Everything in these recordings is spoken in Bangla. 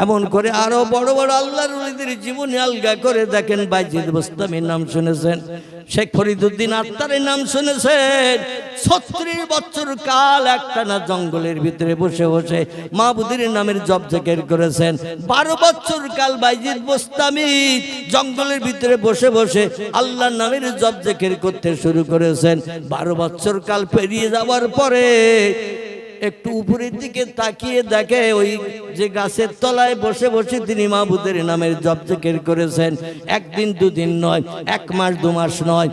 এমন করে আরো বড় বড় আল্লাহর ওলিদের জীবনী আলগা করে দেখেন। বাইজিদ বোস্তামির নাম শুনেছেন, শেখ ফরিদুদ্দিন আত্মারের নাম শুনেছেন। 36 বছর কাল একটানা জঙ্গলের ভিতরে বসে বসে মাহবুদের নামের জপ জিকির করেছেন। 12 বছর কাল বাইজিদ বোস্তামি জঙ্গলের ভিতরে বসে বসে আল্লাহর নামের জপ জিকির করতে শুরু করেছেন। 12 বছর কাল পেরিয়ে যাওয়ার পরে একটু উপরের দিকে তাকিয়ে দেখে ওই যে গাছের তলায় বসে বসে তিনি মাহবুদের নামের জপ জিকির করেছেন। একদিন দুদিন নয়, 1 মাস 2 মাস নয়,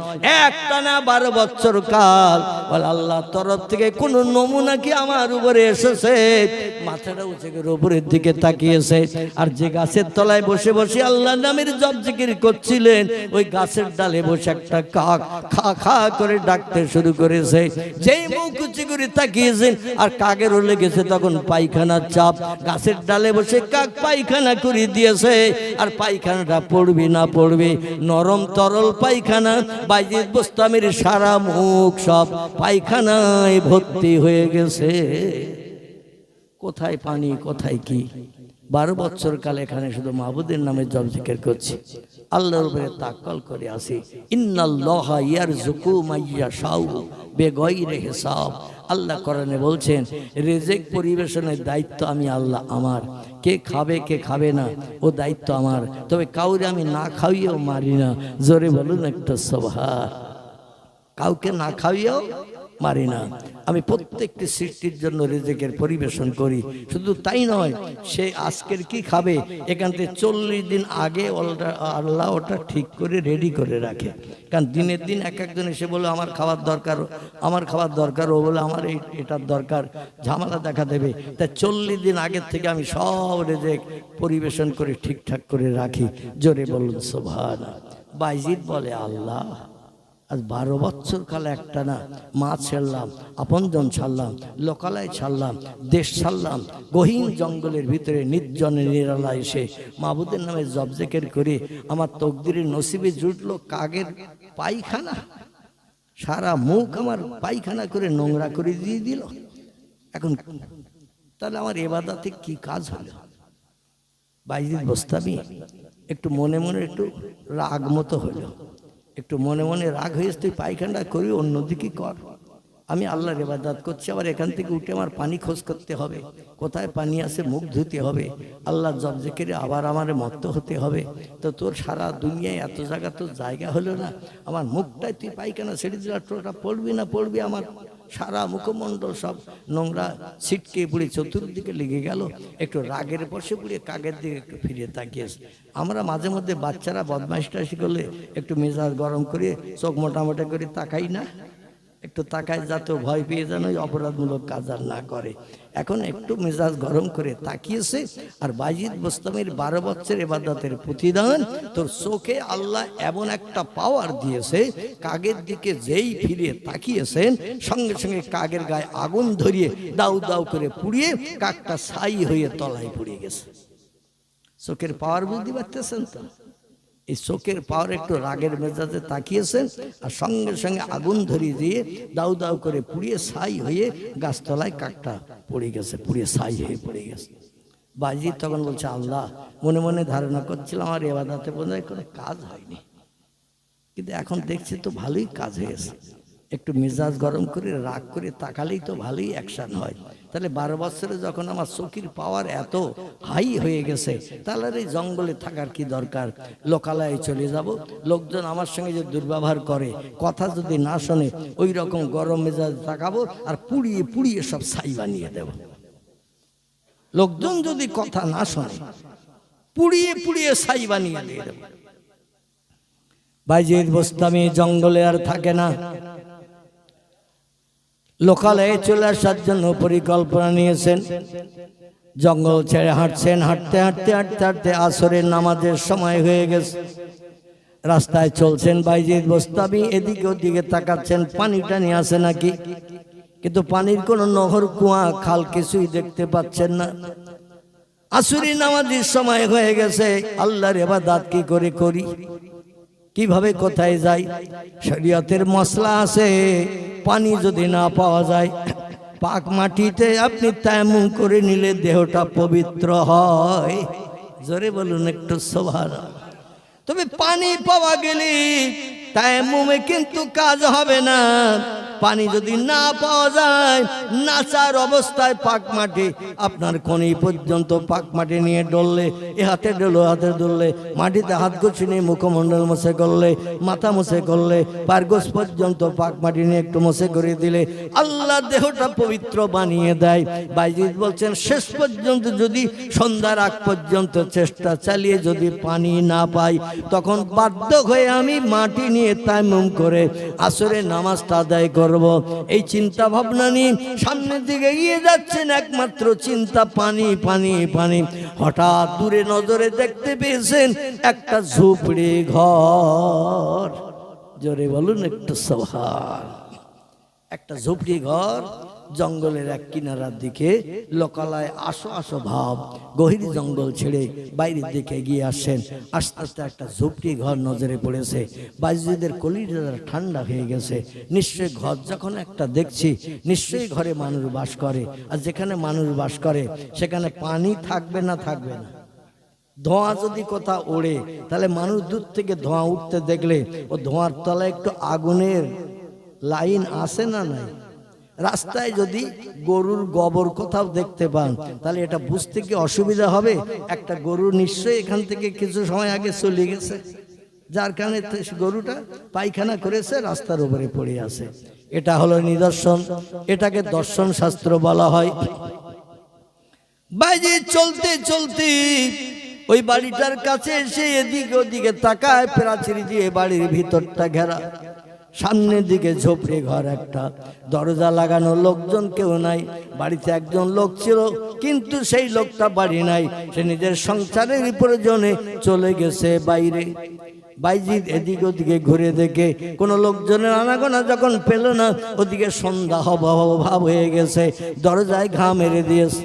একটানা 12 বছর কাল। আল্লাহর তরফ থেকে কোন নমুনা কি আমার উপরে এসেছে? মাথাটা উঁচু করে উপরের দিকে তাকিয়েছে, আর যে গাছের তলায় বসে বসে আল্লাহর নামের জপ জিকির করছিলেন ওই গাছের ডালে বসে একটা কাক খা খা করে ডাকতে শুরু করেছে। যেই মুখ উঁচু করে তাকিয়েছেন আর কাকের লেগেছে তখন পায়খানার চাপ। গাছের ডালে বসে কাক পায়খানা করে দিয়েছে, আর পায়খানাটা পড়বে না পড়বে, নরম তরল পায়খানা। বাইজিদ বোস্তামির সারা মুখ সব পায়খানায় ভর্তি হয়ে গেছে। কোথায় পানি কোথায় কি? 12 বছর কাল এখানে শুধু মাহবুদের নামে জপ জিকির করছি, আল্লাহর উপরে তাওয়াক্কুল করে আসি। ইন্নাল্লাহা ইয়ারযুকু মাইয়াশাউ বিগাইরি হিসাব। আল্লাহ কোরআনে বলছেন রিজিক পরিবেশনের দায়িত্ব আমি আল্লাহ, আমার। কে খাবে কে খাবে না ও দায়িত্ব আমার, তবে কাউরে আমি না খাইয়েও মারি না। জোরে বলুন একটা সুবহান। কাউকে না খাইয়েও মারি না। আমি প্রত্যেকটি সৃষ্টির জন্য রিজিকের পরিবেশন করি। শুধু তাই নয়, সে আজকের কি খাবে এখান থেকে 40 দিন আগে আল্লাহ ওটা ঠিক করে রেডি করে রাখে। কারণ দিনের দিন এক একজন এসে বলে আমার খাবার দরকার, আমার খাবার দরকার, ও বলে আমার এটার দরকার, ঝামেলা দেখা দেবে। তাই 40 দিন আগের থেকে আমি সব রিজিক পরিবেশন করে ঠিকঠাক করে রাখি। জোরে বলুন সুবহানাল্লাহ। বাইজিদ বলে আল্লাহ আজ 12 বছর কাল একটানা মা ছাড়লাম, আপনজন ছাড়লাম, লোকালয় ছাড়লাম, দেশ ছাড়লাম, গহীন জঙ্গলের ভিতরে নির্জনে নিরালায় এসে মাহবুদের নামে জপ জিকির করে আমার তকদিরের নসিবে জুটলো কাকের পায়খানা। সারা মুখ আমার পায়খানা করে নোংরা করে দিয়ে দিল। এখন তাহলে আমার ইবাদতে কি কাজ হলো? বাইজিদ বোস্তামি একটু মনে মনে একটু রাগ মতো হলো, একটু মনে মনে রাগ হয়েছে, তুই পায়খানা করি অন্যদিকে কর, আমি আল্লাহর ইবাদত করছি, আবার এখান থেকে উঠে আমার পানি খোঁজ করতে হবে, কোথায় পানি আছে মুখ ধুতে হবে, আল্লাহর জপ জিকিরে আবার আমার মত্ত হতে হবে। তো তোর সারা দুনিয়ায় এত জায়গা তোর জায়গা হলো না, আমার মুখটাই তুই পায়খানা ছেড়ে দিলা, টোটা পড়বি না পড়বি, আমার সারা মুখমণ্ডল সব নোংরা ছিটকে পুড়ে চতুর্দিকে লেগে গেল। একটু রাগের বসে পুড়ে কাকের দিকে একটু ফিরে তাকিয়েছে। আমরা মাঝে মধ্যে বাচ্চারা বদমাইশটাশি করলে একটু মেজাজ গরম করে চোখ মোটামোটা করে তাকাই না, একটু তাকায় যাতে ভয় পেয়ে যেন ওই অপরাধমূলক কাজ আর না করে। এখন একটু মেজাজ গরম করে তাকিয়েছে। আর বাইজিদ বোস্তামির 12 বছরের ইবাদতের প্রতিদান, তোর চোখে আল্লাহ এমন একটা পাওয়ার দিয়েছে, কাকের দিকে যেই ফিরে তাকিয়েছেন সঙ্গে সঙ্গে কাকের গায়ে আগুন ধরিয়ে দাউ দাউ করে পুড়িয়ে কাকটা ছাই হয়ে তলায় পড়ে গেছে। চোখের পাওয়ার বুঝতে পারতেছেন তো? এই চোখের পাওয়ার একটু রাগের মেজাজে তাকিয়েছেন আর সঙ্গে সঙ্গে আগুন ধরিয়ে দিয়ে দাউ দাউ করে পুড়িয়ে ছাই হয়ে গাছতলায় কাকটা পড়ে গেছে, পুড়িয়ে ছাই হয়ে পড়ে গেছে। বাইজিদ তখন বলছে আল্লাহ, মনে মনে ধারণা করছিলাম আমার ইবাদতে বোধহয় কোনো কাজ হয়নি, কিন্তু এখন দেখছি তো ভালোই কাজ হয়েছে। একটু মেজাজ গরম করে রাগ করে তাকালেই তো ভালোই অ্যাকশন হয়। তাহলে 12 বছরে যখন আমার চোখের পাওয়ার এত হাই হয়ে গেছে, তাহলে এই জঙ্গলে থাকার কি দরকার? লোকালয়ে চলে যাব, লোকজন আমার সঙ্গে যে দুর্ব্যবহার করে, কথা যদি না শোনে, ওই রকম গরম মেজাজ তাকাবো আর পুড়িয়ে পুড়িয়ে সব ছাই বানিয়ে দেব। লোকজন যদি কথা না শোনে, পুড়িয়ে পুড়িয়ে ছাই বানিয়ে দিয়ে দেব। বাইজিদ বোস্তামি জঙ্গলে আর থাকে না, লোকালয়ে চলে আসার জন্য পরিকল্পনা নিয়েছেন। জঙ্গল ছেড়ে হাঁটছেন, হাঁটতে হাঁটতে হাঁটতে হাঁটতে আসরের নামাজের সময় হয়ে গেছে। রাস্তায় চলছেন বাইজিদ বোস্তামি, এদিকে ওদিকে তাকাচ্ছেন পানি টানি আছে নাকি, কিন্তু পানির কোনো নহর কুয়া খাল কিছুই দেখতে পাচ্ছেন না। আসরের নামাজের সময় হয়ে গেছে, আল্লাহর ইবাদত কি করে করি, কিভাবে কোথায় যাই? শরীয়তের মশলা আছে, পানি যদি না পাওয়া যায় পাক মাটিতে আপনি তায়াম্মুম করে নিলে দেহটা পবিত্র হয়। জোরে বলুন একটু সুবহানাল্লাহ। তবে পানি পাওয়া গেলে তায়াম্মুমে কিন্তু কাজ হবে না। পানি যদি না পাওয়া যায়, নাচার অবস্থায় পাক মাটি আপনার কোনি পর্যন্ত পাক মাটি নিয়ে ডললে, এ হাতে ডলো হাতে ডললে, মাটিতে হাত গুছি নিয়ে মুখমণ্ডল মুছে করলে, মাথা মুছে করলে, পারগোস পর্যন্ত পাক মাটি নিয়ে একটু মুছে করে দিলে আল্লাহ দেহটা পবিত্র বানিয়ে দেয়। বাইজিদ বলছেন শেষ পর্যন্ত যদি সন্ধ্যার আগ পর্যন্ত চেষ্টা চালিয়ে যদি পানি না পাই, তখন বাধ্য হয়ে আমি মাটি নিয়ে তায়াম্মুম করে আসরের নামাজটা আদায় করব। এই চিন্তা ভাবনা নিয়ে সামনের দিকে এগিয়ে যাচ্ছেন, একমাত্র চিন্তা পানি পানি পানি। হঠাৎ দূরে নজরে দেখতে পেয়েছেন একটা ঝুপড়ি ঘর। জোরে বলুন একটু সুবহানাল্লাহ। একটা ঝুপড়ি ঘর জঙ্গলের এক কিনারার দিকে, লোকালয় আসো আসো ভাব, গহীর জঙ্গল ছেড়ে বাইরের দিকে এগিয়ে আসেন। আস্তে আস্তে একটা ঝুপড়ি ঘর নজরে পড়েছে। বাইজিদের কলিজা ঠান্ডা হয়ে গেছে। নিশ্চয়ই ঘর যখন একটা দেখছি, নিশ্চয়ই ঘরে মানুষ বাস করে। আর যেখানে মানুষ বাস করে সেখানে পানি থাকবে না থাকবে না? ধোঁয়া যদি কোথাও ওড়ে, তাহলে মানুষ দূর থেকে ধোঁয়া উঠতে দেখলে ও ধোঁয়ার তলায় একটু আগুনের লাইন আসে না নাই? রাস্তায় যদি গরুর গোবর কোথাও দেখতে পান, তাহলে এটা বুঝতে কি অসুবিধা হবে? একটা গরু নিশ্চয়ই এখান থেকে কিছু সময় আগে চলে গেছে, যার কারণে গরুটা পায়খানা করেছে, রাস্তার উপরে পড়ে আছে। এটা হলো নিদর্শন, এটাকে দর্শন শাস্ত্র বলা হয়। বাইরে চলতে চলতে ওই বাড়িটার কাছে এসে এদিকে ওদিকে তাকায়, প্রাচীর দিয়ে বাড়ির ভিতরটা ঘেরা, সামনের দিকে ঝোপড়ি ঘর একটা, দরজা লাগানো, লোকজন কেউ নাই। বাড়িতে একজন লোক ছিল, কিন্তু সেই লোকটা বাড়ি নাই, সে নিজের সংসারের প্রয়োজনে চলে গেছে বাইরে। বাইজিদ এদিকে ওদিকে ঘুরে দেখে কোনো লোকজনের আনাগোনা যখন পেল না, ওদিকে সন্ধ্যা ভাব হয়ে গেছে। দরজায় ঘা মেরে দিয়েছে।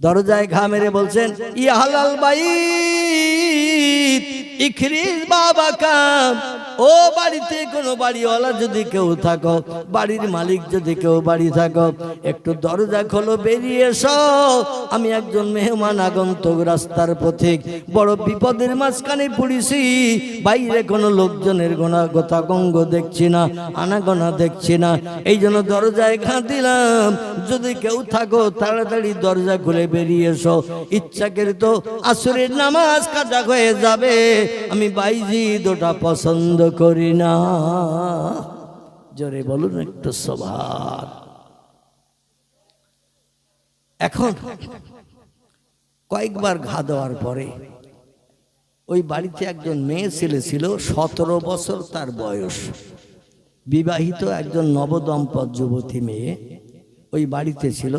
দরজায় ঘা মেরে বলছেন, ইয়া হালাল বাইত ইখরিজ বাবা কাম। ও বাড়িতে কোনো বাড়িওয়ালা যদি কেউ থাকো, বাড়ির মালিক যদি কেউ বাড়ি থাকো, একটু দরজা খোলো, বেরিয়ে এসো। আমি একজন মেহমান আগন্তুক, রাস্তার পথিক, বড় বিপদের মাঝখানে পড়েছি। বাইরে কোনো লোকজনের গতাগঙ্গ দেখছি না, আনাগোনা দেখছি না, এই জন্য দরজায় ঘা দিলাম। যদি কেউ থাকো তাড়াতাড়ি দরজা খুলে বেরিয়ে এসো। ইচ্ছাকৃত আসরের নামাজ কাজা হয়ে যাবে। আমি বাইজিদ ওটা পছন্দ করি না। জোরে বলুন একটু সুবহান। এখন কয়েকবার ঘা দেওয়ার পরে ওই বাড়িতে একজন মেয়ে ছেলে ছিল, 17 বছর তার বয়স, বিবাহিত একজন নবদম্পত যুবতী মেয়ে ওই বাড়িতে ছিল।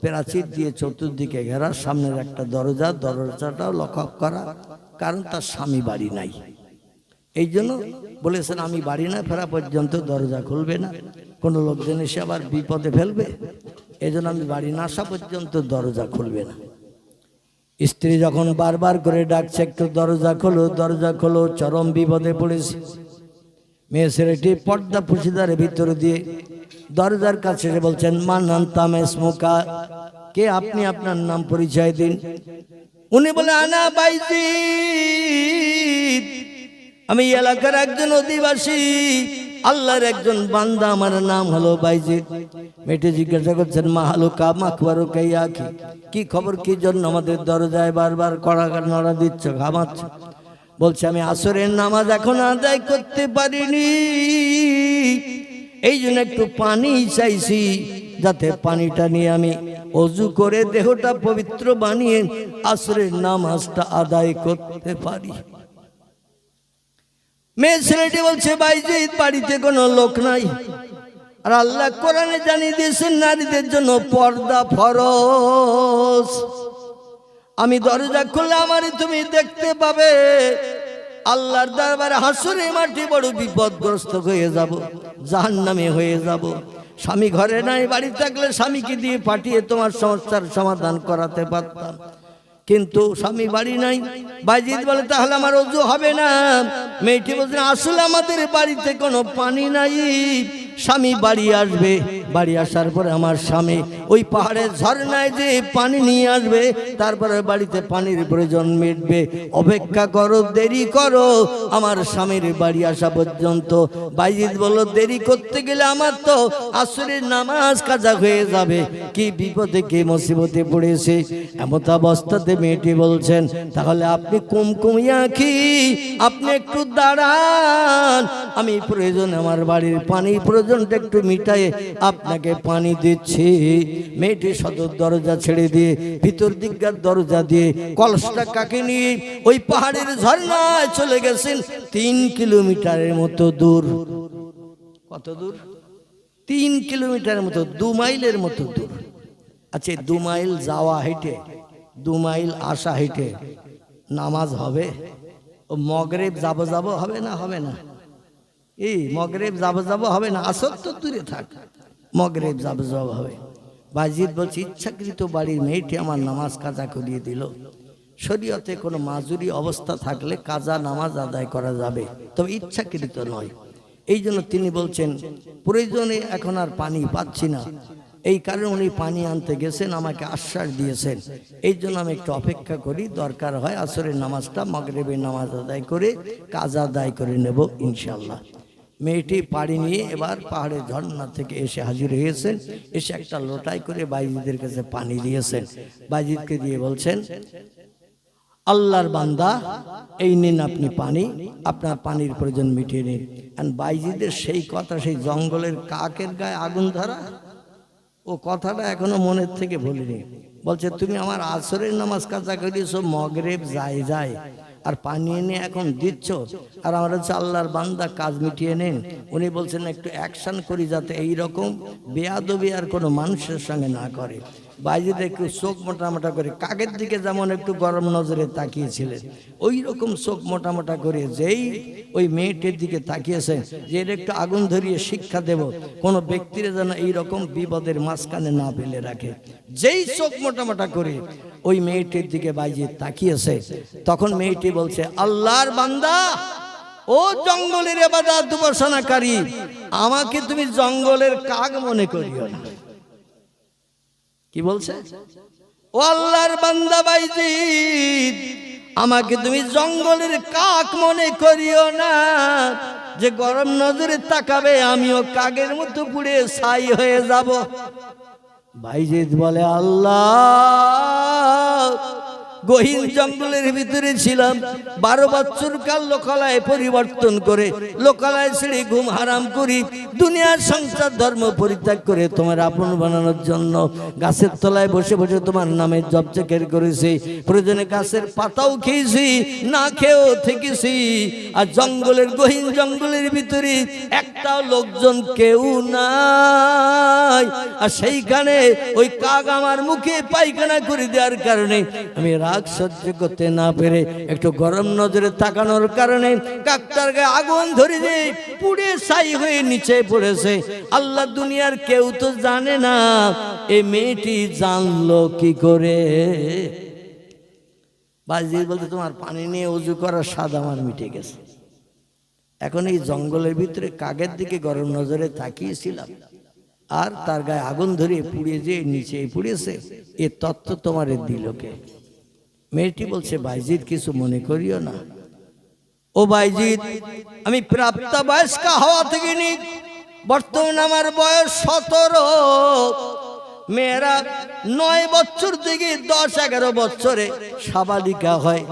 প্রাচীর দিয়ে চতুর্দিকে ঘেরা, সামনের একটা দরজা, দরজাটাও লক করা, কারণ তার স্বামী বাড়ি নাই। এই জন্য বলেছেন আমি বাড়ি না ফেরা পর্যন্ত দরজা খুলবে না, কোনো লোকজন এসে আবার বিপদে ফেলবে, এই জন্য আমি বাড়ি না আসা পর্যন্ত দরজা খুলবে না। স্ত্রী যখন বারবার করে ডাকছে একটু দরজা খোলো দরজা খোলো, চরম বিপদে পড়েছে। মেয়ে ছেলেটি পর্দা পুশিদারের ভিতরে দিয়ে দরজার কাছে বলছেন, মান আনতা ইসমুকা, কে আপনি, আপনার নাম পরিচয় দিন। উনি বলে, আনা বাইজিদ, আমি এলাকার একজন অধিবাসী, আল্লাহর একজন বান্দা, আমার নাম হলো বাইজিদ। মেয়েটি জিজ্ঞাসা করছেন, মাহালুকা মাখবারুকা ইয়া কি, কি খবর, কি জন্য আমাদের দরজায় বারবার কড়া নড়া দিচ্ছ, ঘামাচ্ছ? বলছে, আমি আসরের নামাজ এখন আদায় করতে পারিনি, এই জন্য একটু পানি চাইছি, যাতে পানিটা নিয়ে আমি ওযু করে দেহটা পবিত্র বানিয়ে আসরের নামাজটা আদায় করতে পারি। মেয়ে ছেলেটি বলছে, বাইজিদ বাড়িতে কোনো লোক নাই, আর আল্লাহ কোরআনে জানিয়ে দিয়েছেন নারীদের জন্য পর্দা ফরজ। আমি দরজা খুললে আমারে তুমি দেখতে পাবে, আল্লাহর দরবারে হাসরে মাটি বড় বিপদগ্রস্ত হয়ে যাব, জাহান্নামে হয়ে যাব। স্বামী ঘরে নাই, বাড়ি থাকলে স্বামীকে দিয়ে পাঠিয়ে তোমার সমস্যার সমাধান করাতে পারতাম, কিন্তু স্বামী বাড়ি নাই। বাইজিদ বলে, তাহলে আমার ওযু হবে না। মেয়েটি বলছে, আসলে আমাদের বাড়িতে কোনো পানি নাই, স্বামী বাড়ি আসবে, বাড়ি আসার পরে আমার স্বামী ওই পাহাড়ের ঝর্ণায় যে পানি নিয়ে আসবে, তারপরে বাড়িতে পানির প্রয়োজন মিটবে। অপেক্ষা করো, দেরি করো আমার স্বামীর বাড়ি আসা পর্যন্ত। বাইজিদ বলল, দেরি করতে গেলে আমার তো আসরের নামাজ কাজা হয়ে যাবে। কি বিপদে কি মুসিবতে পড়েছে। এমত অবস্থাতে মেয়েটি বলছেন, তাহলে আপনি কুমকুমিয়া কি, আপনি একটু দাঁড়ান, আমি প্রয়োজন আমার বাড়ির পানির প্রয়োজনটা একটু মিটাই আপনাকে পানি দিচ্ছি। মেয়েটি সদর দরজা ছেড়ে দিয়ে ভিতর দিককার দরজা দিয়ে কলসটা কাকে নিয়ে ওই পাহাড়ের ঝর্ণায় চলে গেছেন 3 কিলোমিটারের মতো দূর। কত দূর? 3 কিলোমিটারের মতো, 2 মাইলের মতো দূর। আচ্ছা, 2 মাইল যাওয়া হেঁটে, 2 মাইল আসা হেঁটে নামাজ হবে? ও মগরিব যাব হবে না? হবে না। এই মগরিব যাব হবে না, আসর তো দূরে থাক, মগরিব যাব হবে। বাইজিদ বলছে, ইচ্ছাকৃত বাড়ির মেয়েটি আমার নামাজ কাজা করিয়ে দিল। শরীয়তে কোনো মাজুরি অবস্থা থাকলে কাজা নামাজ আদায় করা যাবে, তবে ইচ্ছাকৃত নয়। এই জন্য তিনি বলছেন, প্রয়োজনে এখন আর পানি পাচ্ছি না, এই কারণে উনি পানি আনতে গেছেন, আমাকে আশ্বাস দিয়েছেন। এই জন্য আমি একটু অপেক্ষা করি, দরকার হয় আসরের নামাজটা মাগরিবের নামাজ আদায় করে কাজা আদায় করে নেব ইনশাল্লাহ। মেয়েটি পাড়ি নিয়ে এবার পাহাড়ের ঝর্ণা থেকে এসে হাজির হয়েছেন। এসে একটা লোটাই করে বাইজিদের কাছে পানি দিয়েছেন। বাইজিদকে দিয়ে বলছেন, আল্লাহর বান্দা, এই নিন আপনি পানি, আপনার পানির প্রয়োজন মিটিয়ে নিন। আর বাইজিদের সেই কথা, সেই জঙ্গলের কাকের গায়ে আগুন ধরা, ও কথাটা এখনো মনের থেকে ভুলিনি। বলছে, তুমি আমার আসরের নামাজ কাজা করিয়েছো, মগরিব যায় আর পানি এনে এখন দিচ্ছ, আর আমরা হচ্ছে আল্লাহর বান্দা, কাজ মিটিয়ে নেন। উনি বলছেন, একটু অ্যাকশন করি যাতে এইরকম বেয়াদবি আর কোনো মানুষের সঙ্গে না করে। বাইজিদ একটু চোখ মোটামোটা করে, কাকের দিকে যেমন একটু গরম নজরে তাকিয়েছিলেন, ওই রকম চোখ মোটামোটা করে যেই ওই মেয়েটির দিকে তাকিয়েছেন যে এর একটু আগুন ধরিয়ে শিক্ষা দেব, কোনো ব্যক্তির যেন এইরকম বিপদের মাঝখানে না ফেলে রাখে, যেই চোখ মোটামোটা করে ওই মেয়েটির দিকে বাইজিদ তাকিয়েছে, তখন মেয়েটি বলছে, আল্লাহর বান্দা, ও জঙ্গলের ইবাদত উপাসনাকারী, আমাকে তুমি জঙ্গলের কাক মনে করিও না। কি বলছে? ও আল্লাহর বান্দা বাইজিদ, আমাকে তুমি জঙ্গলের কাক মনে করিও না, যে গরম নজরে তাকাবে আমিও কাকের মতো পুড়ে ছাই হয়ে যাব। বাইজিদ বলে, আল্লাহ, গহীন জঙ্গলের ভিতরে ছিলাম, 12 বছর কাল লোকালয়ে পরিবর্তন করে, লোকালয় ছেড়ে ঘুম হারাম করি, দুনিয়ার সংসার ধর্ম পরিত্যাগ করে তোমার আপন বানানোর জন্য গাছের তলায় বসে বসে তোমার নামে জপজেকের করেছি, প্রয়োজনে গাছের পাতাও খেয়েছি, না খেয়েও থেকেছি। আর জঙ্গলের, গহীন জঙ্গলের ভিতরে একটাও লোকজন কেউ নাই, আর সেইখানে ওই কাক আমার মুখে পায়খানা করে দেওয়ার কারণে আমি রাগ সহ্য করতে না পেরে একটু গরম নজরে তাকানোর কারণে কাকটার গায়ে আগুন ধরে দিয়ে পুড়ে ছাই হয়ে নিচে পড়েছে। আল্লাহ, দুনিয়ার কেউ তো জানে না, এই মেয়েটি জানলো কি করে? বাইজিদ বলতে, তোমার পানি নিয়ে উজু করার স্বাদ আমার মিটে গেছে। এখন এই জঙ্গলের ভিতরে কাকের দিকে গরম নজরে তাকিয়েছিলাম, আর তার গায়ে আগুন ধরে পুড়িয়ে যে নিচে পড়েছে, এ তত্ত্ব তোমার দিল কে? মেয়েটি বলছে, বাইজিদ, কিছু মনে করিও না। ও বাইজিদ, আমি প্রাপ্তবয়স্ক হওয়া থেকে নিয়ে বর্তমানে আমার বয়স 17। মেয়েরা 9 বছর থেকে 10-11 বছরে সাবালিকা হয়।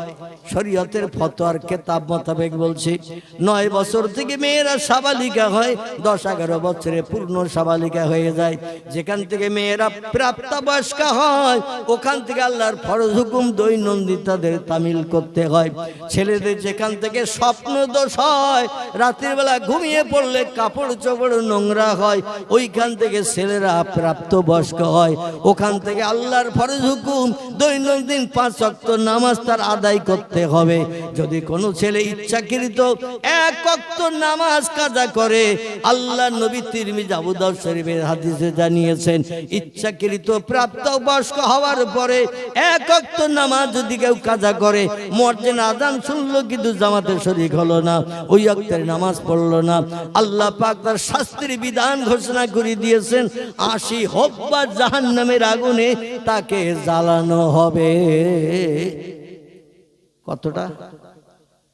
শরীয়তের ফতোয়ার কিতাব মোতাবেক বলছে 9 বছর থেকে মেয়েরা সাবালিকা হয়, 10-11 বছরে পূর্ণ সাবালিকা হয়ে যায়। যেখান থেকে মেয়েরা প্রাপ্তবয়স্ক হয়, ওখান থেকে আল্লাহর ফরজ হুকুম দৈনন্দিন তাদের তামিল করতে হয়। ছেলেদের যেখান থেকে স্বপ্ন দোষ হয়, রাতের বেলা ঘুমিয়ে পড়লে কাপড় চোপড় নোংরা হয়, ওইখান থেকে ছেলেরা প্রাপ্তবয়স্ক হয়। ওখান থেকে আল্লাহর ফরজ হুকুম দৈনন্দিন 5 ওয়াক্ত নামাজ তার আদায় করতে হবে। যদি কোনো ছেলে ইচ্ছাকৃত 1 ওয়াক্ত নামাজ কাজা করে, আল্লাহ নবী তিরমিজি আবু দাউদ শরীফের হাদিসে জানিয়েছেন, ইচ্ছাকৃত প্রাপ্তবয়স্ক হওয়ার পরে 1 ওয়াক্ত নামাজ যদি কেউ কাজা করে, মুয়াজ্জিন আযান শুনলো কিন্তু জামাতে শরীক হলো না, ওই ওয়াক্তের নামাজ পড়লো না, আল্লাহ পাক তার শাস্তির বিধান ঘোষণা করে দিয়েছেন, 80 হব্বা জাহান্নামের আগুনে তাকে জ্বালানো হবে। কতটা?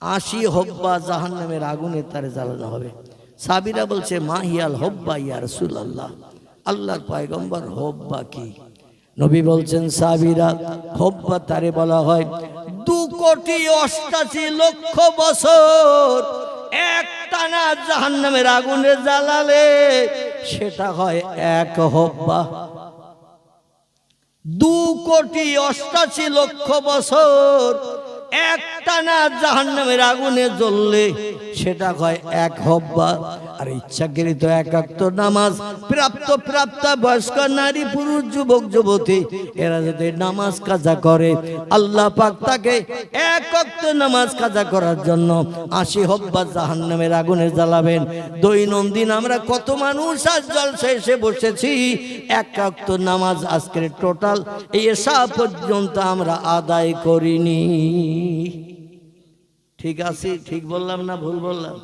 80 হব্বা জাহান্নামের আগুনে তারে জ্বালানো হবে। সাহাবীরা বলছে, মাহিয়াল হব্বা ইয়া রাসূলুল্লাহ, আল্লাহর পয়গম্বর হব্বা কি? নবী বলছেন, সাহাবীরা, হব্বা তারে বলা হয় 2,88,00,000 বছর একটানা জাহান্নামের আগুনে জ্বালালে সেটা হয় 1 হব্বা। 2,88,00,000 বছর একটানা জাহান্নামের আগুনে জ্বললে সেটা হয় 1 হব্বা। আর ইচ্ছাকৃত 1 ওয়াক্ত নামাজ প্রাপ্ত বয়স্ক নারী পুরুষ যুবক যুবতী এরা যদি নামাজ কাজা করে, আল্লাহ পাক তাকে 1 ওয়াক্ত নামাজ কাজা করার জন্য 80 হব্বা জাহান্নামের আগুনে জ্বালাবেন। দৈনন্দিন আমরা কত মানুষ আজ জলসা এসে বসেছি, 1 ওয়াক্ত নামাজ আজকের টোটাল এই এশা পর্যন্ত আমরা আদায় করিনি। ঠিক আছে? ঠিক বললাম না ভুল বললাম?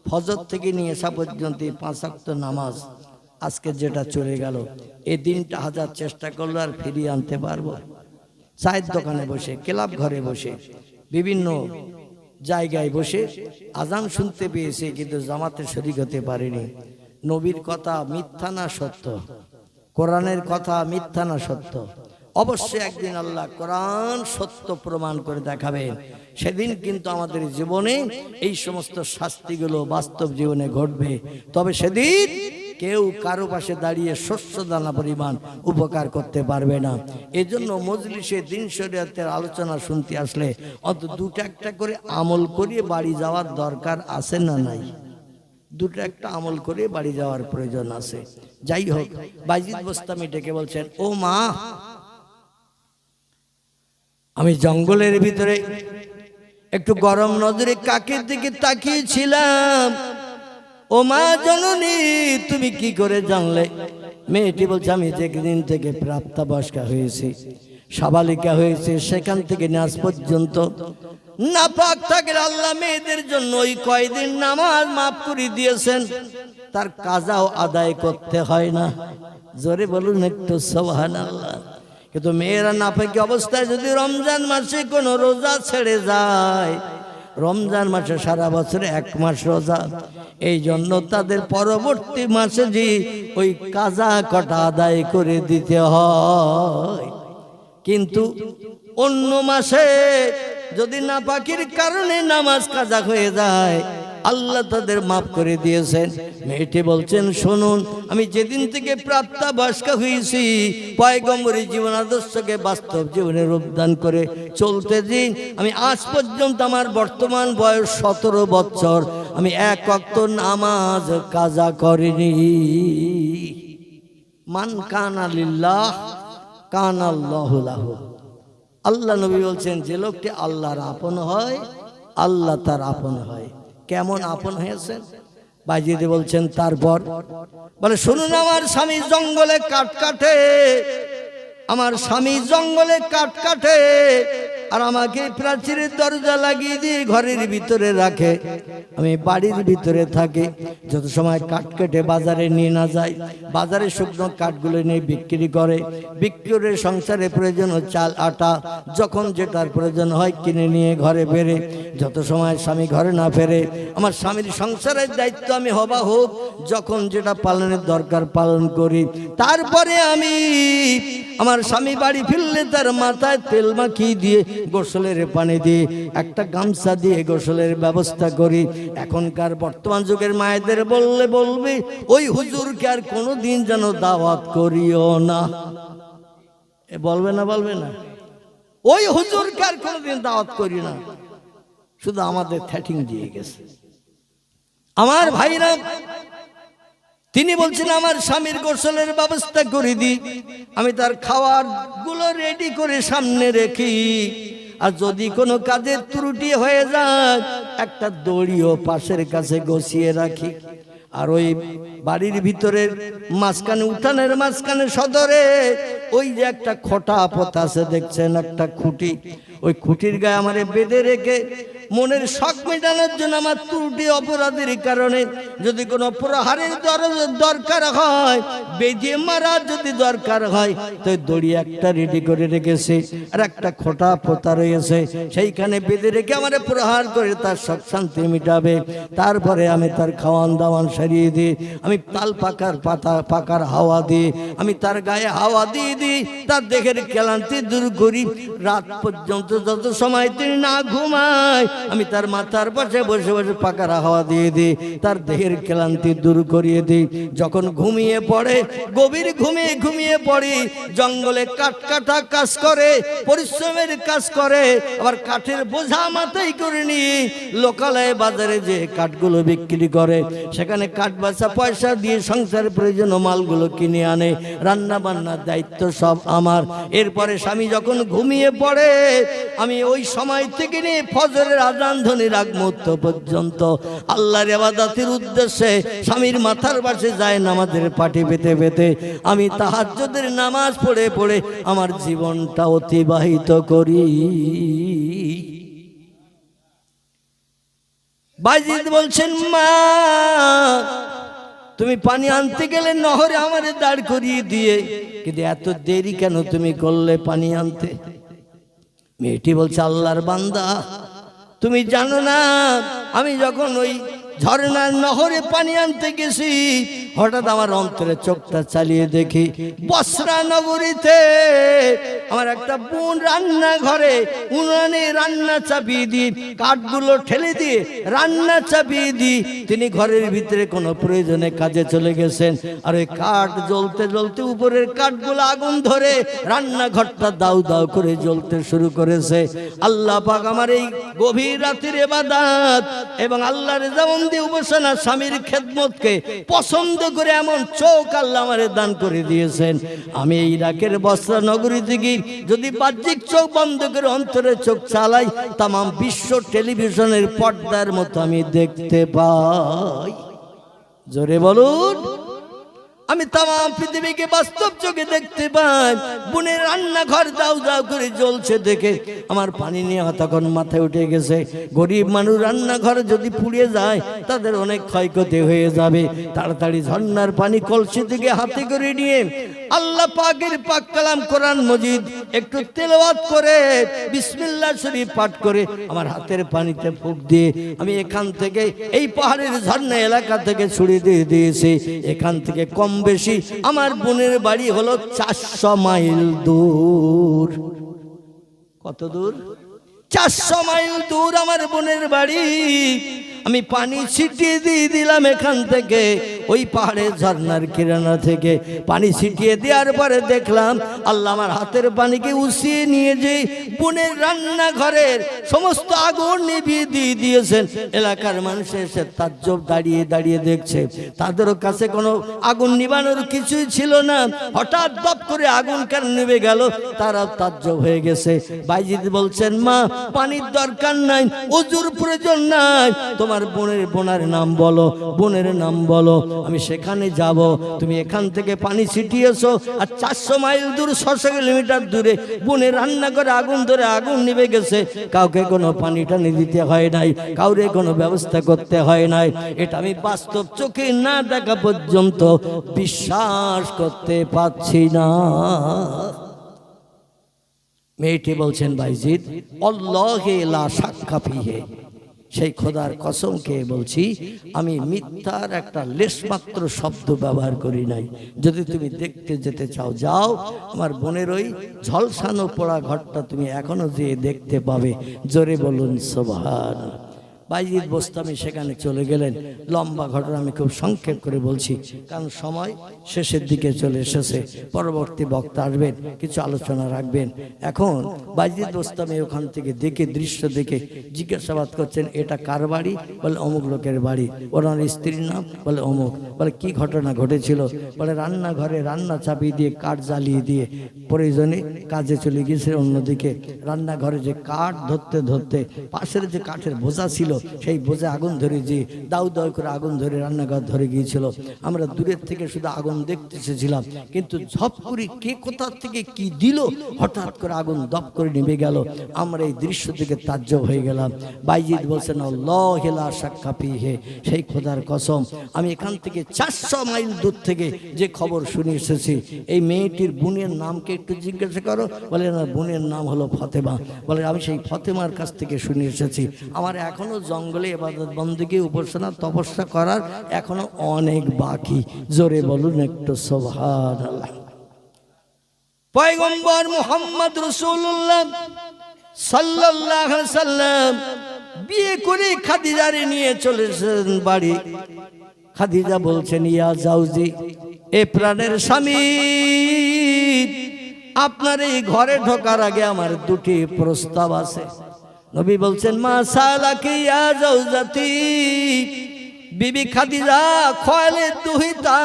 ফজর থেকে নিয়ে এশা পর্যন্ত 5 ওয়াক্ত নামাজ আজকে যেটা চলে গেল, এই দিনটা হাজার চেষ্টা করলে আর ফিরিয়ে আনতে পারবো? চায়ের দোকানে বসে, ক্লাব ঘরে বসে, বিভিন্ন জায়গায় বসে আজান শুনতে পেয়েছে কিন্তু জামাতে শরীক হতে পারেনি। নবীর কথা মিথ্যা না সত্য? কোরআনের কথা মিথ্যা না সত্য? অবশ্যই একদিন আল্লাহ কোরআন সত্য প্রমাণ করে দেখাবেন। সেদিন কিন্তু আমাদের জীবনে এই সমস্ত শাস্তিগুলো বাস্তব জীবনে ঘটবে। তবে সেদিন কেউ কারো পাশে দাঁড়িয়ে শস্য দানা পরিমাণ উপকার করতে পারবে না। এজন্য মজলিসে দিন শরিয়তের আলোচনা শুনতে আসলে অন্তত 2টা করে আমল করিয়ে বাড়ি যাওয়ার দরকার আছে না নাই? 2টা আমল করে বাড়ি যাওয়ার প্রয়োজন আছে। যাই হোক, বাইজিদ বোস্তামি ডেকে বলছেন, ও মা, আমি জঙ্গলের ভিতরে একটু গরম নজরে কাকের দিকে তাকিয়েছিলাম। ও মা জননী, তুমি কি করে জানলে? মেয়েটি বলছে, আমি যেদিন থেকে প্রাপ্তবয়স্কা হয়েছি, সাবালিকা হয়েছে, সেখান থেকে আজ পর্যন্ত নাপাক থাকলে আল্লাহ মেয়েদের জন্য ওই কয়দিন নামাজ মাফ করে দিয়েছেন, তার কাজাও আদায় করতে হয় না। জোরে বলুন একটু সুবহানাল্লাহ। কিন্তু মেয়েরা নাপাকি অবস্থায় যদি রমজান মাসে কোনো রোজা ছেড়ে যায়, রমজান মাসে সারা বছরে 1 মাস রোজা, এই জন্য তাদের পরবর্তী মাসে যে ওই কাজা কটা আদায় করে দিতে হয়। কিন্তু অন্য মাসে যদি নাপাকির কারণে নামাজ কাজা হয়ে যায়, আল্লাহ তাদের মাফ করে দিয়েছেন। মেয়েটি বলছেন, শুনুন, আমি যেদিন থেকে প্রাপ্তবয়স্ক হয়েছি, পয়গম্বরী জীবন আদর্শকে বাস্তব জীবনে রূপদান করে চলতে দিন, আমি আজ পর্যন্ত আমার বর্তমান বয়স 17 বছর, আমি 1 ওয়াক্ত নামাজ কাজা করিনি। মান কানা লিল্লাহ কানা আল্লাহু লাহু। আল্লাহ নবী বলছেন, যে লোকটি আল্লাহর আপন হয়, আল্লাহ তার আপন হয়। কেমন আপন হয়েছেন? বাইজিদে বলছেন, তারপর বলে, শুনুন, আমার স্বামী জঙ্গলে কাঠ কাটে, আমার স্বামী জঙ্গলে কাঠ কাটে আর আমাকে প্রাচীরের দরজা লাগিয়ে দিয়ে ঘরের ভিতরে রাখে, আমি বাড়ির ভিতরে থাকি। যত সময় কাঠ কেটে বাজারে নিয়ে না যায়, বাজারে শুকনো কাঠগুলো নিয়ে বিক্রি করে, বিক্রি করে সংসারে প্রয়োজন চাল আটা যখন যেটার প্রয়োজন হয় কিনে নিয়ে ঘরে ফেরে। যত সময় স্বামী ঘরে না ফেরে, আমার স্বামীর সংসারের দায়িত্ব আমি হবা হোক যখন যেটা পালনের দরকার পালন করি। তারপরে আমি আমার স্বামী বাড়ি ফিরলে তার মাথায় তেল মাখিয়ে দিয়ে, গোসলের পানি দিয়ে, একটা গামছা দিয়ে গোসলের ব্যবস্থা করি। এখনকার বর্তমান যুগের মায়েদের বলবে, ওই হুজুরকে আর কোনোদিন যেন দাওয়াত করিও না। বলবে না? বলবে না? ওই হুজুরকে আর কোনোদিন দাওয়াত করি না। শুধু আমাদের থ্যাটিং দিয়ে গেছে। আমার ভাইরা, তিনি বলছেন আমার স্বামীর গোসলের ব্যবস্থা করে দিই, আমি তার খাওয়ার গুলো রেডি করে সামনে রেখি, আর যদি কোনো কাজের ত্রুটি হয়ে যায় একটা দড়িও পাশের কাছে গছিয়ে রাখি। আর ওই বাড়ির ভিতরের মাঝখানে, উঠানের মাঝখানে সদরে ওই যে একটা খোটা পথ আছে দেখছেন, একটা খুঁটি, ওই খুঁটির গায়ে আমারে বেঁধে রেখে মনের শখ মেটানোর জন্য আমার ত্রুটি অপরাধের কারণে যদি কোনো প্রহারের দরকার হয়, বেঁধে মারার যদি দরকার হয়, তো দড়ি একটা রেডি করে রেখেছে আর একটা খোটা পোতা রয়েছে, সেইখানে বেঁধে রেখে আমারে প্রহার করে তার শখ শান্তি মিটাবে। তারপরে আমি তার খাওয়ান দাওয়ান সারিয়ে দিই, আমি তাল পাকার হাওয়া দিই, আমি তার গায়ে হাওয়া দিয়ে দিই, তার দেহের ক্লান্তি দূর করি। রাত পর্যন্ত যত সময় তিনি না ঘুমায় আমি তার মাথার পাশে বসে বসে পাকার হাওয়া দিয়ে দিই, তার দেহের ক্লান্তি দূর করিয়ে দিই। যখন ঘুমিয়ে পড়ে, গভীর ঘুমিয়ে পড়ি, জঙ্গলে কাঠ কাটা কাজ করে, পরিশ্রমের কাজ করে, আবার কাঠের বোঝা মাথায় করে নিয়ে লোকালয়ে বাজারে যে কাঠগুলো বিক্রি করে সেখানে কাঠ বাছা পয়সা দিয়ে সংসারের প্রয়োজনীয় মালগুলো কিনে আনে, রান্না বান্নার দায়িত্ব সব আমার। এরপরে স্বামী যখন ঘুমিয়ে পড়ে আমি ওই সময় থেকে নিয়ে ফজরের আযান ধ্বনির আগ মুহূর্ত পর্যন্ত আল্লাহর ইবাদতের উদ্দেশ্যে স্বামীর মাথার পাশে যায় নামাজের পাটি পেতে পেতে আমি তাহাজ্জুদের নামাজ পড়ে পড়ে আমার জীবনটা অতিবাহিত করি। বাইজিদ বলছেন, মা তুমি পানি আনতে গেলে নহরে আমারে দাঁড় করিয়ে দিয়ে, কিন্তু এত দেরি কেন তুমি করলে পানি আনতে? মেয়েটি বলছে, আল্লাহর বান্দা তুমি জানো না, আমি যখন ওই ঝর্ণার নহরে পানি আনতে গেছি হঠাৎ আমার অন্তরে চোখটা চালিয়ে দেখি বসরা নগরীতে আমার একটা বোন রান্নাঘরে উনানে রান্না চাপিয়ে দিয়ে, কাঠগুলো ঠেলে দিয়ে রান্না চাপিয়ে দিয়ে তিনি ঘরের ভিতরে কোনো প্রয়োজনে কাজে চলে গেছেন। আর ওই কাঠ জ্বলতে জ্বলতে উপরের কাঠগুলো আগুন ধরে রান্নাঘরটা দাউ দাউ করে জ্বলতে শুরু করেছে। আল্লাহ পাক আমার এই গভীর রাতের ইবাদত এবং আল্লাহর রেজামন্দি উপাসনা, স্বামীর খেদমতকে পছন্দ করে এমন চোখ আল্লাহ আমারে দান করে দিয়েছেন। আমি এই ইরাকের বসরা নগরী থেকে যদি বাহ্যিক চোখ বন্ধ করে অন্তরে চোখ চালাই তাম বিশ্ব টেলিভিশনের পর্দার মতো আমি দেখতে পাই। জোরে বলুন, আমি তাম পৃথিবীকে বাস্তব চোখে দেখতে পাই। বোনের রান্নাঘর দাউ দাউ করে জ্বলছে দেখে আমার পানি নিয়ে তখন মাথায় উঠে গেছে। গরিব মানুষ রান্নাঘর যদি পুড়িয়ে যায় তাদের অনেক ক্ষয়ক্ষতি হয়ে যাবে। তাড়াতাড়ি ঝর্ণার পানি কলসি থেকে হাতে করে নিয়ে আল্লাহ পাকের পাক কালাম কোরআন মজিদ একটু তেলাওয়াত করে বিসমিল্লাহ শরীফ পাঠ করে আমার হাতের পানিতে ফুঁক দিয়ে আমি এখান থেকে এই পাহাড়ের ঝর্ণা এলাকা থেকে ছুড়ে দিয়ে দিয়েছি। এখান থেকে কম বেশি আমার বোনের বাড়ি হলো 400 মাইল দূর। কত দূর? 400 মাইল দূর আমার বোনের বাড়ি। আমি পানি ছিটিয়ে দিয়ে দিলাম এখান থেকে, ওই পাহাড়ের ঝর্ণার কিনারা থেকে পানি ছিটিয়ে দেওয়ার পরে দেখলাম আল্লাহ আমার হাতের পানিকে উঠিয়ে নিয়ে যে বোনের রান্নাঘরের সমস্ত আগুন নিভিয়ে দিয়ে দিয়েছেন। এলাকার মানুষ এসে তাজ্জব দাঁড়িয়ে দাঁড়িয়ে দেখছে, তাদেরও কাছে কোনো আগুন নিবানোর কিছুই ছিল না। হঠাৎ দপ করে আগুন কেন নিভে গেল তারা তাজ্জব হয়ে গেছে। বাইজিদ বলছেন, মা পানির দরকার নাই, ওযুর প্রয়োজন নাই, তোমার বোনের নাম বলো, বোনের নাম বলো, আমি সেখানে যাব। তুমি এখান থেকে পানি ছিটিয়েছো আর 400 মাইল দূর 600 কিলোমিটার দূরে বোনের রান্নাঘরে আগুন ধরে আগুন নিভে গেছে। কাউকে কোনো পানি টানি দিতে হয় নাই, কাউরে কোনো ব্যবস্থা করতে হয় নাই। এটা আমি বাস্তব চোখে না দেখা পর্যন্ত বিশ্বাস করতে পারছি না। মেয়েটি বলছেন, বাইজিদ আল্লাহে লা শাক্কা ফিহে, সেই খোদার কসম খেয়ে বলছি আমি মিথ্যার একটা লেশমাত্র শব্দ ব্যবহার করি নাই। যদি তুমি দেখতে যেতে চাও যাও, আমার বোনের ওই ঝলসানো পোড়া ঘরটা তুমি এখনো যেয়ে দেখতে পাবে। জোরে বলুন সুবহান। বাইজিদ বোস্তামি সেখানে চলে গেলেন। লম্বা ঘটনা আমি খুব সংক্ষেপ করে বলছি, কারণ সময় শেষের দিকে চলে এসেছে। পরবর্তী বক্তা আসবেন, কিছু আলোচনা রাখবেন। এখন বাইজিদ বোস্তামি ওখান থেকে দেখে, দৃশ্য দেখে জিজ্ঞাসাবাদ করছেন, এটা কার বাড়ি? বলে অমুক লোকের বাড়ি। ওনার স্ত্রীর নাম? বলে অমুক। বলে কি ঘটনা ঘটেছিল? বলে রান্নাঘরে রান্না চাপিয়ে দিয়ে কাঠ জ্বালিয়ে দিয়ে প্রয়োজনে কাজে চলে গিয়েছে অন্যদিকে। রান্নাঘরে যে কাঠ ধরতে ধরতে পাশের যে কাঠের বোঝা ছিল, সেই বোঝা আগুন ধরে যে দাউ দাউ করে আগুন ধরে রান্নাঘর ধরে গিয়েছিল। আমরা দূরের থেকে শুধু আগুন দেখতে এসেছিলাম, কিন্তু ঝপ করে কে কোথা থেকে কি দিল, হঠাৎ করে আগুন দপ করে নেমে গেল। আমরা এই দৃশ্য থেকে তাজ্জব হয়ে গেলাম। বাইজিদ বলছেন, আল্লাহ লা শাক্কা ফিহি, সেই খোদার কসম, আমি এখান থেকে 400 মাইল দূর থেকে যে খবর শুনে এসেছি। এই মেয়েটির বোনের নামকে একটু জিজ্ঞাসা করো। বলে না, বোনের নাম হলো ফতেমা। বলে আমি সেই ফতেমার কাছ থেকে শুনে এসেছি। আমার এখনো জঙ্গলে ইবাদত বন্দেগী উপাসনা তপস্যা করার এখনো অনেক বাকি। জোরে বলুন একটু সুবহানাল্লাহ। পয়গম্বর মুহাম্মদ রাসূলুল্লাহ সাল্লাল্লাহু আলাইহি সাল্লাম বিয়ে করে খাদিজারে নিয়ে চলেছেন বাড়ি। খাদিজা বলছেন, ইয়া জাউজি, এ প্রাণের স্বামী, আপনার এই ঘরে ঢোকার আগে আমার দুটি প্রস্তাব আছে। নবী বলছেন, মা সালাকি ইয়া জাউজাতি, বিবি খাদিজা খয়ালে দুহিতা,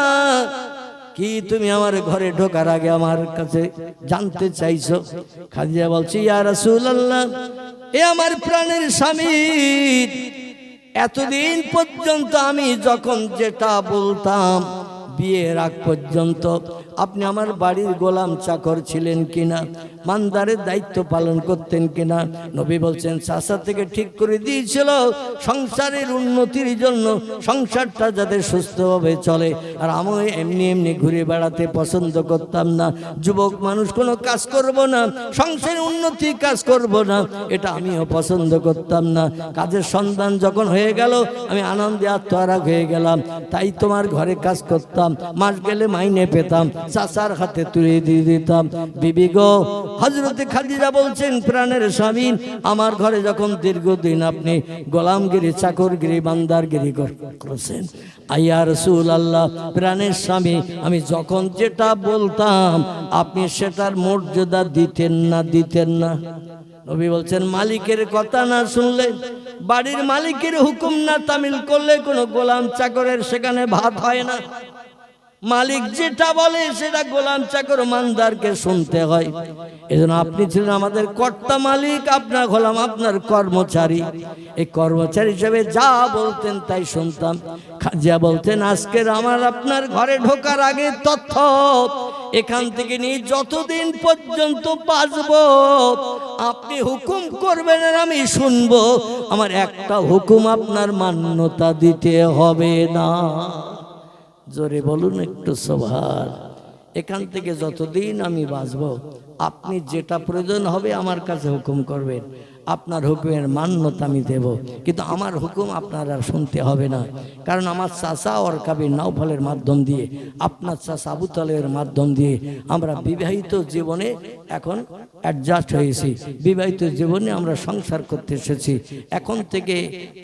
কি তুমি আমার ঘরে ঢোকার আগে আমার কাছে জানতে চাইছো? খাদিজা বলছে, ইয়া রাসূলুল্লাহ, এ আমার প্রাণের স্বামী, এতদিন পর্যন্ত আমি যখন যেটা বলতাম, বিয়ের আগ পর্যন্ত আপনি আমার বাড়ির গোলাম চাকর ছিলেন কিনা, মানদারের দায়িত্ব পালন করতেন কিনা? নবী বলছেন, চাচা থেকে ঠিক করে দিয়েছিল সংসারের উন্নতির জন্য, সংসারটা যাতে সুস্থভাবে চলে। আর আমি এমনি এমনি ঘুরে বেড়াতে পছন্দ করতাম না। যুবক মানুষ কোনো কাজ করব না, সংসারের উন্নতি কাজ করব না, এটা আমিও পছন্দ করতাম না। কাজের সন্ধান যখন হয়ে গেল, আমি আনন্দে আত্মহারা হয়ে গেলাম। তাই তোমার ঘরে কাজ করতাম, মাস গেলে মাইনে পেতাম, চাচার হাতে তুলে দিয়ে দিতাম। বিবি গো, হযরতে খাদিজা বলছেন, প্রাণের স্বামী, আমার ঘরে যখন দীর্ঘদিন আপনি গোলামগিরি, চাকরগিরি, বান্দারগিরি করেছেন, আইয়া রাসূলুল্লাহ, প্রাণের স্বামী, আমি যখন যেটা বলতাম আপনি সেটার মর্যাদা দিতেন না। নবী বলছেন, মালিকের কথা না শুনলে, বাড়ির মালিকের হুকুম না তামিল করলে কোনো গোলাম চাকরের সেখানে ভাত হয় না। মালিক যেটা বলে সেটা গোলাম চাকর মানদারকে শুনতে হয়। এজন্য আপনি ছিলেন আমাদের কর্তা মালিক, আপনার গোলাম আপনার কর্মচারী। এই কর্মচারী হিসেবে যা বলতেন তাই শুনতাম। খাদিজা বলতেন, আজকের আমার আপনার ঘরে ঢোকার আগে তথ্য, এখান থেকে নিয়ে যতদিন পর্যন্ত বাঁচবো আপনি হুকুম করবেন আর আমি শুনবো, আমার একটা হুকুম আপনার মান্যতা দিতে হবে না। জোরে বলুন একটু সুবহান। এখান থেকে যতদিন আমি বাঁচবো আপনি যেটা প্রয়োজন হবে আমার কাছে হুকুম করবেন, আপনার হুকুমের মান্যতা আমি দেব, কিন্তু আমার হুকুম আপনার আর শুনতে হবে না। কারণ আমার চাচা ওয়ারকাবির নাওফলের মাধ্যম দিয়ে, আপনার চাচা আবু তালেবের মাধ্যম দিয়ে আমরা বিবাহিত জীবনে এখন অ্যাডজাস্ট হয়েছি। বিবাহিত জীবনে আমরা সংসার করতে এসেছি। এখন থেকে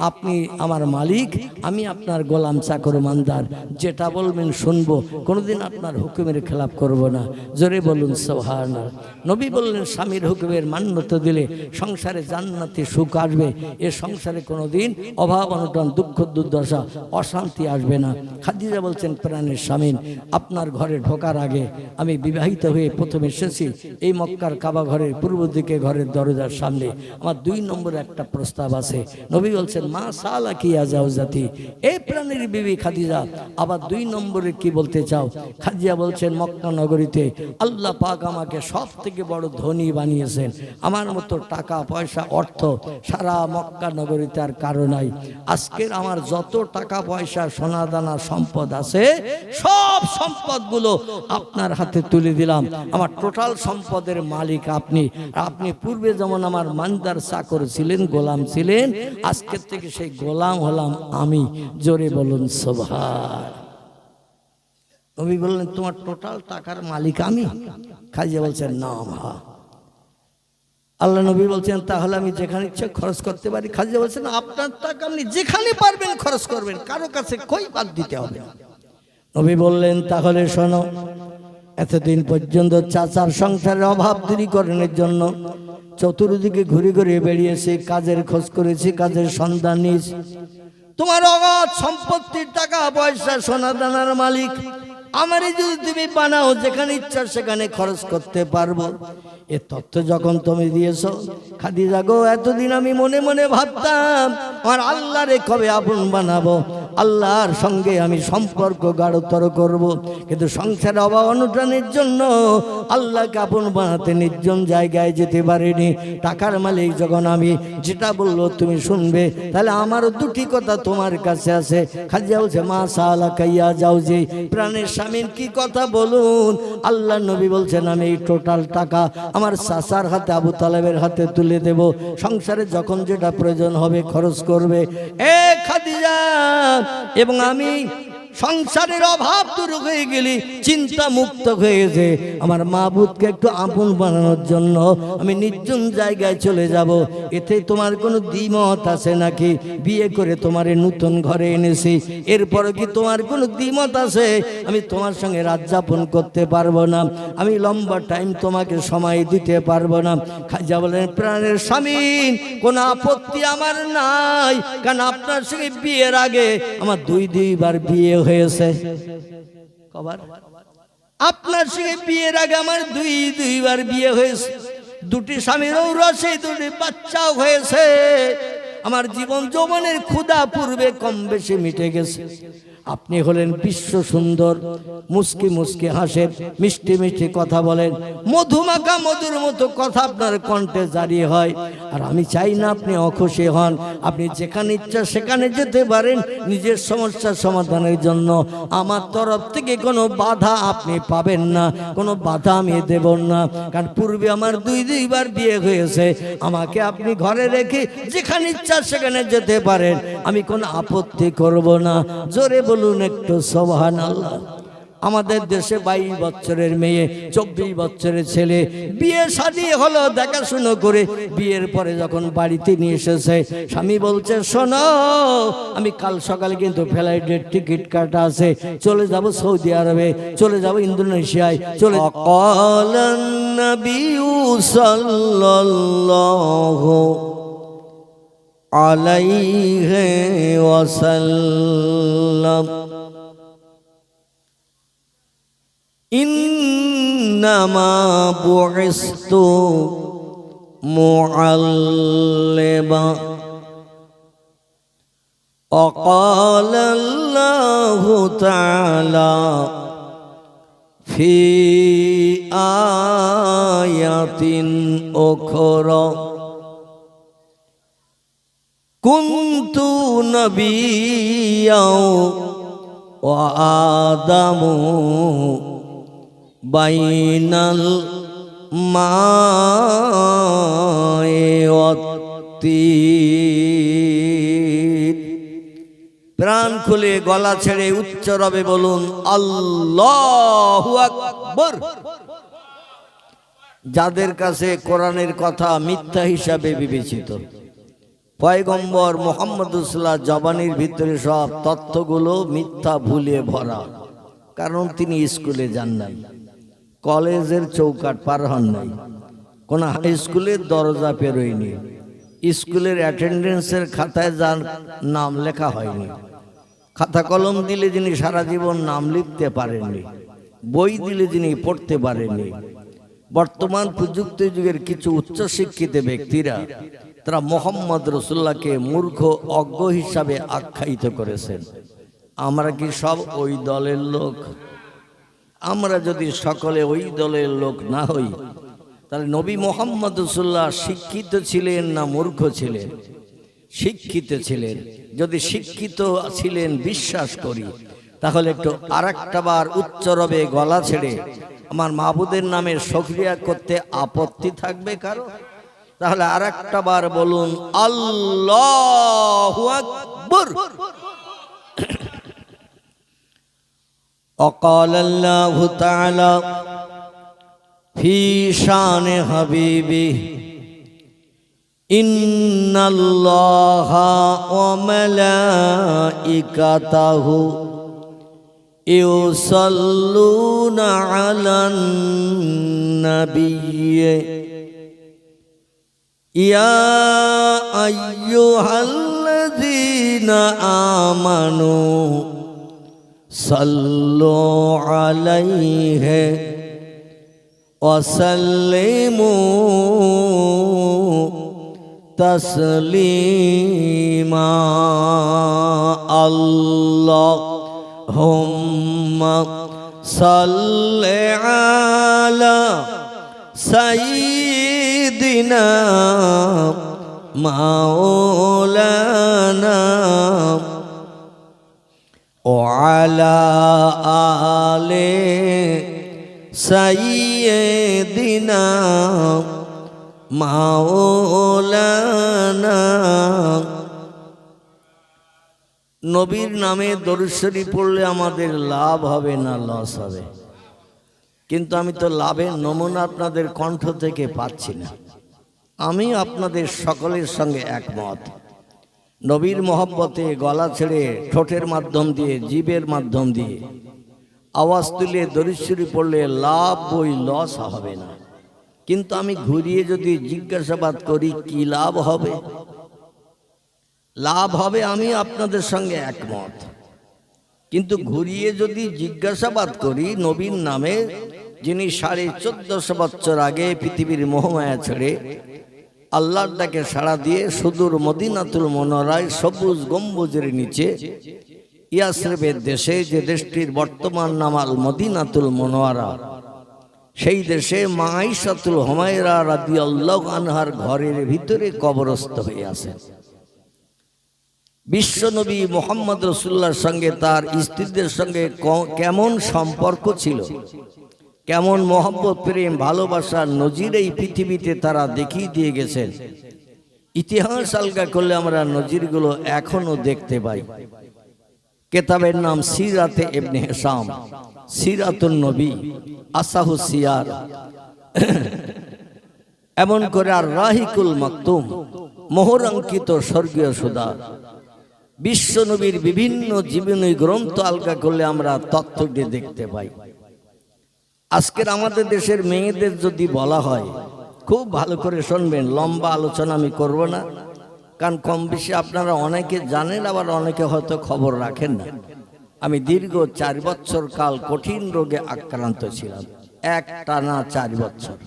আপনি আমার মালিক, আমি আপনার গোলাম চাকর মানদার, যেটা বলবেন শুনবো, কোনোদিন আপনার হুকুমের খেলাপ করব না। জোরে বলুন সুবহানাল্লাহ। নবী বললেন, স্বামীর হুকুমের মান্যতা দিলে সংসারে জান্নাতি সুখ আসবে। এ সংসারে কোনোদিন অভাব অনটন, দুঃখ দুর্দশা, অশান্তি আসবে না। খাদিজা বলছেন, প্রাণের স্বামী, আপনার ঘরে ঢোকার আগে আমি বিবাহিত হয়ে প্রথমে এসেছি এই মক্কার কাবা ঘরের পূর্ব দিকে, ঘরের দরজার সামনে আমার 2 নম্বরে একটা প্রস্তাব আছে। নবী বলছেন, মা সালাকি ইয়া জাউজাতি, এই প্রাণের বিবি খাদিজা, আবার 2 নম্বরে কি বলতে চাও? খাদিজা বলছেন, মক্কা নগরীতে আল্লাহ পাক আমাকে সব থেকে বড় ধনী বানিয়েছেন। আমার মতো টাকা পয়সা অর্থ সারা মক্কা নগরীতে আর কারো নাই। আজকের আমার যত টাকা পয়সা সোনা দানা সম্পদ আছে, সব সম্পদগুলো আপনার হাতে তুলে দিলাম। আমার টোটাল সম্পদের মালিক আপনি। আপনি পূর্বে যেমন আমার মানদার চাকর ছিলেন, গোলাম ছিলেন, আজকের থেকে সেই গোলাম হলাম আমি। জোরে বলুন সুবহান। নবী বললেন, তোমার টোটাল টাকার মালিক আমি? খাদিজা বলছেন, না মা, আল্লাহ নবী বলছেন তাহলে আমি যেখানে ইচ্ছা খরচ করতে পারি। খাদিজা বলছেন আপনার টাকা আপনি যেখানে পারবেন খরচ করবেন, কারো কাছে কই বাদ দিতে হবে না। নবী বললেন তাহলে শোনো, এতদিন পর্যন্ত চাচার সংসারের অভাব দূরীকরণের জন্য চতুর্দিকে ঘুরে ঘুরে বেরিয়েছি, কাজের খোঁজ করেছি, কাজের সন্ধান নিয়েছি। তোমার অগাধ সম্পত্তির টাকা পয়সা সোনা দানার মালিক আমারই যদি তুমি বানাও, যেখানে ইচ্ছা সেখানে খরচ করতে পারবো। এ তথ্য যখন তুমি দিয়েছো খাদিজা গো, এতদিন আমি মনে মনে ভাবতাম আমার আল্লাহরে কবে আপন বানাবো, আল্লাহর সঙ্গে আমি সম্পর্ক গাঢ়তর করব, কিন্তু সংসারে অভাব অনটনের জন্য আল্লাহকে আপন বানাতে নির্জন জায়গায় যেতে পারিনি। টাকার মালিক যখন আমি যেটা বললো তুমি শুনবে, তাহলে আমারও দুটি কথা তোমার কাছে আছে। খাদিজা বলছে মা সালা কাইয়া যাও, যে প্রাণের স্বামীর কি কথা বলুন। আল্লাহ নবী বলছেন আমি এই টোটাল টাকা আমার চাচার হাতে আবু তালেবের হাতে তুলে দেব, সংসারে যখন যেটা প্রয়োজন হবে খরচ করবে। এ খাদিজা, এবং আমি সংসারের অভাব দূর হয়ে গেলি, চিন্তা মুক্ত হয়েছে, আমার মাবুদকে একটু আপন বানানোর জন্য আমি নির্জন জায়গায় চলে যাব। এতে তোমার কোনো দ্বিমত আছে নাকি? বিয়ে করে তোমার নতুন ঘরে এনেছি, এরপরে কি তোমার কোনো দ্বিমত আছে? আমি তোমার সঙ্গে রাত যাপন করতে পারবো না, আমি লম্বা টাইম তোমাকে সময় দিতে পারবো না। খাদিজা বলেন প্রাণের স্বামী, কোনো আপত্তি আমার নাই, কারণ আপনার সঙ্গে বিয়ের আগে আমার দুইবার বিয়ে হয়েছে। কবার? আপনার সঙ্গে বিয়ের আগে আমার দুইবার বিয়ে হয়েছে, দুটি স্বামীর ঔরসে দুটি বাচ্চাও হয়েছে। আমার জীবন যৌবনের ক্ষুধা পূর্বে কম বেশি মিটে গেছে। আপনি হলেন বিশ্ব সুন্দর, মুস্কি মুস্কি হাসেন, মিষ্টি মিষ্টি কথা বলেন, মধুমাখা মধুর মতো কথা আপনার কণ্ঠে জারি হয়। আর আমি চাই না আপনি অখুশি হন, আপনি যেখানে ইচ্ছা সেখানে যেতে পারেন নিজের সমস্যার সমাধানের জন্য। আমার তরফ থেকে কোনো বাধা আপনি পাবেন না, কোনো বাধা আমি দেব না, কারণ পূর্বে আমার দুইবার বিয়ে হয়েছে। আমাকে আপনি ঘরে রেখে যেখানে ইচ্ছা সেখানে যেতে পারেন, আমি কোনো আপত্তি করব না। জোরে বলুন একটু সুবহানাল্লাহ। আমাদের দেশে 22 বছরের মেয়ে, 24 বছরের ছেলে বিয়ে শাদী হলো দেখাশুনো করে। বিয়ের পরে যখন বাড়িতে নিয়ে এসেছে, স্বামী বলছে শোনো, আমি কাল সকালে কিন্তু ফ্লাইটের টিকিট কাটা আছে, চলে যাব সৌদি আরবে, চলে যাব ইন্দোনেশিয়ায়, চলে ক্বালান নবিয়্যু সাল্লাল্লাহু আলাইহি ওয়াসাল্লাম ইন্নামা বুইসতু মুআল্লিমা وقال الله تعالى في آية أخرى كنت نبيا وآدم بين الماء والطين। প্রাণ খুলে গলা ছেড়ে উচ্চ রবে বলুন আল্লাহু আকবার। যাদের কাছে কোরআনের কথা মিথ্যা হিসাবে বিবেচিত, পয়গম্বর মুহাম্মদ রাসূলুল্লাহ জবানির ভিতরে সব তথ্যগুলো মিথ্যা ভুলে ভরা, কারণ তিনি স্কুলে যান নাই, কলেজের চৌকাট পার হন নাই, কোন হাই স্কুলের দরজা পেরোয়নি, স্কুলের অ্যাটেন্ডেন্সের খাতায় যার নাম লেখা হয়নি, খাতা কলম দিলে যিনি সারা জীবন নাম লিখতে পারেননি, বই দিলে যিনি পড়তে পারেননি। বর্তমান প্রযুক্তি যুগের কিছু উচ্চশিক্ষিত ব্যক্তিরা তারা মুহাম্মদ রাসূলুল্লাহকে মূর্খ অজ্ঞ হিসাবে আখ্যায়িত করেছেন। আমরা কি সব ওই দলের লোক? আমরা যদি সকলে ওই দলের লোক না হই, তাহলে নবী মুহাম্মদ রাসূলুল্লাহ শিক্ষিত ছিলেন না মূর্খ ছিলেন? শিক্ষিত ছিলেন। যদি শিক্ষিত ছিলেন বিশ্বাস করি, তাহলে একটু আরেকটা বার উচ্চ রবে গলা ছেড়ে আমার মাবুদের নামে শুকরিয়া করতে আপত্তি থাকবে কারো? তাহলে আরেকটা বার বলুন আল্লাহু আকবার। وقال الله تعالى في شان حبيبه ইন্নাল্লাহা ওয়া মালাইকাতাহু ইউসাল্লুনা আলান নাবিয়্যি ইয়া আইয়ুহাল্লাযীনা আমানু সাল্লু আলাইহি ওয়া সাল্লিমু তাসলিমা আল্লাহুম্মা সাল্লি আলা সাইয়্যিদিনা মাওলানা ওয়া আলা আলি সাইয়্যিদিনা মাওলানা। নবীর নামে দরুদ শরীফ পড়লে আমাদের লাভ হবে না লস হবে? কিন্তু আমি তো লাভের নমুনা আপনাদের কণ্ঠ থেকে পাচ্ছি না। আমি আপনাদের সকলের সঙ্গে একমত। নবীর মহব্বতে গলা ছেড়ে ঠোঁটের মাধ্যম দিয়ে জিভের মাধ্যম দিয়ে আওয়াজ তুলে দরুদ শরীফ পড়লে লাভ বই লস হবে না। কিন্তু আমি ঘুরিয়ে যদি জিজ্ঞাসাবাদ করি কি লাভ হবে? লাভ হবে, আমি আপনাদের সঙ্গে একমত। কিন্তু ঘুরিয়ে যদি জিজ্ঞাসাবাদ করি নবীর নামে, যিনি 1450 বছর আগে পৃথিবীর মোহমায়া ছেড়ে আল্লাহর ডাকে সাড়া দিয়ে সুদূর মদিনাতুল মুনাওয়ারায় সবুজ গম্বুজের নিচে ইয়াসরিবের দেশে, যে দেশটির বর্তমান নাম আল মদিনাতুল মুনাওয়ারা, সেই দেশে মা আয়েশাতুল হুমায়রা রাদিয়াল্লাহু আনহার ঘরের ভিতরে কবরস্থ হয়ে আছেন। বিশ্বনবী মুহাম্মদ রাসূলুল্লাহর সঙ্গে তার স্ত্রীদের সঙ্গে কেমন সম্পর্ক ছিল, কেমন মহব্বত, প্রেম, ভালোবাসার নজির এই পৃথিবীতে তারা দেখিয়ে দিয়ে গেছেন। ইতিহাস আলগা করলে আমরা নজিরগুলো এখনো দেখতে পাই। কেতাবের নাম সিরাতে ইবনে হিশাম, সিরাতুন নবী, আসাহু সিয়ার, এমন করে আর রাহিকুল মাকতুম, মোহরাঙ্কিত স্বর্গীয় সুধা, বিশ্বনবীর বিভিন্ন জীবনী গ্রন্থ আলগা করলে আমরা তথ্যটি দেখতে পাই। আজকের আমাদের দেশের মেয়েদের যদি বলা হয়, খুব ভালো করে শুনবেন, লম্বা আলোচনা আমি করব না, কারণ কম বেশি আপনারা অনেকে জানেন, আবার অনেকে হয়তো খবর রাখেন না। আমি দীর্ঘ 4 বছর কাল কঠিন রোগে আক্রান্ত ছিলাম, একটানা 4 বছর।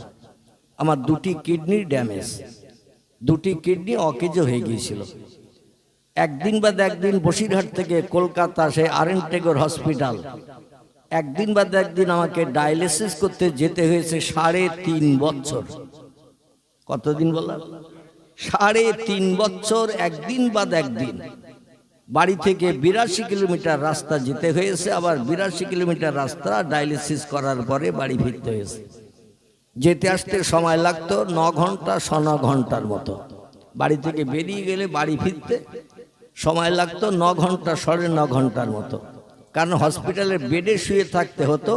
আমার 2টি কিডনি ড্যামেজ, 2টি কিডনি অকেজ হয়ে গিয়েছিল। একদিন বাদ একদিন বসিরহাট থেকে কলকাতা সে আরএন টেগর হসপিটাল, একদিন বাদ একদিন আমাকে ডায়ালিসিস করতে যেতে হয়েছে 3.5 বছর। কতদিন বললাম? 3.5 বছর, একদিন বাদ একদিন। বাড়ি থেকে 82 কিলোমিটার রাস্তা যেতে হয়েছে, আবার 82 কিলোমিটার রাস্তা ডায়ালিসিস করার পরে বাড়ি ফিরতে হয়েছে। যেতে আসতে সময় লাগতো 9 ঘন্টা 9 ঘন্টার মতো। বাড়ি থেকে বেরিয়ে গেলে বাড়ি ফিরতে সময় লাগতো 9 ঘন্টা 9.5 ঘন্টার মতো, কারণ হসপিটালের বেডে শুয়ে থাকতে হতো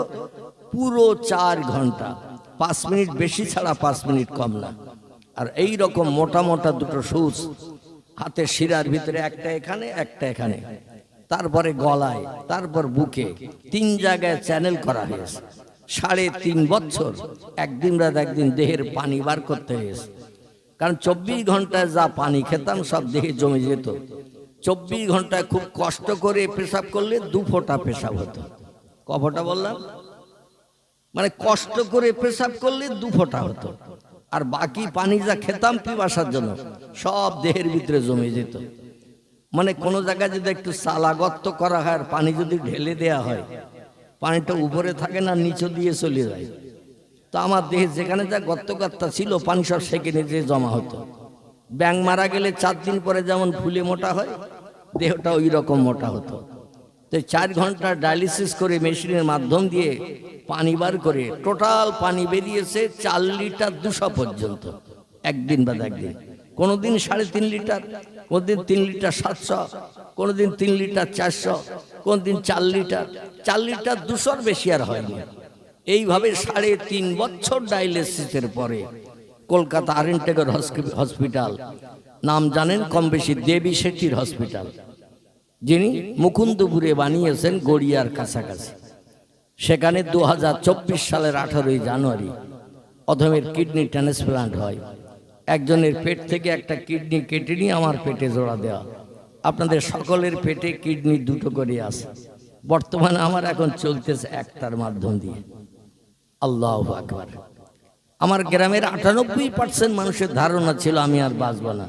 পুরো 4 ঘন্টা, 5 মিনিট বেশি ছাড়া 5 মিনিট কম না। আর এই রকম মোটা মোটা 2টো সুচ হাতের শিরার ভিতরে, একটা এখানে একটা এখানে, তারপরে গলায়, তারপর বুকে, 3 জায়গায় চ্যানেল করা হয়েছে। 3.5 বছর একদিন রাত একদিন দেহের পানি বার করতে হয়েছে, কারণ 24 ঘন্টায় যা পানি খেতাম সব দেহে জমে যেত। 24 ঘন্টায় খুব কষ্ট করে পেশাব করলে 2 ফোঁটা পেশাব হতো। ক ফোঁটা বললাম? মানে কষ্ট করে পেশাব করলে 2 ফোঁটা হতো, আর বাকি পানি যা খেতাম পিপাসার জন্য সব দেহের ভিতরে জমে যেত। মানে কোনো জায়গায় যদি একটু সালাগত্ত করা হয় আর পানি যদি ঢেলে দেয়া হয়, পানিটা উপরে থাকে না, নিচে দিয়ে চলে যায়। তো আমার দেহে যেখানে যা গর্তগাত্তা ছিল পানি সব সেখানে যেয়ে জমা হতো। ব্যাঙ মারা গেলে 4 দিন পরে যেমন ফুলে মোটা হয়, দেহটা ওই রকম মোটা হতো। তো 4 ঘন্টা ডায়ালিসিস করে মেশিনের মাধ্যম দিয়ে পানি বার করে টোটাল পানি বেরিয়েছে 4 লিটার 200 পর্যন্ত, একদিন বাদ একদিন। কোনোদিন 3.5 লিটার, কোনোদিন 3 লিটার 700, কোনোদিন 3 লিটার 400, কোনোদিন 4 লিটার। 4 লিটার 200-র বেশি আর হয়নি। এইভাবে 3.5 বছর ডায়ালিসিসের পরে কলকাতা আরএনটেগর হসপিটাল, নাম জানেন কম বেশি, দেবী শেঠির হসপিটাল, যিনি মুকুন্দপুরে বানিয়েছেন গড়িয়ার কাছাকাছি। সেখানে 2024 সালের 18ই জানুয়ারি অধমের কিডনি ট্রান্সপ্লান্ট হয়। একজনের পেট থেকে একটা কিডনি কেটে নিয়ে আমার পেটে জোড়া দেওয়া। আপনাদের সকলের পেটে কিডনি দুটো করে আছে। বর্তমানে আমার এখন চলতেছে একটার মাধ্যম দিয়ে। আল্লাহু আকবার। আমার গ্রামের 98% মানুষের ধারণা ছিল আমি আর বাঁচব না।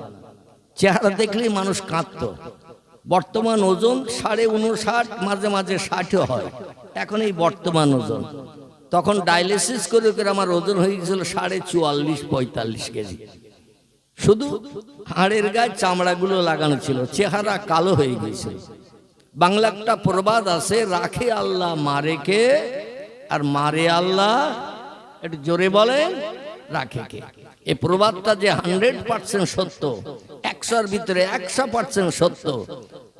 চেহারা দেখলেই মানুষ কাঁদত। বর্তমান ওজন 59.5, মাঝে মাঝে 60ও হয়। এখন এই বর্তমান ওজন, তখন ডায়ালিসিস করে করে আমার ওজন হয়ে গেছিল 44-45 কেজি। শুধু হাড়ের গায়ে চামড়াগুলো লাগানো ছিল, চেহারা কালো হয়ে গিয়েছিল। বাংলা একটা প্রবাদ আছে, রাখে আল্লাহ মারে কে, আর মারে আল্লাহ, একটু জোরে বলেন, রাখে কে। এই প্রবাদটা যে 100% সত্য, 100-র ভিতরে 100% সত্য,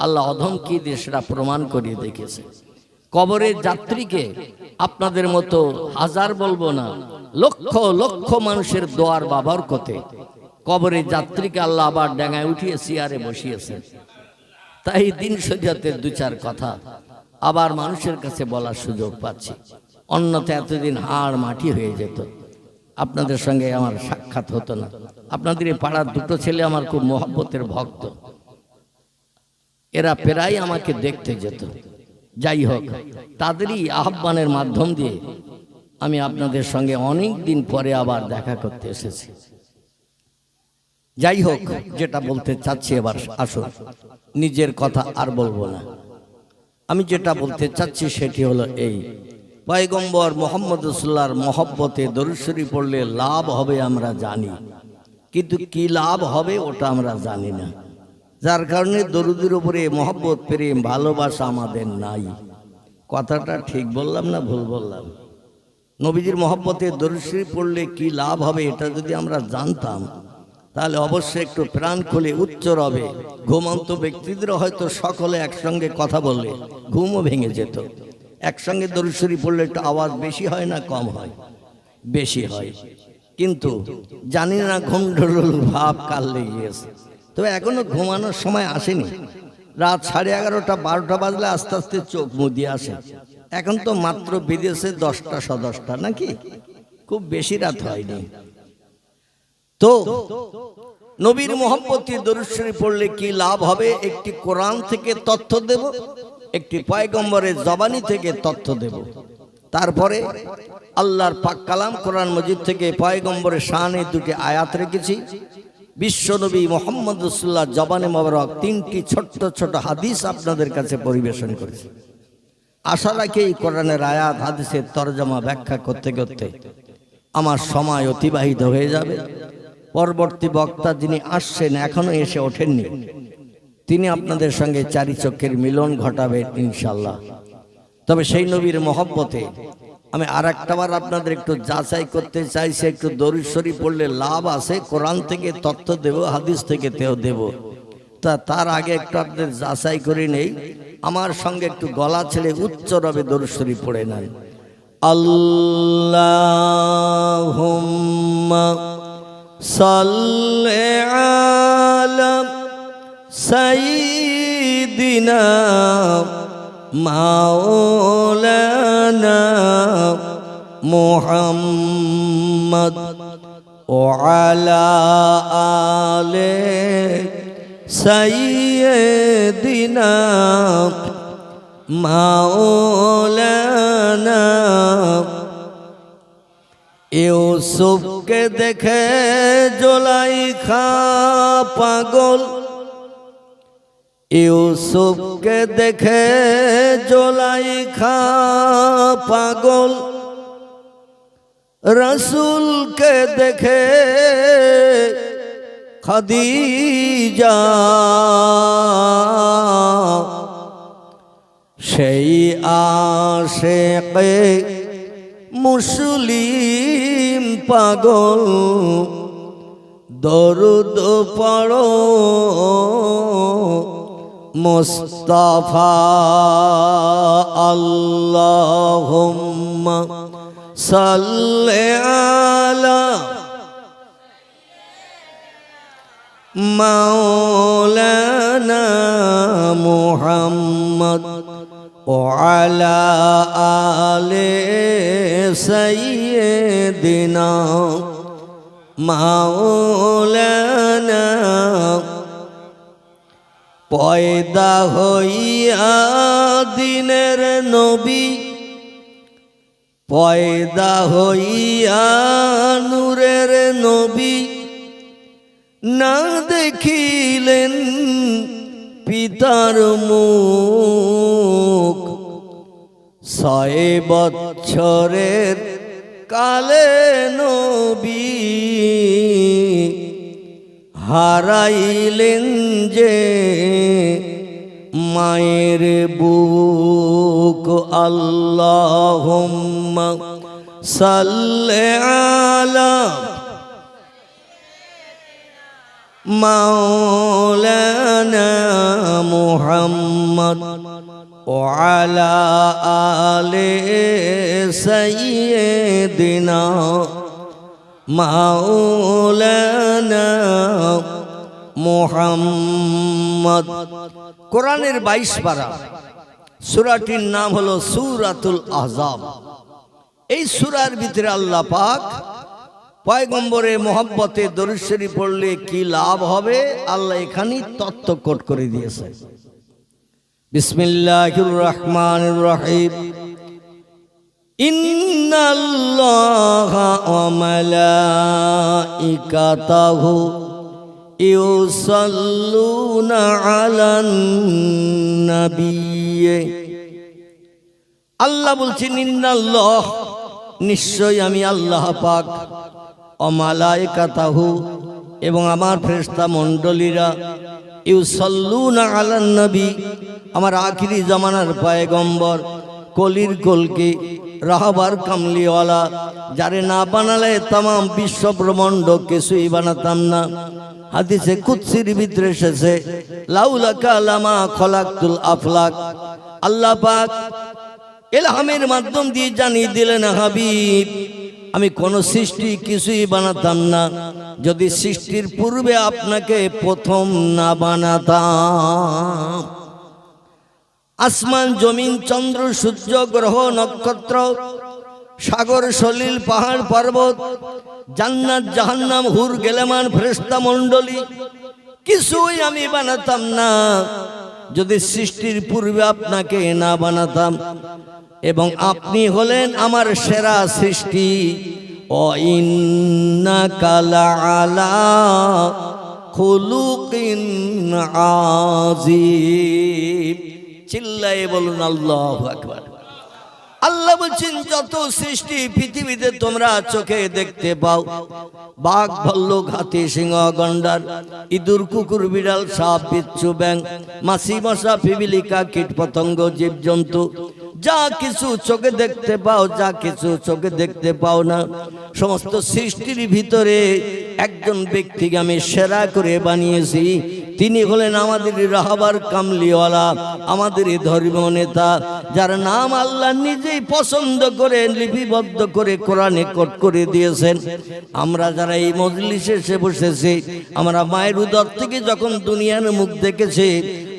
আল্লাহ অধম কি দিয়ে সেটা প্রমাণ করিয়ে দেখেছে। কবরের যাত্রীকে আপনাদের মতো হাজার বলবো না, লক্ষ লক্ষ মানুষের দোয়ার বাবরকতে কবরের যাত্রীকে আল্লাহ আবার ডাঙায় উঠিয়ে চেয়ারে বসিয়েছেন। তাই দিন শরিয়তের 2-4 কথা আবার মানুষের কাছে বলার সুযোগ পাচ্ছি। অন্যথা এতদিন হাড় মাটি হয়ে যেত, আপনাদের সঙ্গে আমার সাক্ষাৎ হতো না। আপনাদের এই পাড়ার 2টো ছেলে আমার খুব মহব্বতের ভক্ত, এরা প্রায় আমাকে দেখতে যেত। যাই হোক, তাদেরই আহ্বানের মাধ্যম দিয়ে আমি আপনাদের সঙ্গে অনেক দিন পরে আবার দেখা করতে এসেছি। যাই হোক, যেটা বলতে চাচ্ছি এবার আসুন, নিজের কথা আর বলবো না। আমি যেটা বলতে চাচ্ছি সেটি হলো এই, পয়গম্বর মুহাম্মদ রাসূলুল্লাহর মহব্বতে দরুদ শরীফ পড়লে লাভ হবে আমরা জানি, কিন্তু কি লাভ হবে ওটা আমরা জানি না। যার কারণে দরুদের উপরে মহব্বত, প্রেম, ভালোবাসা আমাদের নাই। কথাটা ঠিক বললাম না ভুল বললাম? নবীজির মহব্বতে দরুদ শরীফ পড়লে কি লাভ হবে এটা যদি আমরা জানতাম, তাহলে অবশ্যই একটু প্রাণ খুলে উচ্চ রবে ঘুমন্ত ব্যক্তিদের হয়তো সকলে একসঙ্গে কথা বললে ঘুমও ভেঙে যেত। একসঙ্গে দরুদ শরীফ পড়লে একটু আওয়াজ বেশি হয় না কম হয়? বেশি হয়। কিন্তু জানি না ঘুমঢুলুল ভাব কাল লেগেছে। তবে এখনো ঘুমানোর সময় আসেনি। রাত 11:30, 12টা বাজলে আস্তে আস্তে চোখ মুদিয়ে আসে। এখন তো মাত্র বেজেছে 10টা 10:10 নাকি, খুব বেশি রাত হয়নি। তো নবীর মহব্বতে দরুদ শরীফ পড়লে কি লাভ হবে, একটি কোরআন থেকে তথ্য দেব, একটি পয়গম্বরের জবানি থেকে তথ্য দেব। তারপরে আল্লাহর পাক কালাম কোরআন মজিদ থেকে পয়গম্বরের শানে 2টি আয়াত রেখেছি। বিশ্বনবী মুহাম্মদ রাসূলুল্লাহ জবানে মোবারক 3টি ছোট্ট ছোট হাদিস আপনাদের কাছে পরিবেশন করেছি। আশা রাখি এই কোরআনের আয়াত হাদিসের তরজমা ব্যাখ্যা করতে করতে আমার সময় অতিবাহিত হয়ে যাবে। পরবর্তী বক্তা যিনি আসছেন, এখনো এসে ওঠেননি, তিনি আপনাদের সঙ্গে 4 চক্ষের মিলন ঘটাবেন ইনশাআল্লাহ। তবে সেই নবীর মহব্বতে আমি আরেকটাবার আপনাদের একটু যাচাই করতে চাইছি, একটু দরুদ শরীফ পড়লে লাভ আছে, কোরআন থেকে তথ্য দেব, হাদিস থেকে তেও দেব। তার আগে একটু আপনাদের যাচাই করে নেই। আমার সঙ্গে একটু গলা ছেড়ে উচ্চ রবে দরুদ শরীফ পড়ে নেন। আল্লাহুম্মা সাল্লি আলা সাইয়্যিদিনা মাওলানা মুহাম্মদ ওয়া আলা আলি সাইয়্যিদিনা মাওলানা। ইউসুফকে দেখে জুলাইখা পাগল, ইউসুফকে দেখে জুলাইখা পাগল, রসুলকে দেখে খাদিজা, সেই আশিকে মুসলিম পাগল, দরুদ পড়ো মুস্তাফা। আল্লাহুম্মা সাল্লি আলা মাওলানা মুহাম্মদ ওয়ালা আলে সাইয়্যিদিনা মাওলানা পয়দা হইয়া দিনের নবী পয়দা হইয়া নূরের নবী না দেখিলেন পিতার মুখ 6 বৎসরের কালে নবী হারাইলেন যে মায়ের বুক আল্লাহুম্মা সাল্লি আলা মাওলানা মুহাম্মদ ওয়ালা আলে সাইয়্যিদিনা মাওলানা মুহাম্মদ। কোরআনের 22 পারা, সূরাটির নাম হলো সূরাতুল আহজাব। এই সূরার ভিতরে আল্লাহ পাক পয়গম্বরের মহব্বতে দরুদ শরীফ পড়লে কি লাভ হবে আল্লাহ এখানেই তত্ত্ব কোট করে দিয়েছে। বিসমিল্লাহির রহমানির রহিম। ইন্নাল্লাহা ওয়া মালাইকাতাহু ইউসাল্লুনা আলান নাবিয়্যি। আল্লাহ বলছেন ইন্নাল্লাহ, নিশ্চয় আমি আল্লাহ পাক, ও মালাইকাতাহু, এবং আমার ফেরেশতা মণ্ডলীরা, ইউসাল্লুনা আলান নবী, আমার আখিরি জামানার পয়গম্বর, কলির কলকে রাহবার কামলিওয়ালা, যারে না বানালে তাম বিশ্ব ব্রহ্মাণ্ড কিছুই বানাতাম না। হাদিসে কুদসির ভিতরে এসেছে, লাউলাকা লামা খলাকতুল আফলাক। আল্লাহ পাক ইলহামের মাধ্যম দিয়ে জানিয়ে দিলেন, হাবিব, আমি কোন সৃষ্টি কিছুই বানাতাম না যদি সৃষ্টির পূর্বে আপনাকে প্রথম না বানাতাম। আসমান জমিন চন্দ্র সূর্য গ্রহ নক্ষত্র সাগর সলিল পাহাড় পর্বত জান্নাত জাহান্নাম হুর গেলেমান ফেরেশতা মণ্ডলী কিছুই আমি বানাতাম না যদি সৃষ্টির পূর্বে আপনাকে না বানাতাম। এবং আপনি হলেন আমার সেরা সৃষ্টি। ও ইন্নাকা লাআলা খুলুকিন আযীম। চিল্লায়ে বলুন আল্লাহু আকবার। আল্লাহ বলছেন, যত সৃষ্টি পৃথিবীতে তোমরা চোখে দেখতে পাও, বাঘ ভাল্লুক হাতি সিংহ গন্ডার ইঁদুর কুকুর বিড়াল সাপ বিচ্ছু ব্যাঙ মাছি মশা পিপিলিকা কীট পতঙ্গ জীবজন্তু, যা কিছু চোখে দেখতে পাও, যা কিছু চোখে দেখতে পাও না, সমস্ত সৃষ্টির ভিতরে একজন ব্যক্তিকে আমি সেরা করে বানিয়েছি। তিনি হলেন আমাদের রাহবার কামলিওয়ালা, আমাদের ধর্মীয় নেতা, যার নাম আল্লাহ নিজেই পছন্দ করে লিপিবদ্ধ করে কোরআনে কোট করে দিয়েছেন। আমরা যারা এই মজলিসে এসে বসেছি, আমরা মায়ের উদর থেকে যখন দুনিয়ার মুখ দেখেছি,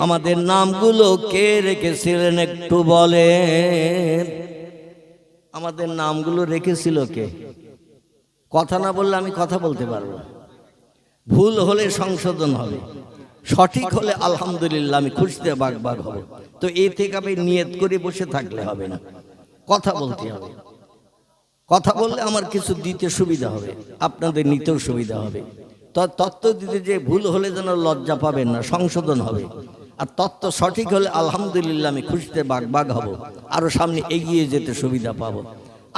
আমাদের নামগুলো কে রেখেছিলেন একটু বলেন? আমাদের নামগুলো রেখেছিল কে? কথা না বললে আমি কথা বলতে পারবো। ভুল হলে সংশোধন হবে, সঠিক হলে আলহামদুলিল্লাহ আমি খুশিতে বাগ বাগ হব। তো এই থেকে আমি নিয়ত করে বসে থাকলে হবে না, কথা বলতে হবে। কথা বললে আমার কিছু দিতে সুবিধা হবে, আপনাদের নিতেও সুবিধা হবে। তো তত্ত্ব দিতে যে ভুল হলে যেন লজ্জা পাবেন না, সংশোধন হবে। আর তত্ত্ব সঠিক হলে আলহামদুলিল্লাহ আমি খুশিতে বাগ বাগ হব, আরো সামনে এগিয়ে যেতে সুবিধা পাবো।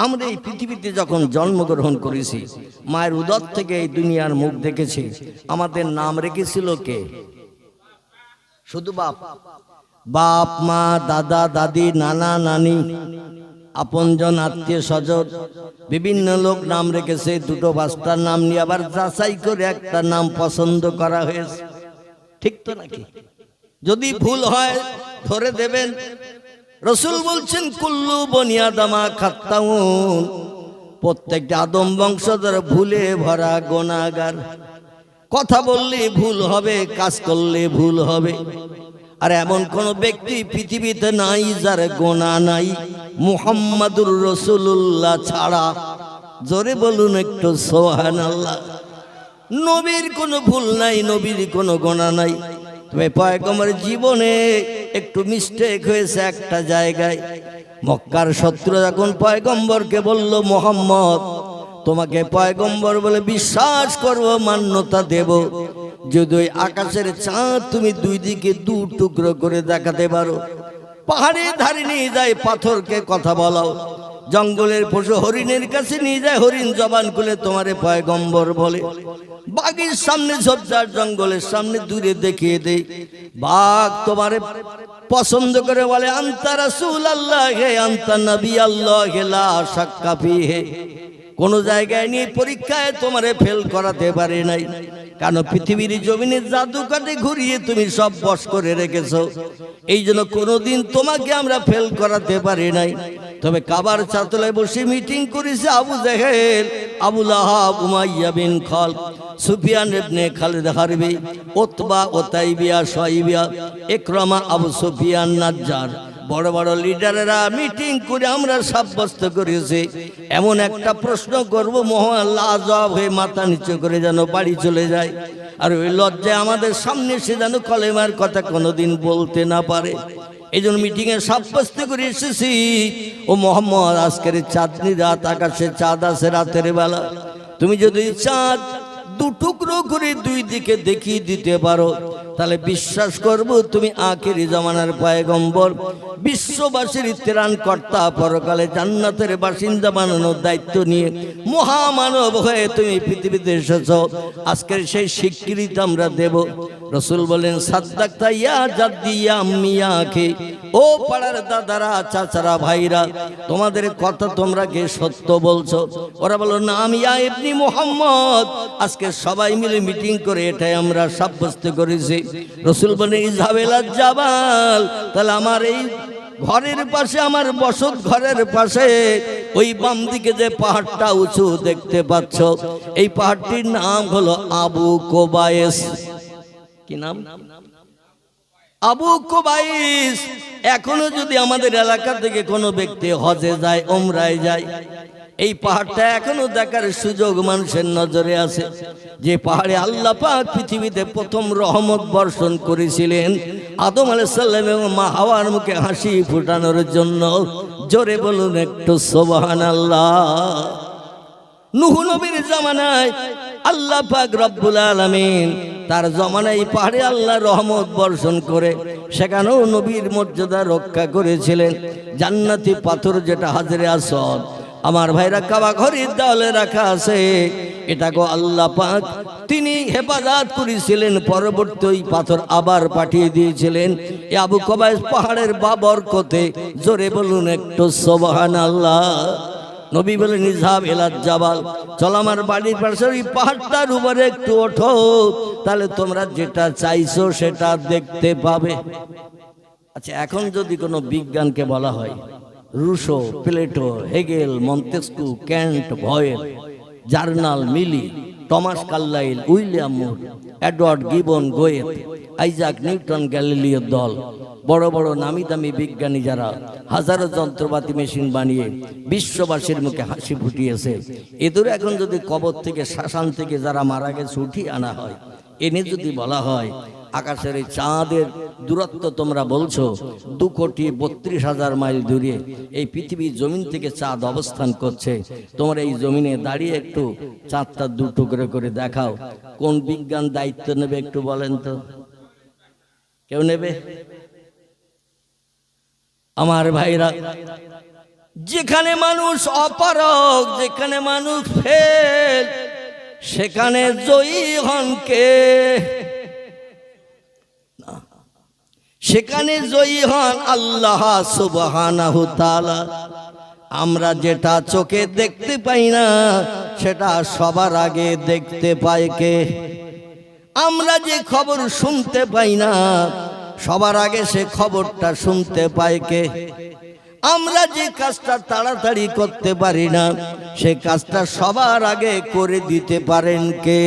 আমরা এই পৃথিবীতে যখন জন্মগ্রহণ করেছি, মায়ের উদর থেকে এই দুনিয়ার মুখ দেখেছি, আমাদের নাম রেখেছিল কে? শুধু বাপ? বাপ মা দাদা দাদি নানা নানি আপনজন আত্মীয় স্বজন বিভিন্ন লোক নাম রেখেছে। 2-5টার নাম নিয়ে আবার যাচাই করে একটা নাম পছন্দ করা হয়েছে, ঠিক তো নাকি? যদি ভুল হয় ধরে দেবেন। রসুল বলছেন, কুল্লু বনি আদমা খাত্তাউন, প্রত্যেকটা আদম বংশধর ভুলে ভরা গুনাহগার। কথা বললে ভুল হবে, কাজ করলে ভুল হবে। আর এমন কোন ব্যক্তি পৃথিবীতে নাই যার গোনা নাই মুহাম্মাদুর রাসূলুল্লাহ ছাড়া। জোরে বলুন একটু সুবহানাল্লাহ। নবীর কোনো ভুল নাই, নবীর কোনো গোনা নাই। তবে পয়গম্বরের জীবনে একটু মিস্টেক হয়েছে একটা জায়গায়। মক্কার শত্রু যখন পয়গম্বরকে বলল, মুহাম্মদ তোমাকে পয়গম্বর বলে বিশ্বাস করব, মান্যতা দেব, যদি ওই আকাশের চাঁদ তুমি দুই দিকে দু টুকরো করে দেখাতে পারো। পাহাড়ের ধারে নিয়ে যায়, পাথরকে কথা বলাও। জঙ্গলের পশু হরিণের কাছে নিয়ে যায়, হরিণ জবান খুলে তোমারে পয়গম্বর বলে। বাঘের সামনে ঝোপঝাড় জঙ্গলের সামনে দূরে দেখিয়ে দেই, বাঘ তোমারে পছন্দ করে বলে আনতা রাসূলুল্লাহ হে, আনতা নবী আল্লাহ হে, লা শাক্কা ফিহি। কোন জায়গায় নিয়ে পরীক্ষায় তোমারে ফেল করাতে পারে নাই, কারণ পৃথিবীর জমিনে জাদু কাটে ঘুরিয়ে তুমি সব বশ করে রেখেছো। এই জন্য কোনোদিন তোমাকে আমরা ফেল করাতে পারি নাই। তবে কাবার চাতলায় বসে মিটিং করেছে আবু জেহেল, আবু লাহাব, উমাইয়া বিন খালদ, সুফিয়ান ইবনে খালিদ হারবি, উতবা, উতাইবিয়া, শাইবিয়া, ইকরামা, আবু সুফিয়ান, নাজ্জার, বড় বড় লিডারেরা মিটিং করে আমরা সাব্যস্ত করেছি এমন একটা প্রশ্ন করব, মহান লাজবাব হয়ে মাথা নিচু করে যেন বাড়ি চলে যায়। আর ওই লজ্জায় আমাদের সামনে সে যেন কলেমার কথা কোনোদিন বলতে না পারে। এই জন্য মিটিংয়ে সাব্যস্ত করে এসেছি, ও মোহাম্মদ আজকের চাঁদনি রাত, আকাশে চাঁদ আছে রাতের বেলা, তুমি যদি চাঁদ দু টুকরো করে দুই দিকে দেখিয়ে দিতে পারো, তাহলে বিশ্বাস করব তুমি আখেরি জামানার পয়গম্বর, বিশ্ববাসীর ত্রাণকর্তা, পরকালে জান্নাতের বাসিন্দা বানানোর দায়িত্ব নিয়ে মহামানব হয়ে তুমি পৃথিবীতে এসেছ। আজকের সেই স্বীকৃতি আমরা দেব। রাসূল বলেন, সাদ্দাকতা ইয়া জাদ্দি ইয়া আম্মি ইয়া আখি, ও পাড়ার দাদারা, চাচারা, ভাইরা, তোমাদের কথা তোমরা কে সত্য বলছো? ওরা বলল, না আমি ইয়া ইবনি মুহাম্মদ। আজকে সবাই মিলে মিটিং করে এটাই আমরা সাব্যস্ত করেছি। রাসূল বলেন, ইযহাবিলাল জাবাল, তাহলে আমার এই ঘরের পাশে, আমার বসত ঘরের পাশে ওই বাম দিকে যে পাহাড়টা উঁচু দেখতে পাচ্ছ, এই পাহাড়টির নাম হলো আবু কুবাইস। কি নাম? আবু কুবাইস। এখনো যদি আমাদের এলাকা থেকে কোনো ব্যক্তি হজে যায়, উমরায় যায়, এই পাহাড়টা এখনো দেখার সুযোগ মানুষের নজরে আছে। যে পাহাড়ে আল্লাহ পাক পৃথিবীতে প্রথম রহমত বর্ষণ করেছিলেন আদম আলাইহিস সালাম এবং মা হাওয়ার মুখে হাসি ফোটানোর জন্য। জোরে বলুন একটু সুবহানাল্লাহ। নূহ নবীর জামানায় আল্লাহ পাক রব্বুল আলামিন তার জামানায় পাহাড়ে আল্লাহ রহমত বর্ষণ করে সেখানেও নবীর মর্যাদা রক্ষা করেছিলেন। জান্নাতি পাথর যেটা হাজরে আসওয়াদ, আমার ভাইরা, কাবা ঘরের দেওয়ালে রাখা আছে, এটাকে আল্লাহ পাক তিনি হেফাজত করেছিলেন। পরবর্তী ওই পাথর আবার পাঠিয়ে দিয়েছিলেন এই আবু কুবাইস পাহাড়ের বাবরকতে। জোরে বলুন একটু সুবহানাল্লাহ। নবী বলেন, ইযহাব ইলা জাবাল, চলো আমার বাড়ির পাশে ওই পাহাড়টার উপরে একটু ওঠো, তাহলে তোমরা যেটা চাইছো সেটা দেখতে পাবে। আচ্ছা, এখন যদি কোনো বিজ্ঞানকে বলা হয়, Rousseau, Plato, Hegel, Montesquieu, Kant, ভয়েল, জার্নাল, মিলি, Thomas Carlyle, William Moore, Edward Gibbon, Goethe, Isaac Newton, Galileo দল, বড় বড় নামি দামি বিজ্ঞানী যারা হাজারো যন্ত্রপাতি মেশিন বানিয়ে বিশ্ববাসীর মুখে হাসি ফুটিয়েছে, এদের এখন যদি কবর থেকে, শ্মশান থেকে যারা মারা গেছে উঠিয়ে আনা হয়, এনে যদি বলা হয় আকাশের এই চাঁদের দূরত্ব তোমরা বলছো 2,32,000 মাইল দূরে এই পৃথিবীর জমিন থেকে চাঁদ অবস্থান করছে, তোমরা এই জমিনে দাঁড়িয়ে একটু চাঁদটা দু টুকরো করে দেখাও, কোন বিজ্ঞান দায়িত্ব নেবে একটু বলেন তো? কেউ নেবে? আমার ভাইরা, যেখানে মানুষ অপারগ, যেখানে মানুষ ফেল, সেখানে জয়ী হন কে? সেখানে জয়ী হন আল্লাহ সুবহানাহু তাআলা। আমরা যেটা চোখে দেখতে পাই না সেটা সবার আগে দেখতে পায় কে? আমরা যে খবর শুনতে পাই না সবার আগে সে খবরটা শুনতে পায় কে? আমরা যে কাজটা তাড়াতাড়ি করতে পারি না সে কাজটা সবার আগে করে দিতে পারেন কে?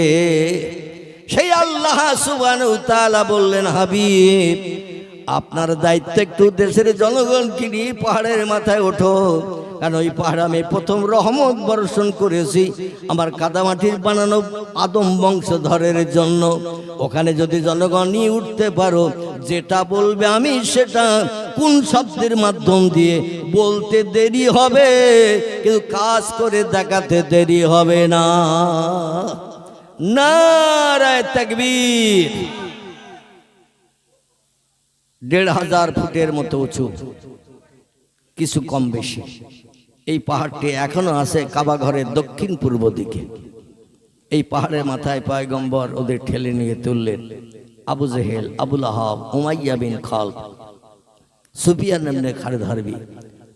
সেই আল্লাহ সুবহানাহু ওয়া তাআলা বললেন, হাবিব আপনার দায়িত্ব একটু দেশের জনগণকে নিয়ে পাহাড়ের মাথায় ওঠো, কারণ ওই পাহাড় আমি প্রথম রহমত বর্ষণ করেছি আমার কাদামাটির বানানো আদম বংশধরের জন্য। ওখানে যদি জনগণ নিয়ে উঠতে পারো, যেটা বলবে আমি সেটা কোন শব্দের মাধ্যম দিয়ে বলতে দেরি হবে, কিন্তু কাজ করে দেখাতে দেরি হবে না। নারায়ে তাকবীর। ১,৫০০ ফুটের মতো উঁচু, কিছু কম বেশি। এই পাহাড়টি এখনো আছে কাবা ঘরের দক্ষিণ পূর্ব দিকে। এই পাহাড়ের মাথায় পয়গম্বর ওদের ঠেলে নিয়ে তুললেন। আবু জেহেল, আবুল আহাব, উমাইয়া বিন খালদ, সুফিয়ান ইবনে খারধারবি,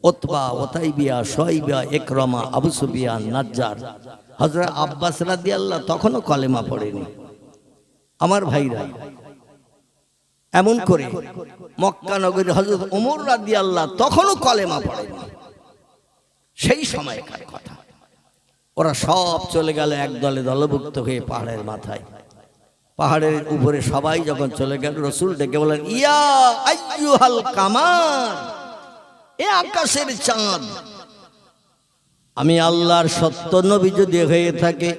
উতবা, ওতাইবিয়া, শুআইবা, ইকরামা, আবু সুফিয়ান, নাজ্জার, হযরত আব্বাস রাদিয়াল্লাহু তখনও কলেমা পড়েনি। আমার ভাইরা, এমন করে মক্কা নগরীর হযরত ওমর রাদিয়াল্লাহু তখনও কলেমা পড়েনি। সেই সময়কার কথা। ওরা সব চলে গেল এক দলে দলভুক্ত হয়ে পাহাড়ের মাথায়। পাহাড়ের উপরে সবাই যখন চলে গেল, রাসূল ডেকে বলেন, ইয়া আইয়ুহাল কামার, এ আকাশের চাঁদ, আমি আল্লাহর সত্য নবী যদি হয়ে থাকে,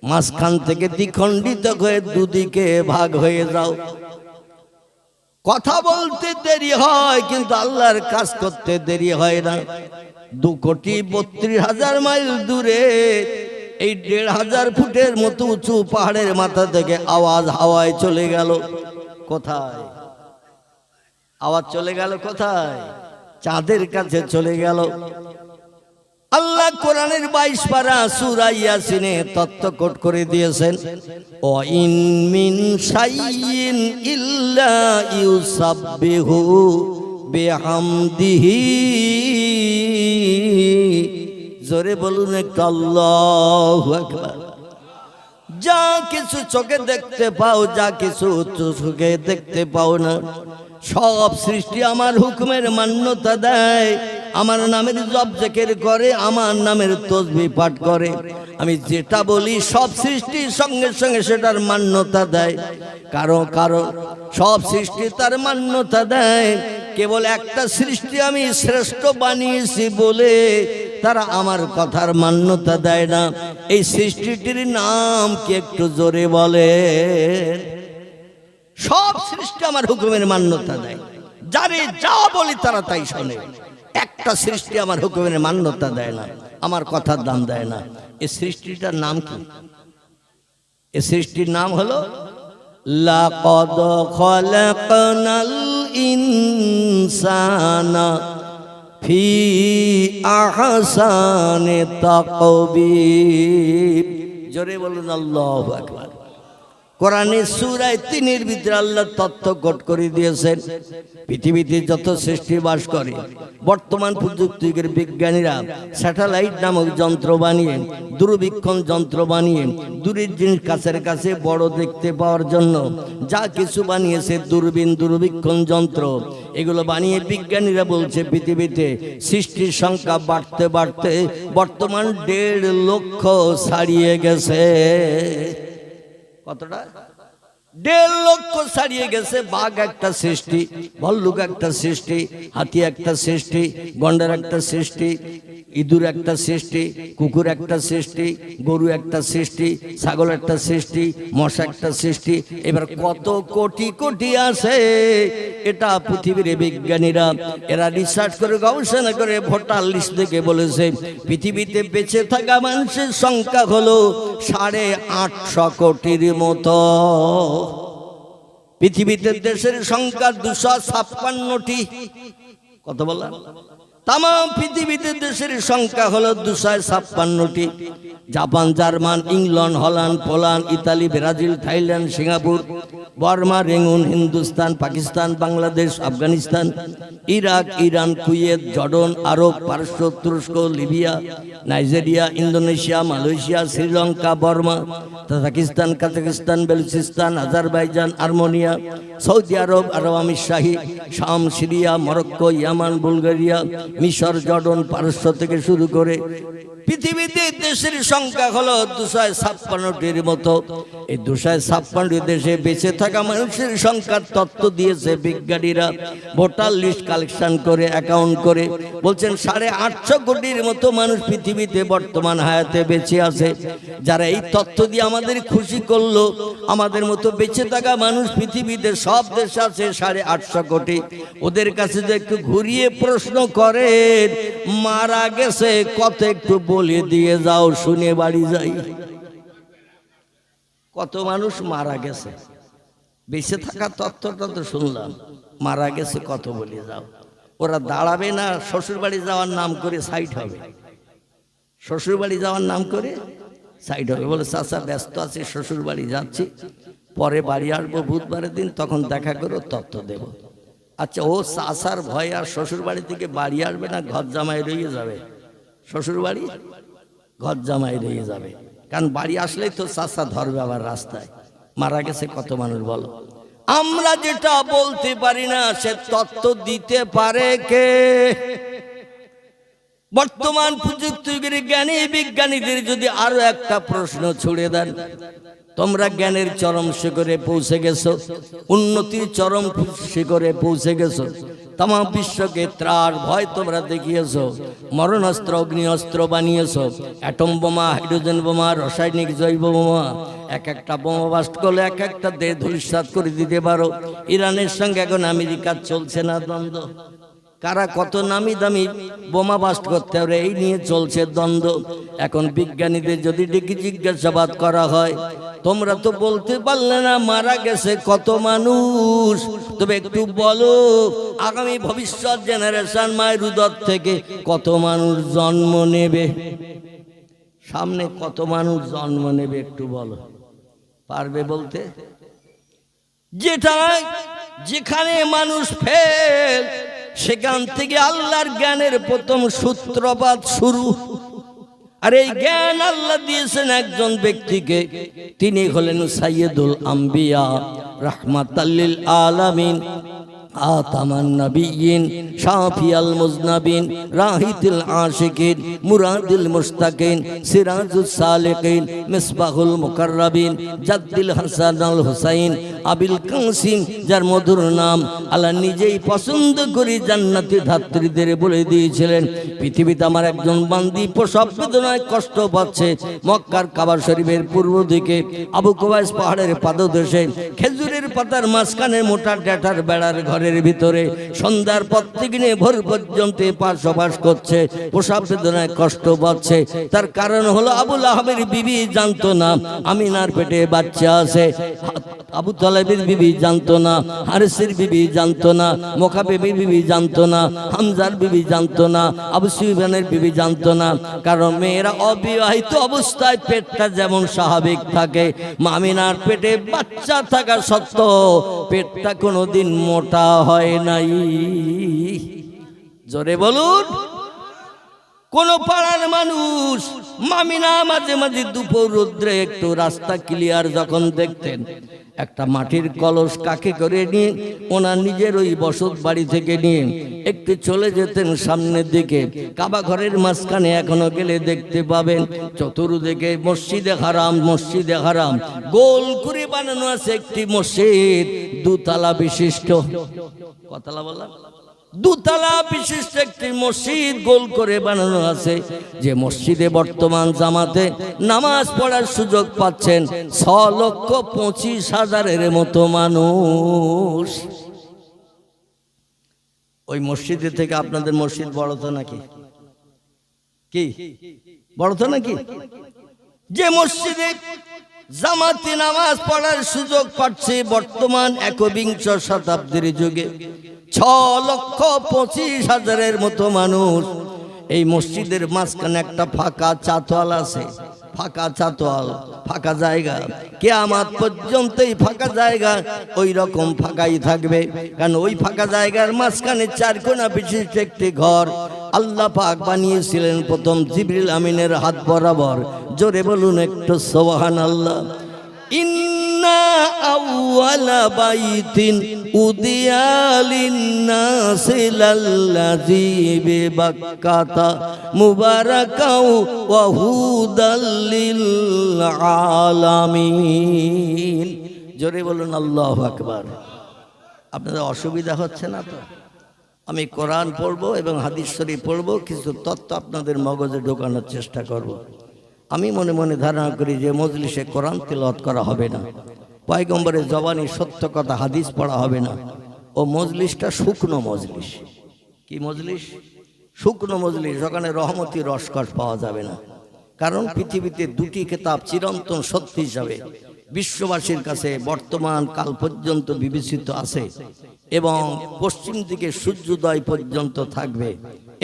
মাঝখান থেকে দ্বিখণ্ডিত হয়ে দুদিকে ভাগ হয়ে যাও। কথা বলতে দেরি হয় কিন্তু আল্লাহর কাজ করতে দেরি হয় না। 2,32,000 মাইল দূরে এই 1,500 ফুটের মতো উঁচু পাহাড়ের মাথা থেকে আওয়াজ হাওয়ায় চলে গেল। কোথায় আওয়াজ চলে গেল? কোথায়? চাঁদের কাছে চলে গেল। আল্লাহ কোরআনের 22 পারা সূরা ইয়াসিনে তত্ত্বকোট করে দিয়েছেন, ও ইন মিন শাইইন ইল্লা ইউসাব্বিহু বিহামদিহি। জোরে বলুন একটু আল্লাহু আকবার। যা কিছু চোখে দেখতে পাও, যা কিছু চোখে দেখতে পাও না, সব সৃষ্টি আমার হুকুমের মান্যতা দেয়, আমার নামের জপ জিকির করে, আমার নামের তাসবিহ পাঠ করে। আমি যেটা বলি সব সৃষ্টির সঙ্গে সঙ্গে সেটার মান্যতা দেয়। কারণ সব সৃষ্টি তার মান্যতা দেয়। কেবল একটা সৃষ্টি আমি শ্রেষ্ঠ বানিয়েছি বলে তারা আমার কথার মান্যতা দেয় না। এই সৃষ্টিটির নাম কি একটু জোরে বলে? সব সৃষ্টি আমার হুকুমের মান্যতা দেয়, যারে যা বলি তারা তাই শোনে। একটা সৃষ্টি আমার হুকুমের মান্যতা দেয় না, আমার কথার দাম দেয় না। এই সৃষ্টিটার নাম কি? এই সৃষ্টির নাম হলো লাকাদ খালাকনাল ইনসানা ফি আহসানি তাকবীর। জোরে বলুন আল্লাহু আকবার। কোরআনের সূরা 3-এর ভিতরে আল্লাহ তথ্য কোট করে দিয়েছেন, পৃথিবীতে যত সৃষ্টি বাস করে, বর্তমান প্রযুক্তির বিজ্ঞানীরা স্যাটেলাইট নামক যন্ত্র বানিয়ে, দূরবীক্ষণ যন্ত্র বানিয়ে দূরের জিনিস কাছের কাছে বড় দেখতে পাওয়ার জন্য যা কিছু বানিয়েছে, দূরবীন, দূরবীক্ষণ যন্ত্র, এগুলো বানিয়ে বিজ্ঞানীরা বলছে পৃথিবীতে সৃষ্টির সংখ্যা বাড়তে বাড়তে বর্তমান 1.5 লক্ষ ছাড়িয়ে গেছে। কতটা? 1.5 লক্ষ ছাড়িয়ে গেছে। বাঘ একটা সৃষ্টি, ভল্লুক একটা সৃষ্টি, হাতি একটা সৃষ্টি, গন্ডার একটা সৃষ্টি, ইঁদুর একটা সৃষ্টি, কুকুর একটা সৃষ্টি, গরু একটা সৃষ্টি, ছাগল একটা সৃষ্টি, মশা একটা সৃষ্টি। এবার কত কোটি কোটি আছে, এটা পৃথিবীর বিজ্ঞানীরা এরা রিসার্চ করে গবেষণা করে ভোটার লিস্ট থেকে বলেছে পৃথিবীতে বেঁচে থাকা মানুষের সংখ্যা হলো 850 কোটির মতো। পৃথিবীতে দেশের সংখ্যা 256টি। কত বললাম? তাম পৃথিবীতে দেশের সংখ্যা হলো 256টি। Japan, German, England, Holland, Poland, Italy, Brazil, Thailand, Singapore, Burma, Rangoon, Hindustan, Pakistan, Bangladesh, Afghanistan, Iraq, Iran, Kuwait, Jordan, Arab, পারস্য, তুরস্ক, Libya, Nigeria, Indonesia, Malaysia, Sri Lanka, Burma, Tajikistan, Kazakhstan, Balochistan, Azerbaijan, Armenia, Saudi Arab, Arab আমিরশাহী, শাম, সিরিয়া, মরক্কো, ইয়ামান, বুলগেরিয়া, মিশর, জর্ডন, পারস্য থেকে শুরু করে পৃথিবীতে দেশের সংখ্যা হলো 256টির মতো। এই 256 দেশে বেঁচে থাকা মানুষের সংখ্যার তথ্য দিয়েছে বিজ্ঞানীরা। ভোটার লিস্ট কালেকশন করে অ্যাকাউন্ট করে বলছেন 850 কোটির মতো মানুষ পৃথিবীতে বর্তমান হায়াতে বেঁচে আছে। যারা এই তথ্য দিয়ে আমাদের খুশি করলো, আমাদের মতো বেঁচে থাকা মানুষ পৃথিবীতে সব দেশে আছে 850 কোটি। ওদের কাছে যে একটু ঘুরিয়ে প্রশ্ন করেন মারা গেছে কত একটু বলে দিয়ে যাও, শুনে বাড়ি যাই। কত মানুষ মারা গেছে? বেঁচে থাকা তথ্যটা তো শুনলাম, মারা গেছে কত বলে যাও। ওরা দাঁড়াবে না, শ্বশুর বাড়ি যাওয়ার নাম করে সাইড হবে। শ্বশুর বাড়ি যাওয়ার নাম করে সাইড হবে, বলে চাচা ব্যস্ত আছে, শ্বশুর বাড়ি যাচ্ছি, পরে বাড়ি আসবো বুধবারের দিন, তখন দেখা করে তথ্য দেব। আচ্ছা, ও চাচার ভয় আর শ্বশুর বাড়ি থেকে বাড়ি আসবে না, ঘর জামাই রয়ে যাবে। শ্বশুর বাড়ি ঘর জামাই রয়ে যাবে, কারণ বাড়ি আসলেই তো চাচা ধরবে আবার রাস্তায়। মারা গেছে কত মানুষ বলো? আমরা যেটা বলতে পারি না সে তথ্য দিতে পারে কে? বর্তমান প্রযুক্তির জ্ঞানী বিজ্ঞানীদের যদি আরো একটা প্রশ্ন ছুড়ে দেন, তোমরা জ্ঞানের চরম শিখরে পৌঁছে গেছো, উন্নতির চরম শিখরে পৌঁছে গেছো, তাম বিশ্বকে ত্রাস ভয় তোমরা দেখিয়েছো, মরণাস্ত্র অগ্নিঅস্ত্র বানিয়েছো, অ্যাটম বোমা, হাইড্রোজেন বোমা, রাসায়নিক জৈব বোমা, এক একটা বোমা বাস্ট করলে এক একটা দেহ ধূলিসাৎ করে দিতে পারো। ইরানের সঙ্গে এখন আমেরিকার চলছে না দ্বন্দ্ব, কারা কত নামি দামি বোমা বাস্ট করতে হবে এই নিয়ে চলছে দ্বন্দ্ব। এখন বিজ্ঞানীদের যদি ডেকে জিজ্ঞাসাবাদ করা হয়, তোমরা তো বলতে পারলে না মারা গেছে কত মানুষ, তবে একটু বলো আগামী ভবিষ্যৎ জেনারেশন মায়ের উদর থেকে কত মানুষ জন্ম নেবে, সামনে কত মানুষ জন্ম নেবে একটু বলো, পারবে বলতে? যেখানে মানুষ ফেল সেখান থেকে আল্লাহর জ্ঞানের প্রথম সূত্রপাত শুরু। আর এই জ্ঞান আল্লাহ দিয়েছেন একজন ব্যক্তিকে, তিনি হলেন সাইয়্যিদুল আম্বিয়া রাহমাতাল লিল আলামিন, আতামান নবিয়্যিন, শাফিয়াল মুজনাবিন, রাহিতুল আশিকিন, মুরাদিল মুশতাকিন, সিরাজুস সালিকিন, মিসবাহুল মুকাররাবিন, জাদ্দুল হাসান আল হুসাইন, আবিল কাসিম, যার মধুর নাম আল্লাহ নিজেই পছন্দ করে জান্নাতি ধাত্রীদের বলে দিয়েছিলেন, পৃথিবীতে আমার একজন বান্দি প্রসব বেদনায় কষ্ট পাচ্ছে। মক্কার কাবা শরীফের পূর্ব দিকে আবু কুবাইস পাহাড়ের পাদদেশে খেজুরের পাতার মাঝখানে মোটা ডেটার বেড়ার ঘরের ভিতরে সন্ধ্যার পর থেকে নিয়ে ভোর পর্যন্ত পাশবাস করছে, প্রসব বেদনায় কষ্ট পাচ্ছে। তার কারণ হলো আবু লাহাবের বিবি জানতো না আমিনার পেটে বাচ্চা আছে, আবু তালেবের বিবি জানতো না, হারিসের বিবি জানতো না, মুকাবেবের বিবি জানতো না, হামজার বিবি জানতো না, আবু সুফিয়ানের বিবি জানতো না। কারণ মেয়েরা অবিবাহিত অবস্থায় পেটটা যেমন স্বাভাবিক থাকে, আমিনার পেটে বাচ্চা থাকা সত্ত্বেও পেটটা কোনোদিন মোটা হয় নাই। জোরে বলুন। কোন পাড়ার মানুষ মামিনা মাঝে মাঝে দুপুর রোদ্রে একটু রাস্তা ক্লিয়ার যখন দেখতেন, একটা মাটির কলস কাকে করে নিয়ে ওনার নিজের ওই বসত বাড়ি থেকে নিয়ে একটু চলে যেতেন সামনের দিকে। কাবা ঘরের মাঝখানে এখনো গেলে দেখতে পাবেন চতুর্দিকে মসজিদে হারাম, মসজিদে হারাম গোল করে বানানো আছে একটি মসজিদ, দুতলা বিশিষ্ট। কতলা বললাম? দুতলা বিশিষ্ট একটি মসজিদ গোল করে বানানো আছে, যে মসজিদে বর্তমান জামাতে নামাজ পড়ার সুযোগ পাচ্ছেন 6,25,000-এর মতো মানুষ। ওই মসজিদে থেকে আপনাদের মসজিদ বড় তো নাকি? কি বড় তো নাকি? যে মসজিদে জামাতে নামাজ পড়ার সুযোগ পাচ্ছে বর্তমান 21 শতাব্দীর যুগে 6,25,000-এর মতো মানুষ। এই মসজিদের মাঝখানে একটা ফাঁকা চাতোয়াল আছে, ফাঁকা চাতোয়াল, ফাঁকা জায়গা, কিয়ামত পর্যন্ত এই ফাঁকা জায়গা ওই রকম ফাঁকাই থাকবে। কারণ ওই ফাঁকা জায়গার মাঝখানে 4 কোণা বিশিষ্ট একটি ঘর আল্লাহ পাক বানিয়েছিলেন প্রথম জিবরিল আমিনের হাত বরাবর। জোরে বলুন একটু সুবহানাল্লাহ। ইন্না আউয়ালা বাইতিন উদিয়া লিন্নাসি লাল্লাযী বিবাক্কাতা মুবারাকাও ওয়া হুদাল লিল আলামিন। জোরে বলুন আল্লাহু আকবার। আপনাদের অসুবিধা হচ্ছে না তো? আমি কোরআন পড়বো এবং হাদিস শরীফ পড়বো, কিছু তত্ত্ব আপনাদের মগজে ঢোকানোর চেষ্টা করব। আমি মনে মনে ধারণা করি যে মজলিসে কোরআন তিলাওয়াত করা হবে না, পয়গম্বরের জবানি সত্য কথা হাদিস পড়া হবে না। ও মজলিসটা শুকনো মজলিস। কি মজলিস? শুকনো মজলিস। ওখানে রহমতি রসকস পাওয়া যাবে না। কারণ পৃথিবীতে দুটি কিতাব চিরন্তন সত্য হিসাবে বিশ্ববাসীর কাছে বর্তমান কাল পর্যন্ত বিবেচিত আছে এবং পশ্চিম দিকে সূর্যোদয় পর্যন্ত থাকবে।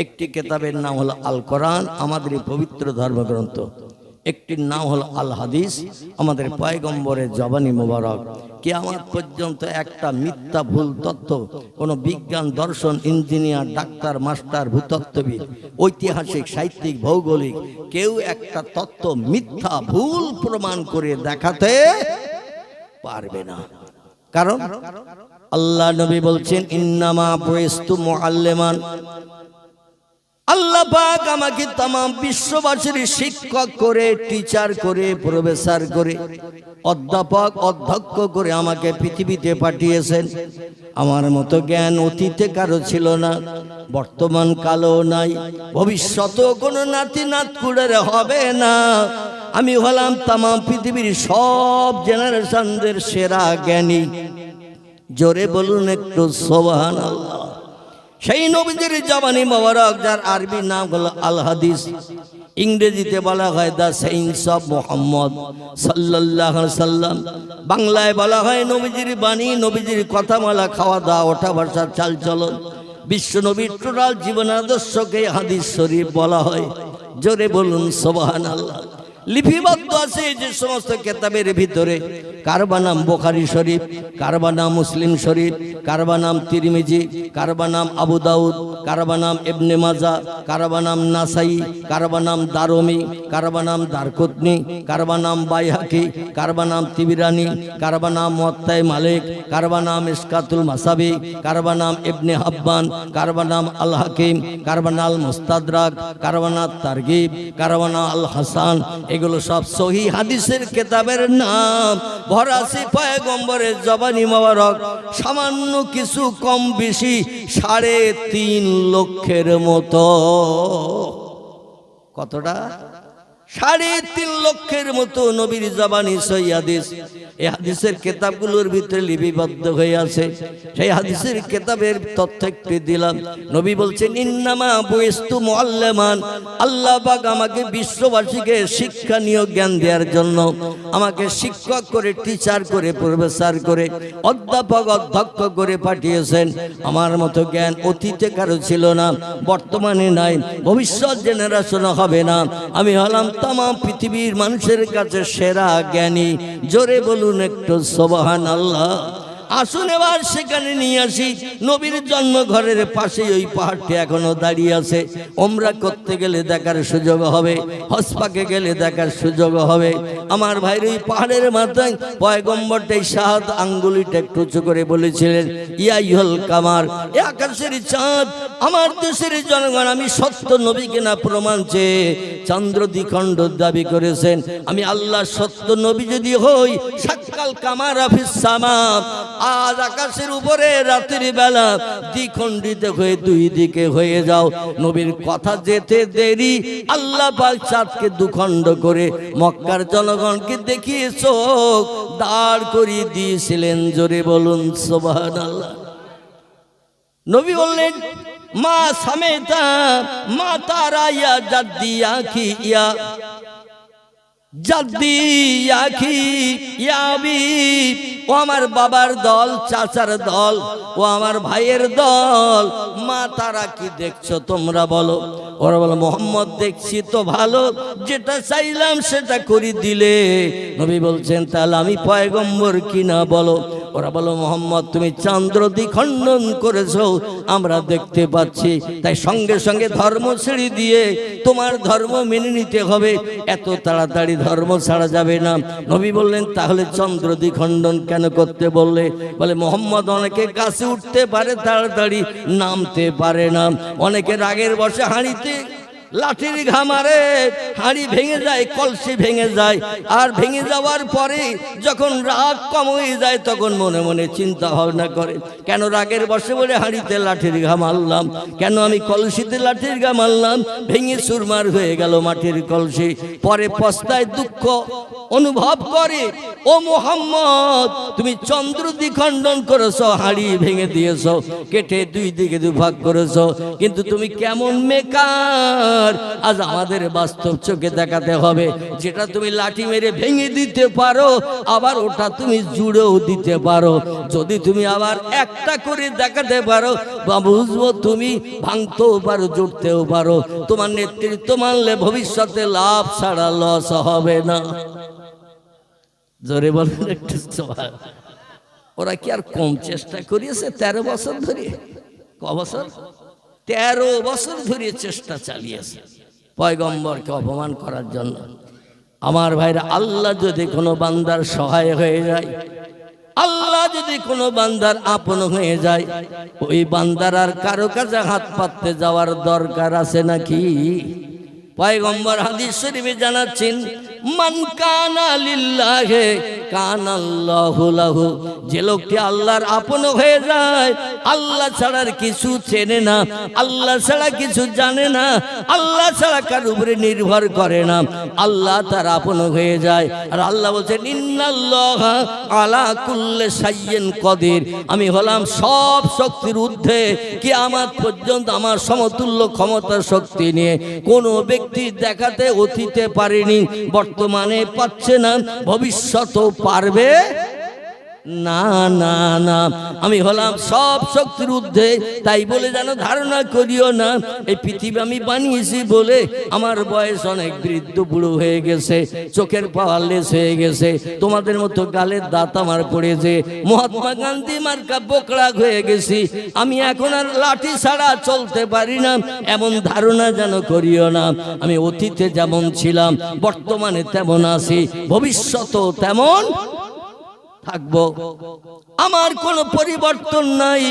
একটি কিতাবের নাম হলো আল কোরআন, আমাদের পবিত্র ধর্মগ্রন্থ। একটির নাম হলো আল হাদিস, আমাদের পয়গম্বরের জবানি মোবারক। কিয়ামত পর্যন্ত একটা মিথ্যা ভুল তত্ত্ব কোনো বিজ্ঞান, দর্শন, ইঞ্জিনিয়ার, ডাক্তার, মাস্টার, ভূতত্ত্ববিদ, ঐতিহাসিক, সাহিত্যিক, ভৌগোলিক কেউ একটা তত্ত্ব মিথ্যা ভুল প্রমাণ করে দেখাতে পারবে না। কারণ আল্লাহ নবী বলছেন ইন্নামা বুইস্তু মুআল্লিমান, আল্লাহ পাক আমাকে तमाम বিশ্ববাসীর শিক্ষক করে, টিচার করে, প্রফেসর করে, অধ্যাপক, অধ্যক্ষ করে আমাকে পৃথিবীতে পাঠিয়েছেন। আমার মতো জ্ঞান অতীতে কারো ছিল না, বর্তমান কালেও নাই, ভবিষ্যতেও কোনো নাতি নাতকুড়ের হবে না। আমি হলাম तमाम পৃথিবীর সব জেনারেশনদের সেরা জ্ঞানী। জোরে বলুন একটু সুবহানাল্লাহ। সেই নবীদের জবানি মোবারক, যার আরবি নাম হলো আল হাদিস, ইংরেজিতে বলা হয় দ্য সায়েন্স অফ মুহাম্মদ সাল্লাল্লাহু আলাইহি সাল্লাম, বাংলায় বলা হয় নবীজির বাণী, নবীজির কথা বলা, খাওয়া দাওয়া, ওঠা বসা, চালচলন, বিশ্ব নবীর টোটাল জীবন আদর্শকে হাদিস শরীফ বলা হয়। জোরে বলুন সুবহানাল্লাহ। লিপিবদ্ধ আছে যে সমস্ত কিতাবের ভিতরে, কার নাম বুখারী শরীফ, কার নাম মুসলিম শরীফ, কার নাম তিরমিজি, কার নাম আবু দাউদ, কার নাম ইবনে মাজাহ, কার নাম নাসাই, কার নাম দারমি, কার নাম দারকুতনি, কার নাম বাইহাকি, কার নাম তিবরানি, কার নাম মুওয়াত্তা মালিক, কার নাম ইসকাতুল মাসাবি, কার নাম ইবনে হাব্বান, কার নাম আল হাকিম, কার নাম আল মুস্তাদরাক, কার নাম তারগিব, কার নাম আল হাসান। এগুলো সব সহি হাদিসের কিতাবের নাম। ভরা আছে পয়গম্বরের জবানি মোবারক, সামান্য কিছু কম বেশি 3.5 লক্ষের মতো। কতটা? 3.5 লক্ষের মতো নবীর জবানি সহি হাদিস। এই হাদিসের কিতাবগুলোর ভিতরে লিপিবদ্ধ হয়ে আছে। সেই হাদিসের কিতাবের তথ্য একটু দিলাম। নবী বলছেন ইন্নামা বুইস্তু মুআল্লিমান, আল্লাহ পাক আমাকে বিশ্ববাসীকে শিক্ষণীয় জ্ঞান দেওয়ার জন্য আমাকে শিক্ষক করে, টিচার করে, প্রফেসর করে, অধ্যাপক, অধ্যক্ষ করে পাঠিয়েছেন। আমার মতো জ্ঞান অতীতে কারো ছিল না, বর্তমানে নাই, ভবিষ্যৎ জেনারেশন হবে না। আমি হলাম तमाम পৃথিবীর মানুষের কাছে সেরা জ্ঞানী। জোরে বলুন একটু সুবহানাল্লাহ। আসুন এবার সেখানে নিয়ে আসি। নবীর জন্ম ঘরের পাশে ওই পাহাড়টি এখনো দাঁড়িয়ে আছে। ওমরা করতে গেলে দেখার সুযোগ হবে, হজ পাকে গেলে দেখার সুযোগ হবে। আমার ভাইয়ের ওই পাহাড়ের মাথায় পয়গম্বরটাই সাত আঙ্গুলিটা একটু উঁচু করে বলেছিলেন ইয়া ইহল কামার, এ আকাশের চাঁদ, আমার দেশের জনগণ আমি সত্য নবী কিনা প্রমাণ চেয়ে চন্দ্র দ্বিখণ্ড দাবি করেছেন। আমি আল্লাহ সত্য নবী যদি হই, সাক্কাল কামার আফিস সামা, আজ আকাশের উপরে রাতের বেলা দ্বিখণ্ডিত হয়ে দুই দিকে হয়ে যাও। নবীর কথা যেতে দেরি, আল্লাহ পাক চাঁদকে দুখণ্ড করে মক্কার জনগণকে দেখিয়ে চোখ দাঁড় করিয়ে দিয়েছিলেন। জোরে বলুন সুবহানাল্লাহ। নবী বললেন মা সামেতা মা তারা ইয়া জাদ্দি আখি ইয়া জাদ্দি আখি ইয়াবি, ও আমার বাবার দল, চাচার দল, ও আমার ভাইয়ের দল, মা তারা কি দেখছো তোমরা বলো? ওরা বলো মোহাম্মদ দেখছি তো ভালো, যেটা চাইলাম সেটা করে দিলে। নবী বলছেন তাহলে আমি পয়গম্বর কিনা বলো? ওরা বলো মোহাম্মদ তুমি চন্দ্র দ্বিখণ্ডন করেছো আমরা দেখতে পাচ্ছি, তাই সঙ্গে সঙ্গে ধর্ম ছেড়ে দিয়ে তোমার ধর্ম মেনে নিতে হবে, এত তাড়াতাড়ি ধর্ম ছাড়া যাবে না। নবী বললেন তাহলে চন্দ্র দ্বিখণ্ডন কেন করতে বললে? বলে মোহাম্মদ অনেকে গাছে উঠতে পারে তাড়াতাড়ি নামতে পারে না, অনেকে রাগের বশে হাঁড়িতে লাঠির ঘা মারে, হাঁড়ি ভেঙে যায়, কলসি ভেঙে যায়, আর ভেঙে যাওয়ার পরে যখন রাগ কম হয়ে যায় তখন মনে মনে চিন্তা ভাবনা করে, কেন রাগের বশে বলে হাঁড়িতে লাঠির ঘা মারলাম, কেন আমি কলসিতে লাঠির ঘা মারলাম, ভেঙে চুরমার হয়ে গেল মাটির কলসি। পরে পস্তায় দুঃখ অনুভব করে, ও মোহাম্মদ তুমি চন্দ্র দ্বিখণ্ডন করেছো, হাঁড়ি ভেঙে দিয়েছো, কেটে দুই দিকে দুভাগ করেছো, কিন্তু তুমি কেমন মেকার, আজ আমাদের বাস্তব চোখে দেখাতে হবে, যেটা তুমি লাঠি মেরে ভেঙে দিতে পারো আবার ওটা তুমি জুড়েও দিতে পারো। যদি তুমি আবার একটা করে দেখাতে পারো বা বুঝবো তুমি ভাঙতেও পারো জুড়তেও পারো, তোমার নেতৃত্ব মানলে ভবিষ্যতে লাভ ছাড়া লস হবে না। জোরে বলেন একটু। ওরা কি আর কম চেষ্টা করিয়েছে 13 বছর ধরে? ক বছর? 13 বছর ধরে চেষ্টা চালিয়েছে পয়গম্বরকে অপমান করার জন্য। আমার ভাইরা, আল্লাহ যদি কোনো বান্দার সহায় হয়ে যায়, আল্লাহ যদি কোনো বান্দার আপন হয়ে যায়, ওই বান্দার আর কারো কাছে হাত পাততে যাওয়ার দরকার আছে নাকি? পয়গম্বর হাদিস শরীফে জানাচ্ছেন, মান কানা লিল্লাহি কানাল্লাহু লাহু, যে লোকটি আল্লাহর আপন হয়ে যায়, আল্লাহ ছাড়ার কিছু চেনে না, আল্লাহ ছাড়া কিছু জানে না, আল্লাহ ছাড়া কার উপরে নির্ভর করে না, আল্লাহ তার আপন হয়ে যায়। আর আল্লাহ বলছেন ইন্নাল্লাহা আলা কুল্লি শাইইন কদির, আমি হলাম সব শক্তির ঊর্ধ্বে, কিয়ামত পর্যন্ত আমার সমতুল্য ক্ষমতা শক্তি নিয়ে কোনো ব্যক্তি দেখাতে অতীতে পারেনি, বর্তমানে পাচ্ছে না, ভবিষ্যতেও পারবে না না না। আমি হলাম সব শক্তির ঊর্ধ্বে, তাই বলে যেন ধারণা করিও না এই পৃথিবী আমি বানিয়েছি বলে আমার বয়স অনেক বৃদ্ধ বুড়ো হয়ে গেছে, চোখের পাওয়ার লেস হয়ে গেছে, তোমাদের মতো গালের দাঁত আমার পড়েছে, মহাত্মা গান্ধী মার্কা বোকড়া হয়ে গেছি, আমি এখন আর লাঠি ছাড়া চলতে পারি না, এমন ধারণা যেন করিও না। আমি অতীতে যেমন ছিলাম বর্তমানে তেমন আছি, ভবিষ্যতেও তেমন থাকবো, আমার কোনো পরিবর্তন নাই।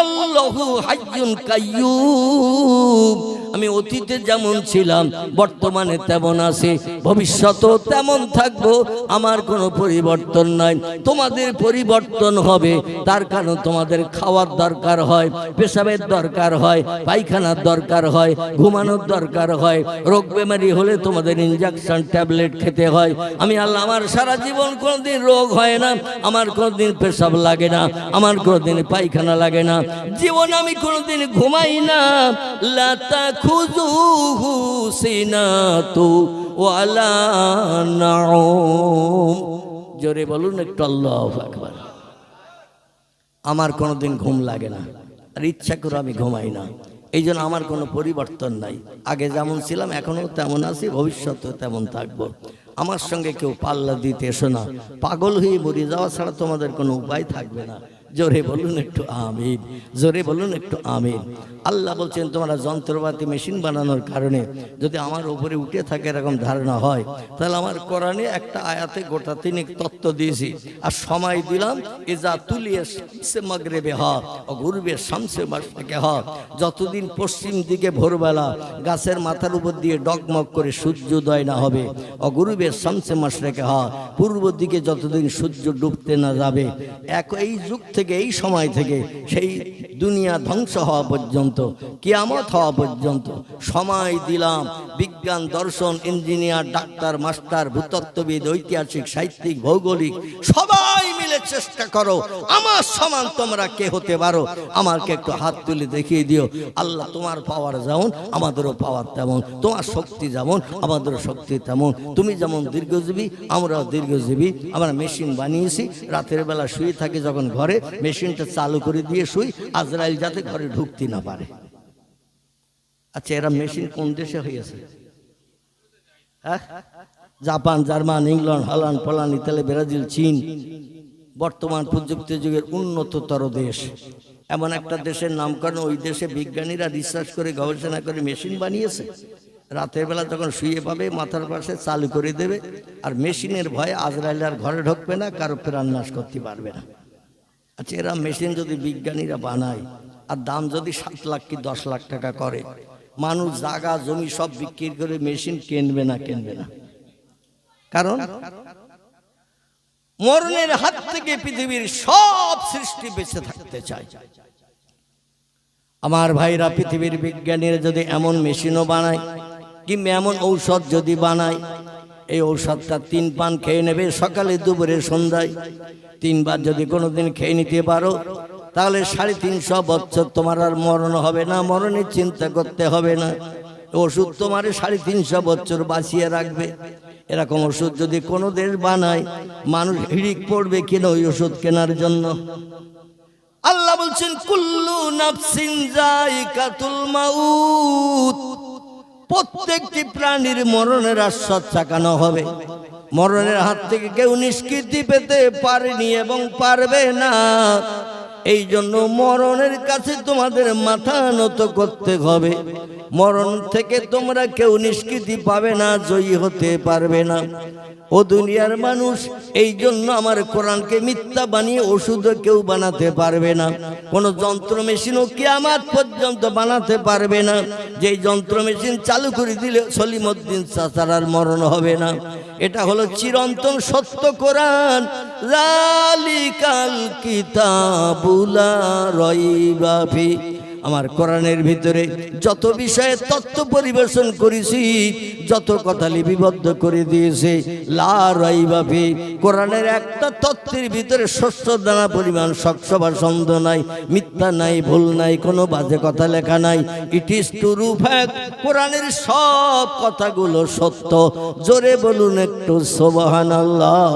আল্লাহু হাইয়ুন কাইয়্যুম, আমি অতীতে যেমন ছিলাম বর্তমানে তেমন আছি, ভবিষ্যতেও তেমন থাকবো, আমার কোনো পরিবর্তন নাই। তোমাদের পরিবর্তন হবে, তার কারণ তোমাদের খাওয়ার দরকার হয়, পেশাবের দরকার হয়, পায়খানার দরকার হয়, ঘুমানোর দরকার হয়, রোগ বেমারি হলে তোমাদের ইনজেকশন ট্যাবলেট খেতে হয়। আমি আল্লাহ, আমার সারা জীবন কোনোদিন রোগ হয় না, আমার কোনোদিন পেশাব লাগে না, আমার কোনোদিন পায়খানা লাগে না, জীবন আমি কোনোদিন ঘুমাই না। লা তাখুযুহু সিনাতু ওয়ালা নাউম, জোরে বলুন একটু আল্লাহু আকবার। আমার কোনোদিন ঘুম লাগে না, আর ইচ্ছা করে আমি ঘুমাই না, এই জন্য আমার কোনো পরিবর্তন নাই, আগে যেমন ছিলাম এখনো তেমন আছি, ভবিষ্যতেও তেমন থাকবো। আমার সঙ্গে কেউ পাল্লা দিতে এসো না, পাগল হয়ে মরে যাওয়া ছাড়া তোমাদের কোনো উপায় থাকবে না। জোরে বলুন একটু আমিন, জোরে বলুন একটু আমিন। আল্লাহ বলছেন তোমরা যন্ত্রপাতি মেশিন বানানোর কারণে যদি আমার উপরে উঠে থাকে এরকম ধারণা হয়, তাহলে আমার কোরআনে একটা আয়াতে গোটা 3 তত্ত্ব দিয়েছি, আর সময় দিলাম ইজা তুলিয়ে শামসে মাগরিবে হ ও গুরবে শামসে মাশরিকে হ, যতদিন পশ্চিম দিকে ভোরবেলা গাছের মাথার উপর দিয়ে ডগমগ করে সূর্যোদয় না হবে, ও গুরবে শামসে মাশরিকে হ, পূর্ব দিকে যতদিন সূর্য ডুবতে না যাবে, এই যুগ থেকে এই সময় থেকে সেই দুনিয়া ধ্বংস হওয়া পর্যন্ত, কিয়ামত হওয়া পর্যন্ত সময় দিলাম। বিজ্ঞান, দর্শন, ইঞ্জিনিয়ার, ডাক্তার, মাস্টার, ভূতত্ত্ববিদ, ঐতিহাসিক, সাহিত্যিক, ভৌগোলিক সবাই মিলে চেষ্টা করো, আমার সমান তোমরা কে হতে পারো, আমাকে একটু হাত তুলে দেখিয়ে দিও। আল্লাহ তোমার পাওয়ার যেমন আমাদেরও পাওয়ার তেমন, তোমার শক্তি যেমন আমাদেরও শক্তি তেমন, তুমি যেমন দীর্ঘজীবী আমরাও দীর্ঘজীবী। আমরা মেশিন বানিয়েছি, রাতের বেলা শুয়ে থাকি যখন ঘরে, মেশিনটা চালু করে দিয়ে শুই, আজরাইল যাতে ঘরে ঢুকতে না পারে। আচ্ছা, এরা মেশিন কোন দেশে হয়েছে? Japan, German, England, Holland, Poland, Italy, Brazil, চীন, বর্তমান প্রযুক্তি যুগের উন্নততর দেশ, এমন একটা দেশের নামকরণ ওই দেশে বিজ্ঞানীরা রিসার্চ করে গবেষণা করে মেশিন বানিয়েছে। রাতের বেলা যখন শুয়ে পাবে মাথার পাশে চালু করে দেবে, আর মেশিনের ভয়ে আজরাইল আর ঘরে ঢুকবে না, কারো প্রাণ নাশ করতে পারবে না। আচ্ছা, এরা মেশিন যদি বিজ্ঞানীরা বানায় আর দাম যদি 7 লাখ কি 10 লাখ টাকা করে, মানুষ জায়গা জমি সব বিক্রি করে মেশিন কিনবে না? কারণ মরণের হাত থেকে পৃথিবীর সব সৃষ্টি বেঁচে থাকতে চায়। আমার ভাইরা, পৃথিবীর বিজ্ঞানীরা যদি এমন মেশিনও বানায় কিংবা এমন ঔষধ যদি বানায়, এই ঔষধটা 3 পান খেয়ে নেবে, সকালে দুপুরে সন্ধ্যায় 3 বার যদি কোনোদিন খেয়ে নিতে পারো, তাহলে 350 বছর তোমার আর মরণ হবে না, মরণের চিন্তা করতে হবে না। ওষুধ তোমার 350 বছর বাঁচিয়ে রাখবে। এরকম ওষুধ যদি কোনো দেশ বানায়, মানুষ হিড়িক পড়বে কিনা ওই ওষুধ কেনার জন্য। আল্লাহ বলছেন কুল্লু নাফসিন যায়িকাতুল মাউত, প্রত্যেকটি প্রাণীর মরণের আশ্বাস চাকানো হবে। মরণের হাত থেকে কেউ নিষ্কৃতি পেতে পারেনি এবং পারবে না। এই জন্য মরণের কাছে তোমাদের মাথা নত করতে হবে। মরণ থেকে তোমরা কেউ নিষ্কৃতি পাবে না, জয়ী হতে পারবে না। ও দুনিয়ার মানুষ, এই জন্য আমার কোরআনকে মিথ্যা বানিয়ে ওষুধও কেউ বানাতে পারবে না। কোনো যন্ত্র মেশিনও কিয়ামত পর্যন্ত বানাতে পারবে না। যেই যন্ত্র মেশিন চালু করে দিলে সলিমউদ্দিন চাচার আর মরণ হবে না। এটা হলো চিরন্তন সত্য কোরআন। যালিকাল কিতাবু লা রাইবা ফি, আমার কোরআনের ভিতরে যত বিষয়ে তত্ত্ব পরিবেশন করেছি, যত কথা লিপিবদ্ধ করে দিয়েছে, লা রাইবা ফি, কোরআনের একটা তত্ত্বের ভিতরে শস্য দানা পরিমাণ শস্য বা ছন্দ নাই, মিথ্যা নাই, ভুল নাই, কোনো বাজে কথা লেখা নাই। ইট ইজ ট্রু ফ্যাক্ট, কোরআনের সব কথাগুলো সত্য। জোরে বলুন একটু সুবহানাল্লাহ।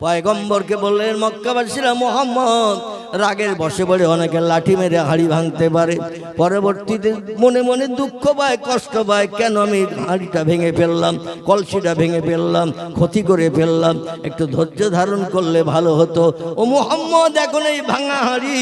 পয়গম্বরকে বললেন মক্কাবাসীরা, মুহাম্মদ রাগের বশে পড়ে অনেকে লাঠি মেরে হাঁড়ি ভাঙতে পারে, পরবর্তীতে মনে মনে দুঃখ পায়, কষ্ট পায়, কেন আমি হাঁড়িটা ভেঙে ফেললাম, কলসিটা ভেঙে ফেললাম, ক্ষতি করে ফেললাম, একটু ধৈর্য ধারণ করলে ভালো হতো। ও মুহাম্মদ, এখন এই ভাঙা হাঁড়ি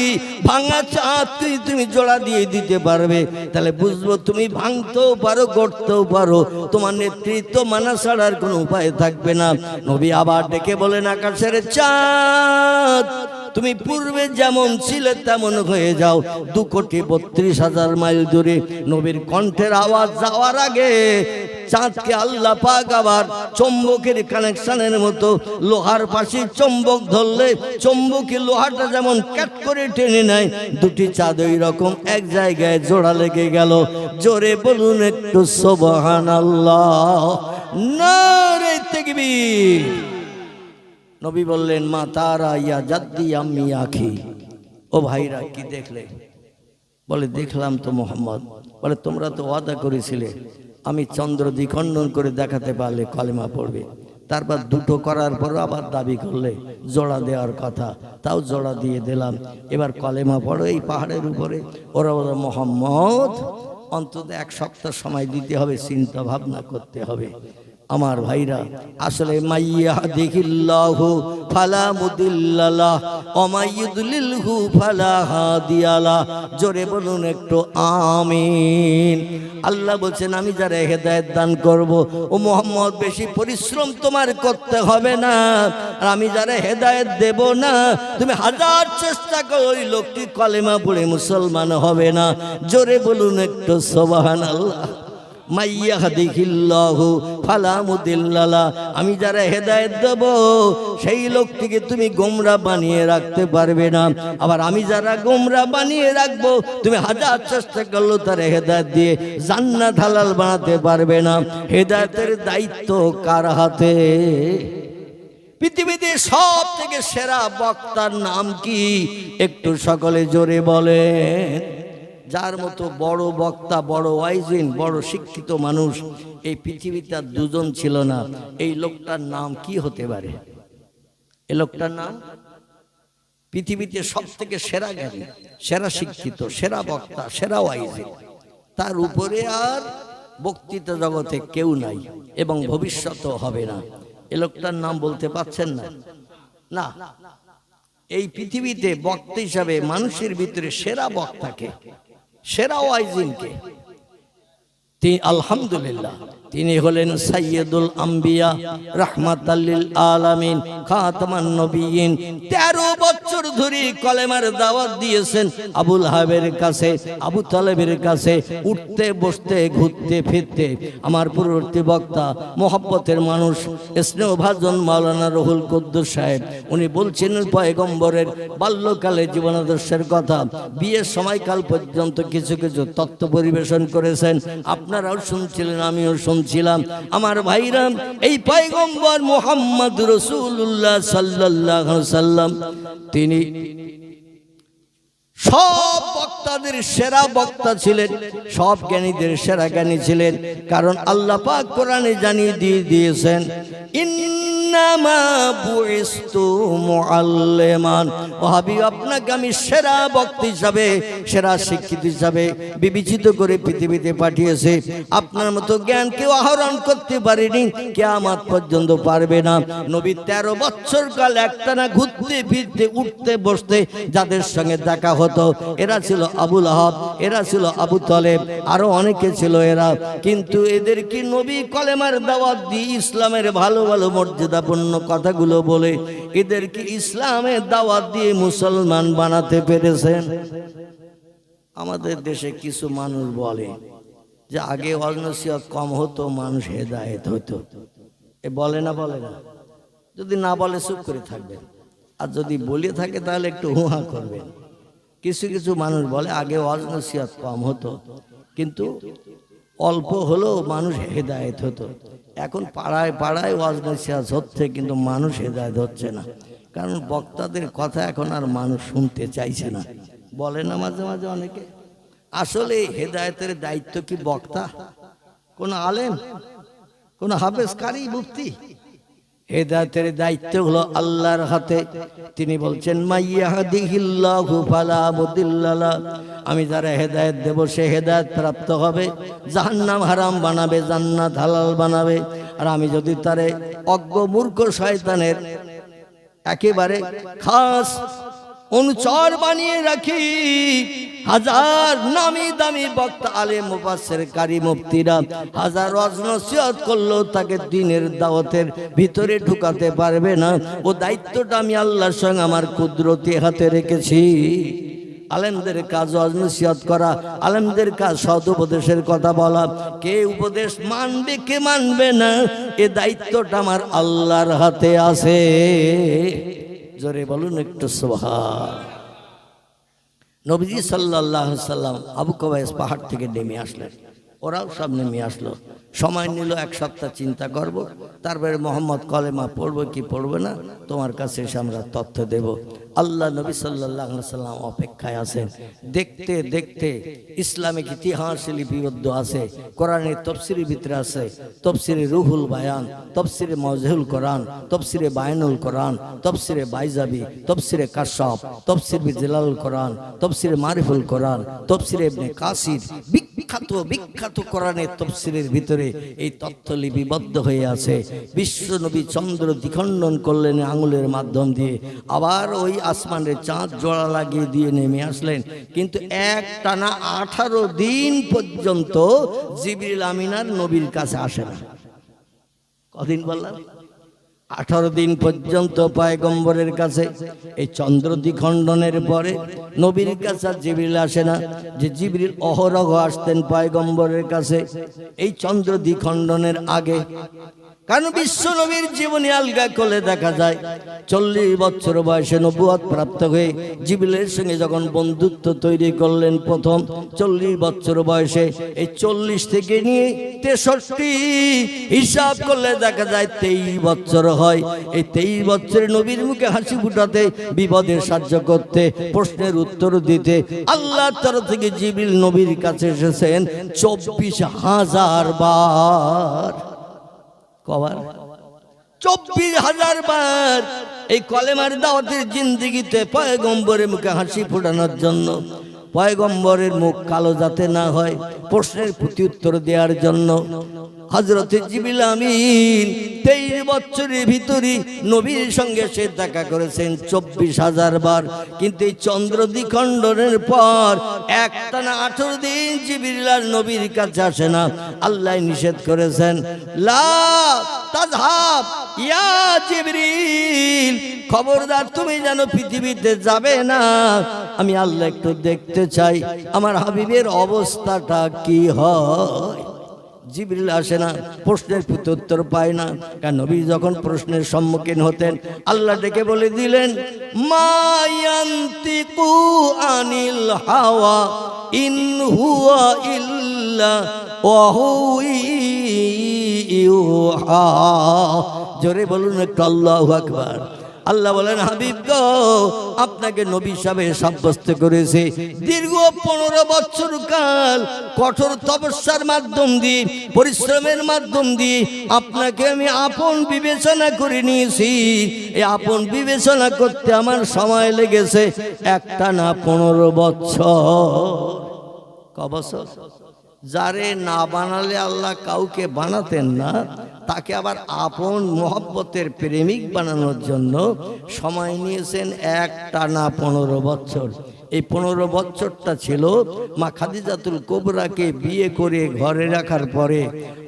ভাঙা চাঁদ তুমি জোড়া দিয়ে দিতে পারবে, তাহলে বুঝবো তুমি ভাঙতেও পারো, গড়তেও পারো। তোমার নেতৃত্ব মানা ছাড়ার কোনো উপায় থাকবে না। নবী আবার ডেকে বলেন, আকাশের চাঁদ তুমি পূর্বে যেমন ছিলে তেমন হয়ে যাও। 2,32,000 মাইল দূরে নবীর কণ্ঠের আওয়াজ যাওয়ার আগে চাঁদকে আল্লাহ পাক আবার চম্বকের কানেকশনের মতো লোহার পাশে চম্বক ধরলে চম্বকি লোহাটা যেমন ক্যাট করে টেনে নেয়, দুটি চাঁদ ওই রকম এক জায়গায় জোড়া লেগে গেল। জোরে বলুন একটু সুবহানাল্লাহ, নারে তাকবীর। নবী বললেন, মা তারা ইয়া জাদ্দি আম্মি আখি, ও ভাইরা কি দেখলে? বলে, দেখলাম তো মুহাম্মদ। বলে, তোমরা তো ওয়াদা করেছিলে আমি চন্দ্র দ্বিখণ্ডন করে দেখাতে পারলে কলেমা পড়বে। তারপর দুটো করার পর আবার দাবি করলে জোড়া দেওয়ার কথা, তাও জোড়া দিয়ে দিলাম, এবার কলেমা পড়ো এই পাহাড়ের উপরে। ওরা বলে, মুহাম্মদ অন্তত 1 সপ্তাহ সময় দিতে হবে, চিন্তা ভাবনা করতে হবে। আমার ভাইরা, আসলে মাইয়াহদিহিল্লাহু ফালা মুদিল্লা লাহ ওয়া মাইয়ুদলিলহু ফালা হাদিয়া লাহ। জোরে বলুন একটু আমিন। আল্লাহ বলছেন, আমি যারা হেদায়েত দান করব, ও মুহাম্মদ বেশি পরিশ্রম তোমার করতে হবে না। আর আমি যারা হেদায়েত দেব না, তুমি 1000 চেষ্টা করো ওই লোকটি কলেমা পড়ে মুসলমান হবে না। জোরে বলুন একটু সুবহানাল্লাহ। মাইয়াহদিহিল্লাহু ফালা মুদিল্লা লাহ, আমি যারা হেদায়েত দেব সেই লোকটিকে তুমি গোমরা বানিয়ে রাখতে পারবে না। আবার আমি যারা গোমরা বানিয়ে রাখবো, তুমি 1000 চেষ্টা করলেও তার হেদায়েত দিয়ে জান্নাত হালাল বানাতে পারবে না। হেদায়েতের দায়িত্ব কার হাতে? পৃথিবীতে সব থেকে সেরা বক্তার নাম কি? একটু সকলে জোরে বলেন। যার মতো বড় বক্তা, বড় ওয়াইজিন, বড় শিক্ষিত মানুষ এই পৃথিবীতে আর দুজন ছিল না। এই লোকটার নাম কি হতে পারে? এই লোকটার নাম পৃথিবীতে সব থেকে সেরা জ্ঞানী, সেরা শিক্ষিত, সেরা বক্তা, সেরা ওয়াইজিন। তার উপরে আর বক্তৃতা জগতে কেউ নাই এবং ভবিষ্যতও হবে না। এই লোকটার নাম বলতে পারছেন না? না, এই পৃথিবীতে বক্তা হিসাবে মানুষের ভিতরে সেরা বক্তাকে, সেরা ওয়াইজিনকে, তিনি আলহামদুলিল্লাহ তিনি হলেন সাইয়্যিদুল আম্বিয়া রাহমাতাল লিল আলামিন খাতামান নবিয়্যিন। 13 বছর ধরে কলেমার দাওয়াত দিয়েছেন আবুল হাবের কাছে, আবু তালেবের কাছে, উঠতে বসতে ঘুরতে ফিরতে। আমার পূর্ববর্তী বক্তা মোহাব্বতের মানুষ স্নেহভাজন মাওলানা রুহুল কুদ্দুস সাহেব, উনি বলছেন পয়গম্বরের বাল্যকালে জীবনাদর্শের কথা, বিয়ের সময়কাল পর্যন্ত কিছু কিছু তত্ত্ব পরিবেশন করেছেন। আপনারাও শুনছিলেন, আমিও শুনছিলাম। আমার ভাইরা, এই পয়গম্বর মুহাম্মদ রাসূলুল্লাহ সাল্লাল্লাহু আলাইহি সাল্লাম তিনি সব বক্তাদের সেরা বক্তা ছিলেন, সব জ্ঞানীদের সেরা জ্ঞানী ছিলেন। কারণ আল্লাহ পাক কোরআনে জানিয়ে দিয়েছেন, ইন্নামা বুইস্তু মুআল্লিমান, ও হাবিব আপনাকে আমি সেরা বক্তা হিসাবে, সেরা শিক্ষিত হিসাবে বিবেচিত করে পৃথিবীতে পাঠিয়েছে। আপনার মতো জ্ঞান কেউ আহরণ করতে পারেনি, কিয়ামত পর্যন্ত পারবে না। নবী 13 বছর কাল একটানা ঘুরতে ফিরতে উঠতে বসতে যাদের সঙ্গে দেখা হতো, এরা ছিল আবুল আহাব, এরা ছিল আবু তালেব, আরো অনেকে ছিল এরা। কিন্তু এদের কি নবী কলেমার দাওয়াত দিয়ে ইসলামের ভালো ভালো মর্যাদাপূর্ণ কথাগুলো বলে এদের কি ইসলামের দাওয়াত দিয়ে মুসলমান বানাতে পেরেছেন? আমাদের দেশে কিছু মানুষ বলে যে আগে ওয়াজ নসিহত কম হতো, মানুষ হেদায়েত হতো। এ বলে না? বলে না? যদি না বলে চুপ করে থাকবেন, আর যদি বলে থাকে তাহলে একটু হুহা করবেন। কিছু কিছু মানুষ বলে আগে ওয়াজ নসিহত কম হতো, কিন্তু অল্প হলেও মানুষ হেদায়েত হতো। এখন পাড়ায় পাড়ায় ওয়াজ নসিহত হচ্ছে, কিন্তু মানুষ হেদায়েত হচ্ছে না। কারণ বক্তাদের কথা এখন আর মানুষ শুনতে চাইছে না। বলে না মাঝে মাঝে অনেকে। আসলে হেদায়েতের দায়িত্ব কি বক্তা, কোন আলেম, কোন হাফেজ, কারি, মুফতি? হেদায়েতের দায়িত্ব হলো আল্লাহর হাতে। তিনি বলছেন, মাইয়াহদিহিল্লাহু ফালা মুদিল্লা লাহু, আমি যারা হেদায়েত দেব সে হেদায়েত প্রাপ্ত হবে, জাহান্নাম হারাম বানাবে, জান্নাত হালাল বানাবে। আর আমি যদি তারে অজ্ঞ মূর্খ শয়তানের একেবারে খাস অনুচর বানিয়ে রাখি, হাজার নামি দামি বক্তা, আলেম, মুফাসসির, কারি, মুফতিরা হাজার ওয়াজ নসিহত করলেও তাকে দ্বীনের দাওয়াতের ভিতরে ঢুকাতে পারবে না। ও দায়িত্বটা আমি আল্লাহর সঙ্গে আমার কুদরতি হাতে রেখেছি। আলেমদের কাজ ওয়াজ নসিহত করা, আলেমদের কাজ সৎ উপদেশের কথা বলা। কে উপদেশ মানবে কে মানবে না, এ দায়িত্বটা আমার আল্লাহর হাতে আছে। জোরে বলুন একটু সুবহান। নবীজি সাল্লাল্লাহু আলাইহি সাল্লাম আবু কুবাইস পাহাড় থেকে নেমে আসলেন, ওরাও সব নেমে আসলো। সময় নিল 1 সপ্তাহ, চিন্তা করব, তারপরে মোহাম্মদ কলেমা পড়বো কি পড়বে না তোমার কাছে এসে আমরা তথ্য দেব। আল্লাহ নবী সাল্লাল্লাহু আলাইহি সাল্লাম অপেক্ষায় আছেন। দেখতে দেখতে ইসলামিক ইতিহাসে লিপিবদ্ধ আছে, কোরআনের তাফসীরের ভিতরে আছে, তাফসীরে রুহুল বায়ান, তাফসীরে মাওজহুল কোরআন, তাফসীরে বায়ানুল কোরআন, তাফসীরে বাইজাবি, তাফসীরে কাশফ, তাফসীর বিজলাল কোরআন, তাফসীরে মারিফুল কোরআন, তাফসীরে ইবনে কাসির, বিখ্যাত বিখ্যাত কোরআনের তাফসীরের ভিতরে এই তথ্য লিপিবদ্ধ হয়ে আছে। বিশ্ব নবী চন্দ্র দ্বিখণ্ডন করলেন আঙুলের মাধ্যম দিয়ে, আবার ওই আসমানের চাঁদ জোড়া লাগিয়ে দিয়ে নেমে আসলেন। কিন্তু একটানা 18 দিন পর্যন্ত জিবরিল আমিনার নবীর কাছে আসে না। কদিন বললাম? 18 দিন পর্যন্ত পয়গম্বরের কাছে। এই চন্দ্র দ্বিখণ্ডনের পরে নবীর কাছে জিবরিল আসে না, যে জিবরিল অহরহ আসতেন পয়গম্বরের কাছে এই চন্দ্র দ্বিখণ্ডনের আগে। কারণ বিশ্ব নবীর জীবনী আলগা করলে দেখা যায় 40 বছর বয়সে নবুয়ত প্রাপ্ত হয়ে জিবরিলের সঙ্গে যখন বন্ধুত্ব তৈরি করলেন প্রথম 40 বছর বয়সে, এই 40 থেকে নিয়ে 63 হিসাব করলে দেখা যায় 23 বছর হয়। এই 23 বছরে নবীর মুখে হাসি ফুটাতে, বিপদের সাহায্য করতে, প্রশ্নের উত্তর দিতে আল্লাহর তরফ থেকে জিবরিল নবীর কাছে এসেছেন 24,000 বার। কবার? 24,000 বার। এই কলেমার দাওয়াতের জিন্দেগিতে পয়গম্বরের মুখে হাসি ফোটানোর জন্য, পয়গম্বরের মুখ কালো যাতে না হয়, প্রশ্নের প্রতি উত্তর দেওয়ার জন্য হযরতে জিবরিল আমিন 23 বছরের ভিতরে নবীর সঙ্গে সে দেখা করেছেন 24,000 বার। কিন্তু এই চন্দ্র দ্বিখণ্ডনের পর একটানা 18 দিন জিবরিল আর নবীর কাছে আসে না। আল্লাহ নিষেধ করেছেন, লা তাযহাব ইয়া জিবরিল, খবরদার তুমি যেন পৃথিবীতে যাবে না। আমি আল্লাহ একটু দেখতে চাই আমার হাবিবের অবস্থাটা কি হয়। জিবরিল আসে না, প্রশ্নের উত্তর পায় না। কারণ নবী যখন প্রশ্নের সম্মুখীন হতেন আল্লাহ ডেকে বলে দিলেন, মা ইয়ান্তিকু আনিল হাওয়া ইন হুয়া ইল্লা ওয়াহু ইউহা। জোরে বলুন একটু আল্লাহু আকবার। আল্লাহ বলেন, হাবিব গো, আপনাকে নবী হিসাবে সাব্যস্ত করেছে। দীর্ঘ 15 বছর কাল কঠোর তপস্যার মাধ্যম দিয়ে, পরিশ্রমের মাধ্যম দিয়ে আপনাকে আমি আপন বিবেচনা করে নিয়েছি। এই আপন বিবেচনা করতে আমার সময় লেগেছে একটানা 15 বছর। ক বছর? যারে না বানালে আল্লাহ কাউকে বানাতেন না, তাকে আবার আপন মোহব্বতের প্রেমিক বানানোর জন্য সময় নিয়েছেন একটানা 15 বছর। এই 15 বছরটা ছিল মা খাদিজাতুল কুবরাকে বিয়ে করে ঘরে রাখার পরে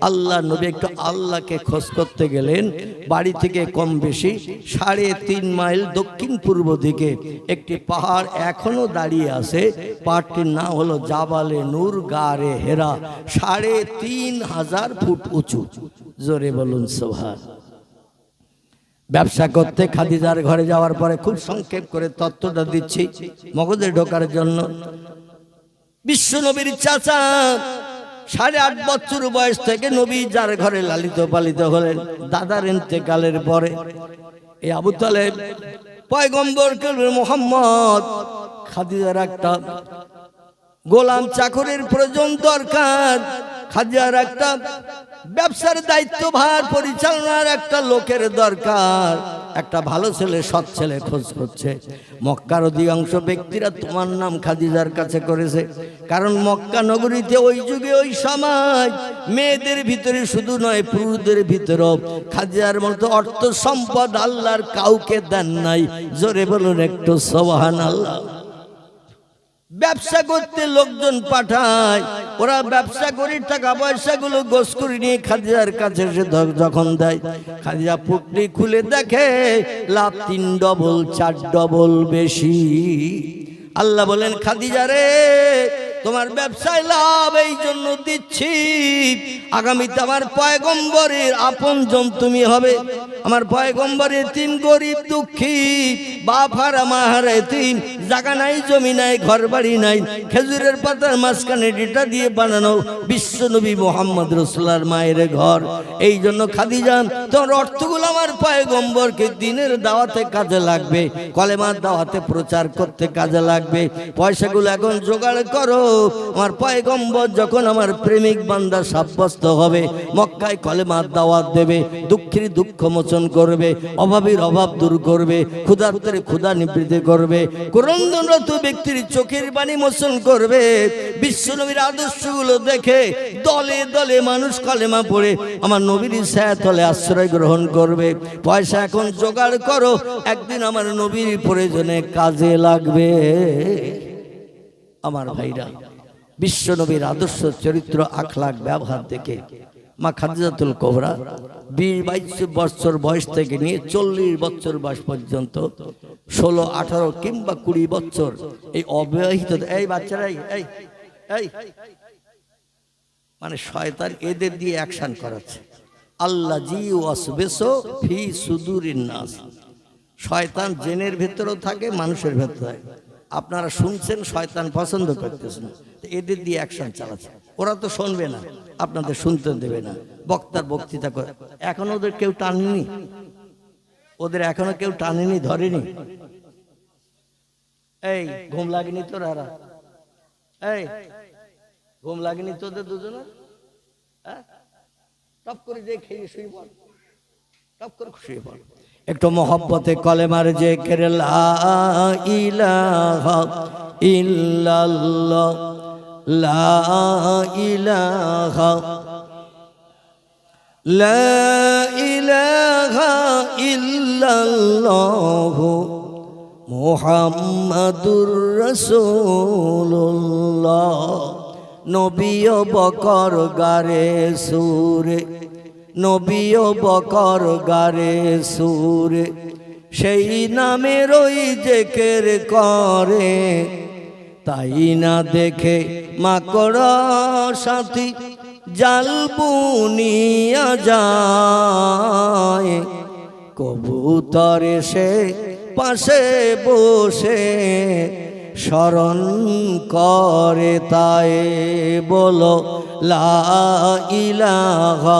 আল্লাহ নবী একটু আল্লাহকে খোঁজ করতে গেলেন। বাড়ি থেকে কম বেশি 3.5 মাইল দক্ষিণ পূর্ব দিকে একটি পাহাড় এখনো দাঁড়িয়ে আছে। পাহাড়টির নাম হলো জাবালে নূর গারে হেরা, 3,500 ফুট উঁচু। জোরে বলুন সুবহান। ব্যবসা করতে খাদিজার ঘরে যাওয়ার পরে খুব সংক্ষেপ করে তত্ত্বটা দিচ্ছি মগজে ঢোকার জন্য। বিশ্ব নবীর চাচা 8.5 বছর বয়স থেকে নবী যার ঘরে লালিত পালিত হলেন, দাদার ইন্তেকালের পরে এই আবু তালেব পয়গম্বর মুহাম্মদ খাদিজার একটা গোলাম চাকরের প্রয়োজন দরকার, খাদিজার একটা ব্যবসার দায়িত্বভার পরিচালনার একটা লোকের দরকার। একটা ভালো ছেলে, সৎ ছেলে খোঁজ করছে। মক্কার অধিকাংশ ব্যক্তিরা তোমার নাম খাদিজার কাছে করেছে, কারণ মক্কা নগরীতে ওই যুগে ওই সমাজ মেয়েদের ভিতরে শুধু নয়, পুরুষদের ভিতরেও খাদিজার মতো অর্থ সম্পদ আল্লাহর কাউকে দেন নাই। জোরে বলুন একটু সুবহানাল্লাহ। ব্যবসা করতে লোকজন পাঠায়, ওরা ব্যবসা করে টাকা পয়সাগুলো গোছ করে নিয়ে খাদিজার কাছে এসে যখন দেয়, খাদিজা পুটলি খুলে দেখে লাভ 3 ডবল 4 ডবল বেশি। আল্লাহ বলেন, খাদিজা রে, তোমার ব্যবসায় লাভ এই জন্য দিচ্ছি, আগামীতে আমার পয়গম্বরের আপনজন তুমি হবে। আমার পয়গম্বরের 3 গরিব দুঃখী বাপ হারা মা হারা, 3 জায়গা নাই, জমি নাই, ঘর বাড়ি নাই, খেজুরের পাতার মাঝখানে ডিটা দিয়ে বানানো বিশ্ব নবী মুহাম্মদ রাসূলুল্লাহর মায়ের ঘর। এই জন্য খাদিজা, তোমার অর্থগুলো আমার পয়গম্বরকে দিনের দাওয়াতে কাজে লাগবে, কলেমার দাওয়াতে প্রচার করতে কাজে লাগবে। পয়সাগুলো এখন জোগাড় করো, আমার পয়গম্বর যখন আমার প্রেমিক বান্দা সাব্যস্ত হবে, মক্কায় কলেমার দাওয়াত দেবে, দুঃখীর দুঃখ মোচন করবে, অভাবীর অভাব দূর করবে, ক্ষুধার্তের ক্ষুধা নিবৃত্তি করবে, ক্রন্দনরত ব্যক্তির চোখের পানি মোচন করবে। বিশ্বনবীর আদর্শগুলো দেখে দলে দলে মানুষ কলেমা পড়ে আমার নবীর ছায়াতলে আশ্রয় গ্রহণ করবে। পয়সা এখন জোগাড় করো, একদিন আমার নবীর প্রয়োজনে কাজে লাগবে। আমার ভাইরা, বিশ্ব নবীর আদর্শ চরিত্র আখলাক ব্যবহার দেখে মা খাদিজাতুল কুবরা 20-22 বছর বয়স থেকে নিয়ে 40 বছর বয়স পর্যন্ত 16, 18 কিংবা 20 বছর এই অবিবাহিত, এই বাচ্চারাই এই এই মানে শয়তান এদের দিয়ে অ্যাকশন করাচ্ছে। আল্লাহ জি ওয়াসবেসো ফি সুদুরিন নাস, শয়তান জেনের ভেতরেও থাকে, মানুষের ভেতরে। আপনারা শুনছেন, শয়তান পছন্দ করতেছেন, এদের দিয়ে অ্যাকশন চালাচ্ছে। ওরা তো শুনবে না, আপনাদের শুনতে দেবে না, বক্তার বক্তৃতা করে। এখন ওদের কেউ টানেনি, ওদের এখনো কেউ টানেনি, ধরেনি। এই ঘুম লাগেনি তোর? এই ঘুম লাগেনি তোদের দুজনের? টপ করে যে খেয়ে শুয়ে পড়, টপ করে শুয়ে পড়। একটু মহব্বতে কলেমার জিকির, লা ইলাহা ইল্লাল্লাহ, লা ইলাহা লা ইলাহা ইল্লাল্লাহু মুহাম্মাদুর রাসূলুল্লাহ। নবীও বকর গারে সুরে, নবীও বকর গারে সুরে, সেই নামের ওই জিকির করে। তাই না দেখে মাকড় সাথী জাল বুনিয়া যায়, কবুতর এসে পাশে বসে স্মরণ করে। তাই বলো লা ইলাহা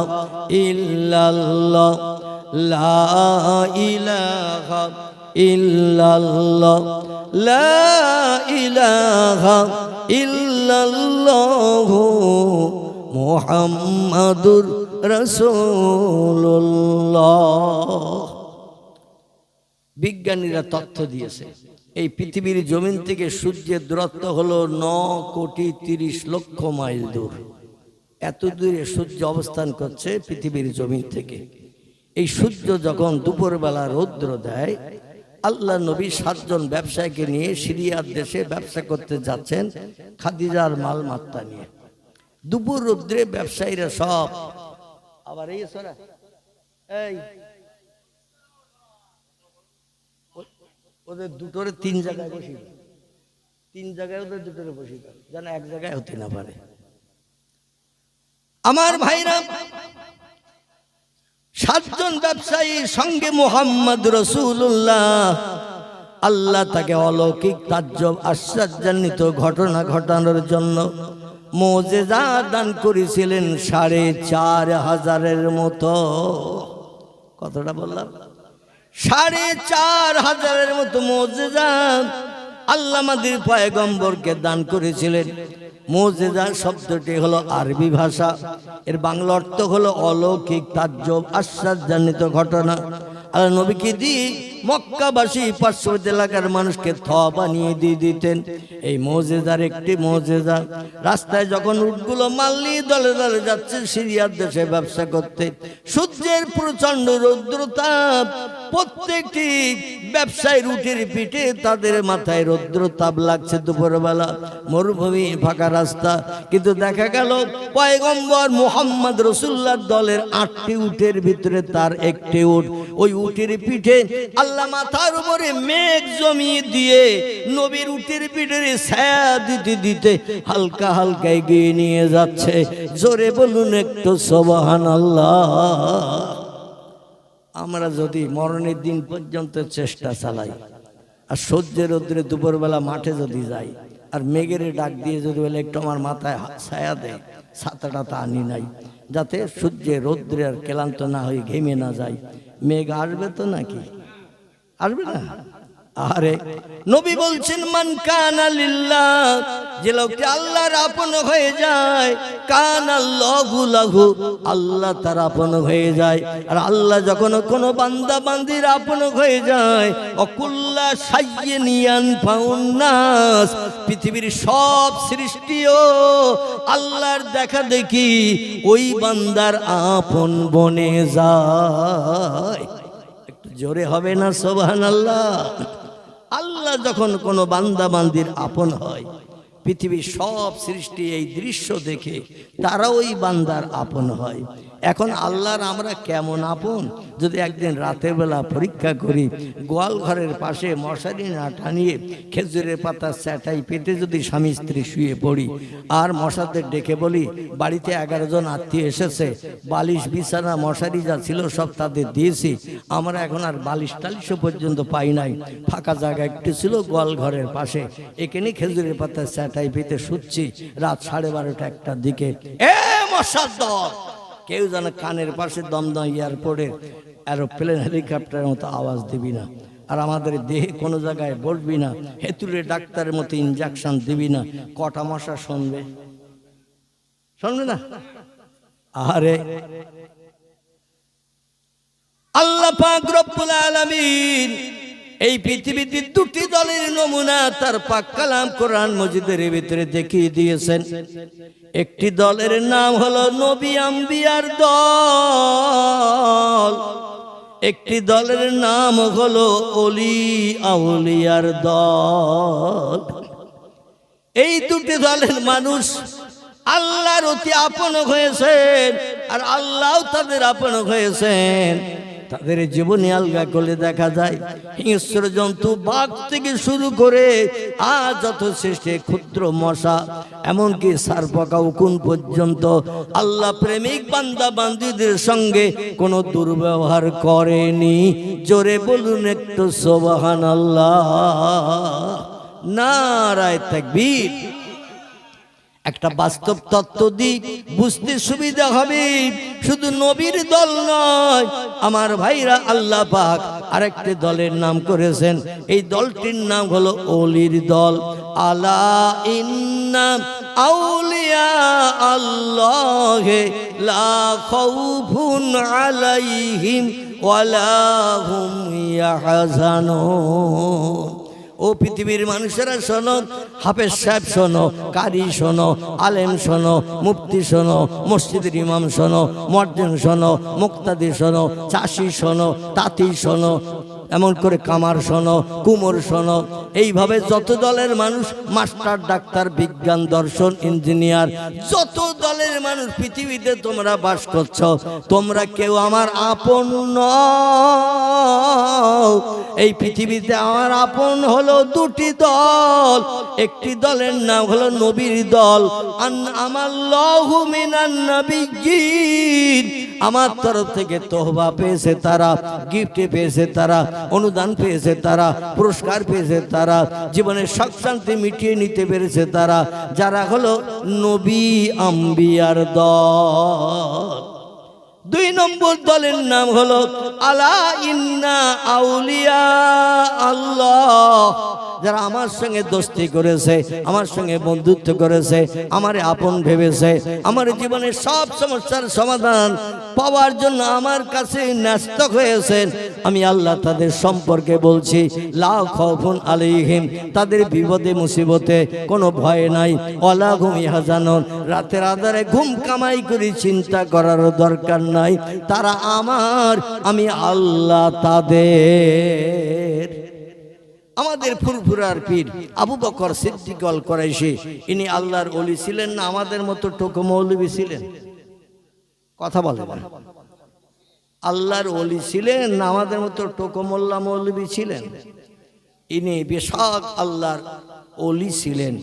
ইল্লাল্লাহ, লা ইলাহা ইল্লাল্লাহ, লা ইলাহা ইল্লাল্লাহ মুহাম্মাদুর রাসূলুল্লাহ। বিজ্ঞানীরা তথ্য দিয়েছে এই পৃথিবীর জমিন থেকে সূর্যের দূরত্ব হলো 9,30,00,000 মাইল দূর। এত দূরে সূর্য অবস্থান করছে পৃথিবীর জমিন থেকে। এই সূর্য যখন দুপুরবেলা রৌদ্র দেয়, আল্লাহ নবী 7 জন ব্যবসায়ীকে নিয়ে সিরিয়ার দেশে ব্যবসা করতে যাচ্ছেন খাদিজার মাল মাত্তা নিয়ে। দুপুর রৌদ্রে ব্যবসায়ীরা সব আবার এই ওদের দুটোরে 3 জায়গায় বসি, 3 জায়গায় ওদের দুটোরে বসি যেন এক জায়গায় হতে না পারে। আমার ভাইরা, 7 জন ব্যবসায়ীর সঙ্গে মুহাম্মদ রাসূলুল্লাহ, আল্লাহ তাকে অলৌকিক তাজ্জব আশ্চর্যান্বিত ঘটনা ঘটানোর জন্য মুজিজা দান করেছিলেন 4,500-এর মতো। কতটা বললাম? 4,500-এর মতো মুজিজা আল্লাহ আমাদের পয়গম্বরকে দান করেছিলেন। মুজিজা শব্দটি হলো আরবি ভাষা, এর বাংলা অর্থ হলো অলৌকিক তাজ্জব আশ্চর্যান্বিত ঘটনা। আর নবীকে দিয়ে মক্কাবাসী পার্শ্ববর্তী এলাকার মানুষকে থ বানিয়ে দিয়ে দিতেন। এই মুজিজার একটি মুজিজা, রাস্তায় যখন উটগুলো মাল নিয়ে দলে দলে যাচ্ছে সিরিয়ার দেশে ব্যবসা করতে, সূর্যের প্রচন্ড রৌদ্রতাপ, প্রত্যেকটি ব্যবসায়ী উটের পিঠে তাদের মাথায় রৌদ্রতাপ লাগছে। দুপুরবেলা মরুভূমি ফাঁকা রাস্তা, কিন্তু দেখা গেল পয়গম্বর মুহাম্মদ রাসূলুল্লাহর দলের 8টি উটের ভিতরে তার একটি উট, ওই উটের পিঠে আল্লাহ মাথার উপরে মেঘ জমিয়ে দিয়ে নবীর উটের পিঠের ছায়া দিতে দিতে হালকা হালকা এগিয়ে নিয়ে যাচ্ছে। জোরে বলুন একটু সুবহানাল্লাহ। আমরা যদি মরণের দিন পর্যন্ত চেষ্টা চালাই আর সূর্যের রৌদ্রে দুপুরবেলা মাঠে যদি যাই আর মেঘের ডাক দিয়ে যদি বলে একটু আমার মাথায় ছায়া দেয়, ছাতাটা তা আনি নাই যাতে সূর্যের রৌদ্রে আর ক্লান্ত না হয়ে ঘেমে না যায়, মেঘ আসবে তো নাকি? আসবে না? আরে নবী বলছেন মান কানা লিল্লাহ, যে লোকটি আল্লাহর আপন হয়ে যায়, কানাল্লাহু লাহু, আল্লাহ তার আপন হয়ে যায়। আর আল্লাহ যখন কোনো বান্দা বান্দির আপন হয়ে যায়, অকুল্লা সাইয়্যিনিয়ান ফাউন্নাস, পৃথিবীর সব সৃষ্টিও আল্লাহর দেখা দেখি ওই বান্দার আপন বনে যায়। একটু জোরে হবে না সুবহানাল্লাহ? আল্লাহ যখন কোনো বান্দা বান্দির আপন হয়, পৃথিবীর সব সৃষ্টি এই দৃশ্য দেখে তারা ওই বান্দার আপন হয়। এখন আল্লাহর আমরা কেমন আপন? যদি একদিন রাতের বেলা পরীক্ষা করি, গোয়াল ঘরের পাশে মশারি না টানিয়ে খেজুরের পাতা স্যাটাই পেতে যদি স্বামী স্ত্রী শুয়ে পড়ি আর মশাদের ডেকে বলি বাড়িতে 11 জন আত্মীয় এসেছে, বালিশ বিছানা মশারি যা ছিল সব তাদের দিয়েছি, আমরা এখন আর বালিশ টালিশও পর্যন্ত পাই নাই, ফাঁকা জায়গা একটু ছিল গোয়াল ঘরের পাশে, এখানে খেজুরের পাতা স্যাটাই পেতে শুচ্ছি রাত 12:30-1টার দিকে। এ মশার দল, কেউ যেন কানের পাশে দমদম এয়ারপোর্টের এরোপ্লেন হেলিকপ্টারের মতো আওয়াজ দিবি না, আর আমাদের দেহে কোনো জায়গায় বসবি না, হেতুরে ডাক্তারের মতো ইনজেকশন দিবি না। কটা মশা শুনবে? শুনবে না? আরে আল্লাহ পাক রব্বুল আলামিন এই পৃথিবীতে দুটি দলের নমুনা তার পাক কালাম কোরআন মজিদের ভিতরে দেখিয়ে দিয়েছেন। একটি দলের নাম হলো নবী আম্বিয়ার দল, একটি দলের নাম হলো অলি আউলিয়ার দল। এই দুটি দলের মানুষ আল্লাহর অতি আপন হয়েছেন, আর আল্লাহ তাদের আপন হয়েছেন। তাদের জীবনে আলগা করলে দেখা যায় হিংস্র জন্তু বাঘ থেকে শুরু করে আজ যত সৃষ্টি ক্ষুদ্র মশা, এমনকি সারপকা উকুন পর্যন্ত আল্লাহ প্রেমিক বান্দা বান্দীদের সঙ্গে কোনো দুর্ব্যবহার করেনি। জোরে বলুন একটু সুবহানাল্লাহ, নারায়ে তাকবীর। একটা বাস্তব তত্ত্ব দিক বুঝতে সুবিধা হবে। শুধু নবীর দল নয় আমার ভাইরা, আল্লাহ পাক আরেকটি দলের নাম করেছেন। এই দলটির নাম হলো অলির দল। আলা ইন্না আউলিয়া আল্লাহি লা খাউফুন আলাইহিম ওয়ালা হুম ইয়াহজানুন। ও পৃথিবীর মানুষেরা শোনো, হাফেজ সাহেব শোনো, কারি শোনো, আলেম শোনো, মুফতি শোনো, মসজিদের ইমাম শোনো, মুয়াজ্জিন শোনো, মুক্তাদি শোনো, চাষি শোনো, তাঁতি শোনো, এমন করে কামার শোনো, কুমোর শোনো। এইভাবে যত দলের মানুষ, মাস্টার, ডাক্তার, বিজ্ঞান, দর্শন, ইঞ্জিনিয়ার, যত দলের মানুষ পৃথিবীতে তোমরা বাস করছো, তোমরা কেউ আমার আপন নও। এই পৃথিবীতে আমার আপন হলো দুটি দল। একটি দলের নাম হলো নবীর দল। আনামাল্লাহু মিনান নাবিয়্যিন, আমার তরফ থেকে তোহবা পেয়েছে তারা, গিফট পেয়েছে তারা, অনুদান পেয়েছে তারা, পুরস্কার পেয়েছে তারা, জীবনের সুখ শান্তি মিটিয়ে নিতে পেরেছে তারা, যারা হলো নবী আম্বিয়ার দল। দুই নম্বর দলের নাম হলো আলা ইন্না আউলিয়া আল্লাহ, যারা আমার সঙ্গে দোস্তি করেছে, আমার সঙ্গে বন্ধুত্ব করেছে, আমারে আপন ভেবেছে, আমার জীবনের সব সমস্যার সমাধান পাওয়ার জন্য আমার কাছে ন্যস্ত হয়েছেন। আমি আল্লাহ তাদের সম্পর্কে বলছি, লা খাউফুন আলাইহিম, তাদের বিপদে মুসিবতে কোনো ভয় নাই, ওয়ালা হুম ইয়াহজানুন, রাতের আধারে ঘুম কামাই করে চিন্তা করার দরকার নাই। তারা আমার, আমি আল্লাহ তাদের। আমাদের ফুরফুরার পীর আবু বকর সিদ্দিক আল কুরাইশি, ইনি আল্লাহর ওলি ছিলেন না আমাদের মতো টোকো মৌলবী ছিলেন? কথা বলে না। আল্লাহর ওলি ছিলেন না আমাদের মতো টোকো মোল্লা মৌলবী ছিলেন? ইনি বেশক আল্লাহর ওলি ছিলেন।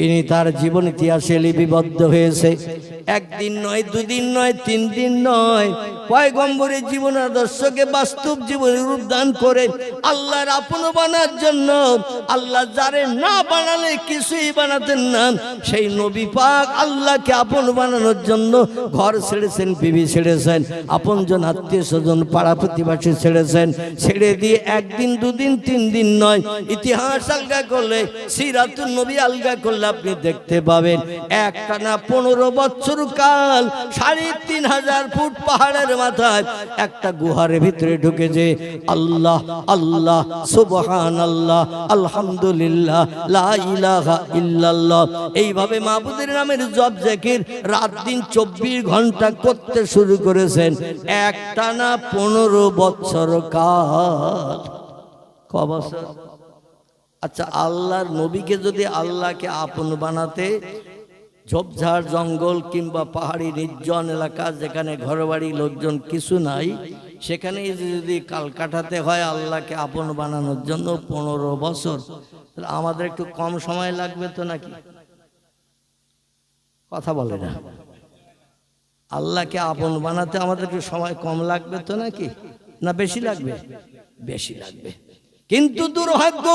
ইনি তার জীবন ইতিহাসে লিপিবদ্ধ হয়েছে। একদিন নয়, দুদিন নয়, 3 দিন নয়, পয়গম্বরের জীবন আদর্শকে বাস্তব জীবনে রূপ দান করে আল্লাহর আপন বানার জন্য, আল্লাহ যারে না বানালে কিছুই বানাতেন না, সেই নবী পাক আল্লাহকে আপন বানানোর জন্য ঘর ছেড়েছেন, বিবি ছেড়েছেন, আপনজন আত্মীয় স্বজন পাড়া প্রতিবেশী ছেড়েছেন। ছেড়ে দিয়ে একদিন, দুদিন, 3 দিন নয়, ইতিহাস আলগা করলে, সিরাতুন নবী আলগা করলে আপনি দেখতে পাবেন একটানা 15 বছর কাল 3500 ফুট পাহাড়ের মাথায় একটা গুহার ভিতরে ঢুকেছে। আল্লাহ আল্লাহ সুবহানাল্লাহ আলহামদুলিল্লাহ লা ইলাহা ইল্লাল্লাহ, এইভাবে মাবুদের নামের জপ জিকির রাত দিন 24 ঘন্টা করতে শুরু করেছেন একটানা 15 বছর কাল। ক বছর? আচ্ছা, আল্লাহর নবীকে যদি আল্লাহকে আপন বানাতে ঝোপঝাড় জঙ্গল কিংবা পাহাড়ি নির্জন এলাকা, যেখানে ঘরবাড়ি লোকজন কিছু নাই, সেখানে যদি কাল কাটাতে হয় আল্লাহকে আপন বানানোর জন্য 15 বছর, তাহলে আমাদের একটু কম সময় লাগবে তো নাকি? কথা বলে না। আল্লাহকে আপন বানাতে আমাদের একটু সময় কম লাগবে তো নাকি? না বেশি লাগবে? বেশি লাগবে। কিন্তু দুর্ভাগ্য,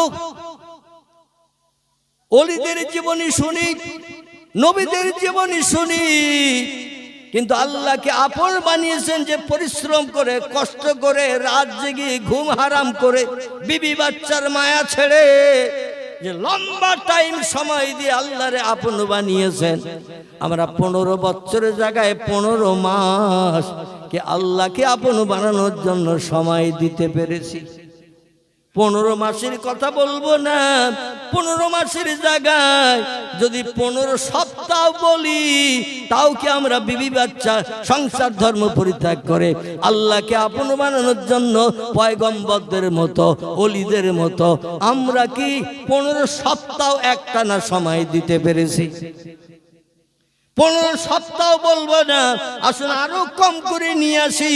ওলিদের জীবনী শুনি, নবীদের জীবনী শুনি, কিন্তু আল্লাহকে আপন বানিয়েছেন যে পরিশ্রম করে, কষ্ট করে, রাত জেগে ঘুম হারাম করে, বিবি বাচ্চার মায়া ছেড়ে, যে লম্বা টাইম সময় দিয়ে আল্লাহরে আপন বানিয়েছেন। আমরা 15 বছরের জায়গায় 15 মাস কে আল্লাহকে আপন বানানোর জন্য সময় দিতে পেরেছি। 15 মাসের কথা বলবো না, 15 মাসের জায়গায় যদি 15 সপ্তাহ বলি, তাও কি আমরা বিবি বাচ্চা সংসার ধর্ম পরিত্যাগ করে আল্লাহকে আপন বানানোর জন্য পয়গম্বরদের মতো ওলিদের মতো আমরা কি 15 সপ্তাহ একটানা সময় দিতে পেরেছি? 15 সপ্তাহ বলবো না, আসুন আরো কম করে নিয়ে আসি।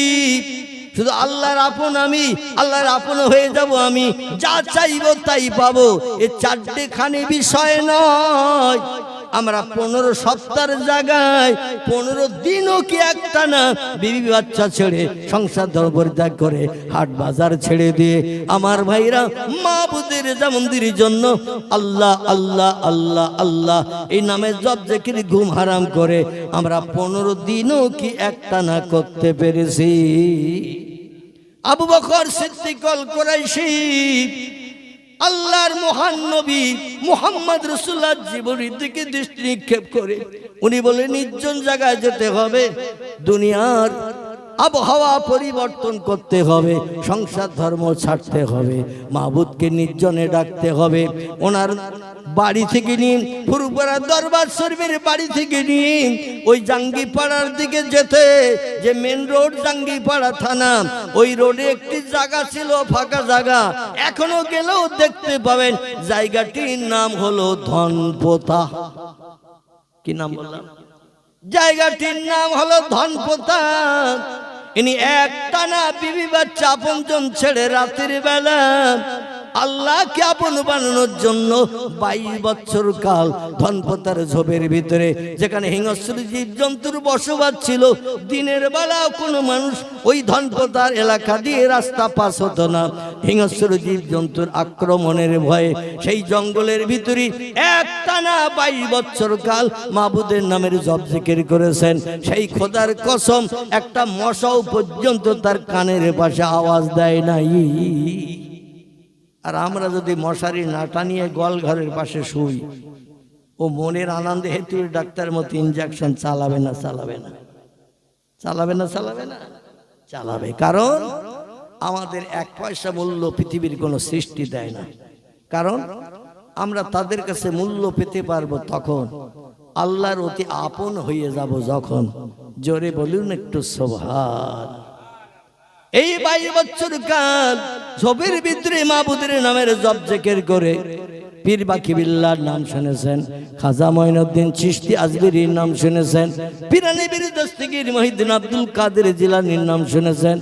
শুধু আল্লাহর আপন আমি, আল্লাহর আপন হয়ে যাব আমি, যা চাইবো তাই পাবো, এ চারটে খানি বিষয় নয়। আমরা 15 সপ্তাহের জায়গায় 15 দিনও কি একটা না বিবি বাচ্চা ছেড়ে সংসার ধর্ম পরিত্যাগ করে হাট বাজার ছেড়ে দিয়ে আমার ভাইরা মাবুদের জামন্দির জন্য আল্লাহ আল্লাহ আল্লাহ আল্লাহ এই নামে জপ জিকির ঘুম হারাম করে আমরা 15 দিনও কি একটা না করতে পেরেছি? আবু বকর সিদ্দিক আল কুরাইশি আল্লাহর মহান নবী মুহাম্মদ রাসূলুল্লাহর জীবনের দিকে দৃষ্টি নিক্ষেপ করে উনি বলে নির্জন জায়গায় যেতে হবে, দুনিয়ার আবহাওয়া পরিবর্তন করতে হবে, সংসার ধর্ম ছাড়তে হবে, মাবুদকে নির্জনে ডাকতে হবে। ওনার বাড়ি থেকে নিন ফুরুপাড়া দরবার শরীফের বাড়ি থেকে নিন ওই জাঙ্গিপাড়ার দিকে যেতে, যে মেন রোড জাঙ্গিপাড়া থানা, ওই রোডে একটি জায়গা ছিল ফাঁকা জায়গা, এখনো গেলেও দেখতে পাবেন। জায়গাটির নাম হলো ধনপোতা। কি নাম বললাম? জায়গাটির নাম হলো ধনপোতা। ইনি একটানা বিবি বাচ্চা আপনজন ছেড়ে রাতের বেলা আল্লাহকে আপন বানানোর জন্য 22 বছর কাল ধনপতার ঝোপের ভিতরে, যেখানে হিংস্র জীবজন্তুর বসবাস ছিল, দিনের বেলা কোনো মানুষ ওই ধনপতার এলাকা দিয়ে রাস্তা পাস হতো না, হিংস্র জীবজন্তুর আক্রমণের ভয়ে সেই জঙ্গলের ভিতরে একটানা 22 বছর কাল মাবুদের নামের জপ জিকির করেছেন। সেই খোদার কসম, একটা মশাও পর্যন্ত তার কানের পাশে আওয়াজ দেয় নাই। আর আমরা যদি মশারি না টানিয়ে গোয়াল ঘরের পাশে শুই, ও মনের আনন্দে হেতু ডাক্তার মতো ইনজেকশন চালাবে না? চালাবে না? চালাবে না? চালাবে না? চালাবে। কারণ আমাদের 1 পয়সা মূল্য পৃথিবীর কোনো সৃষ্টি দেয় না। কারণ আমরা তাদের কাছে মূল্য পেতে পারবো তখন আল্লাহর অতি আপন হয়ে যাব যখন। জোরে বলুন একটু সুবহান। এই 22 বছর কাল ঝোপের ভিতরে মাবুদের নামের জপ জিকির করে পীর বাকি বিল্লাহর নাম শুনেছেন, খাজা মঈনুদ্দিন চিশতি আজমিরির নাম শুনেছেন, পীরানি বীর দস্তগীর মহিউদ্দিন আব্দুল কাদের জিলানীর নাম শুনেছেন।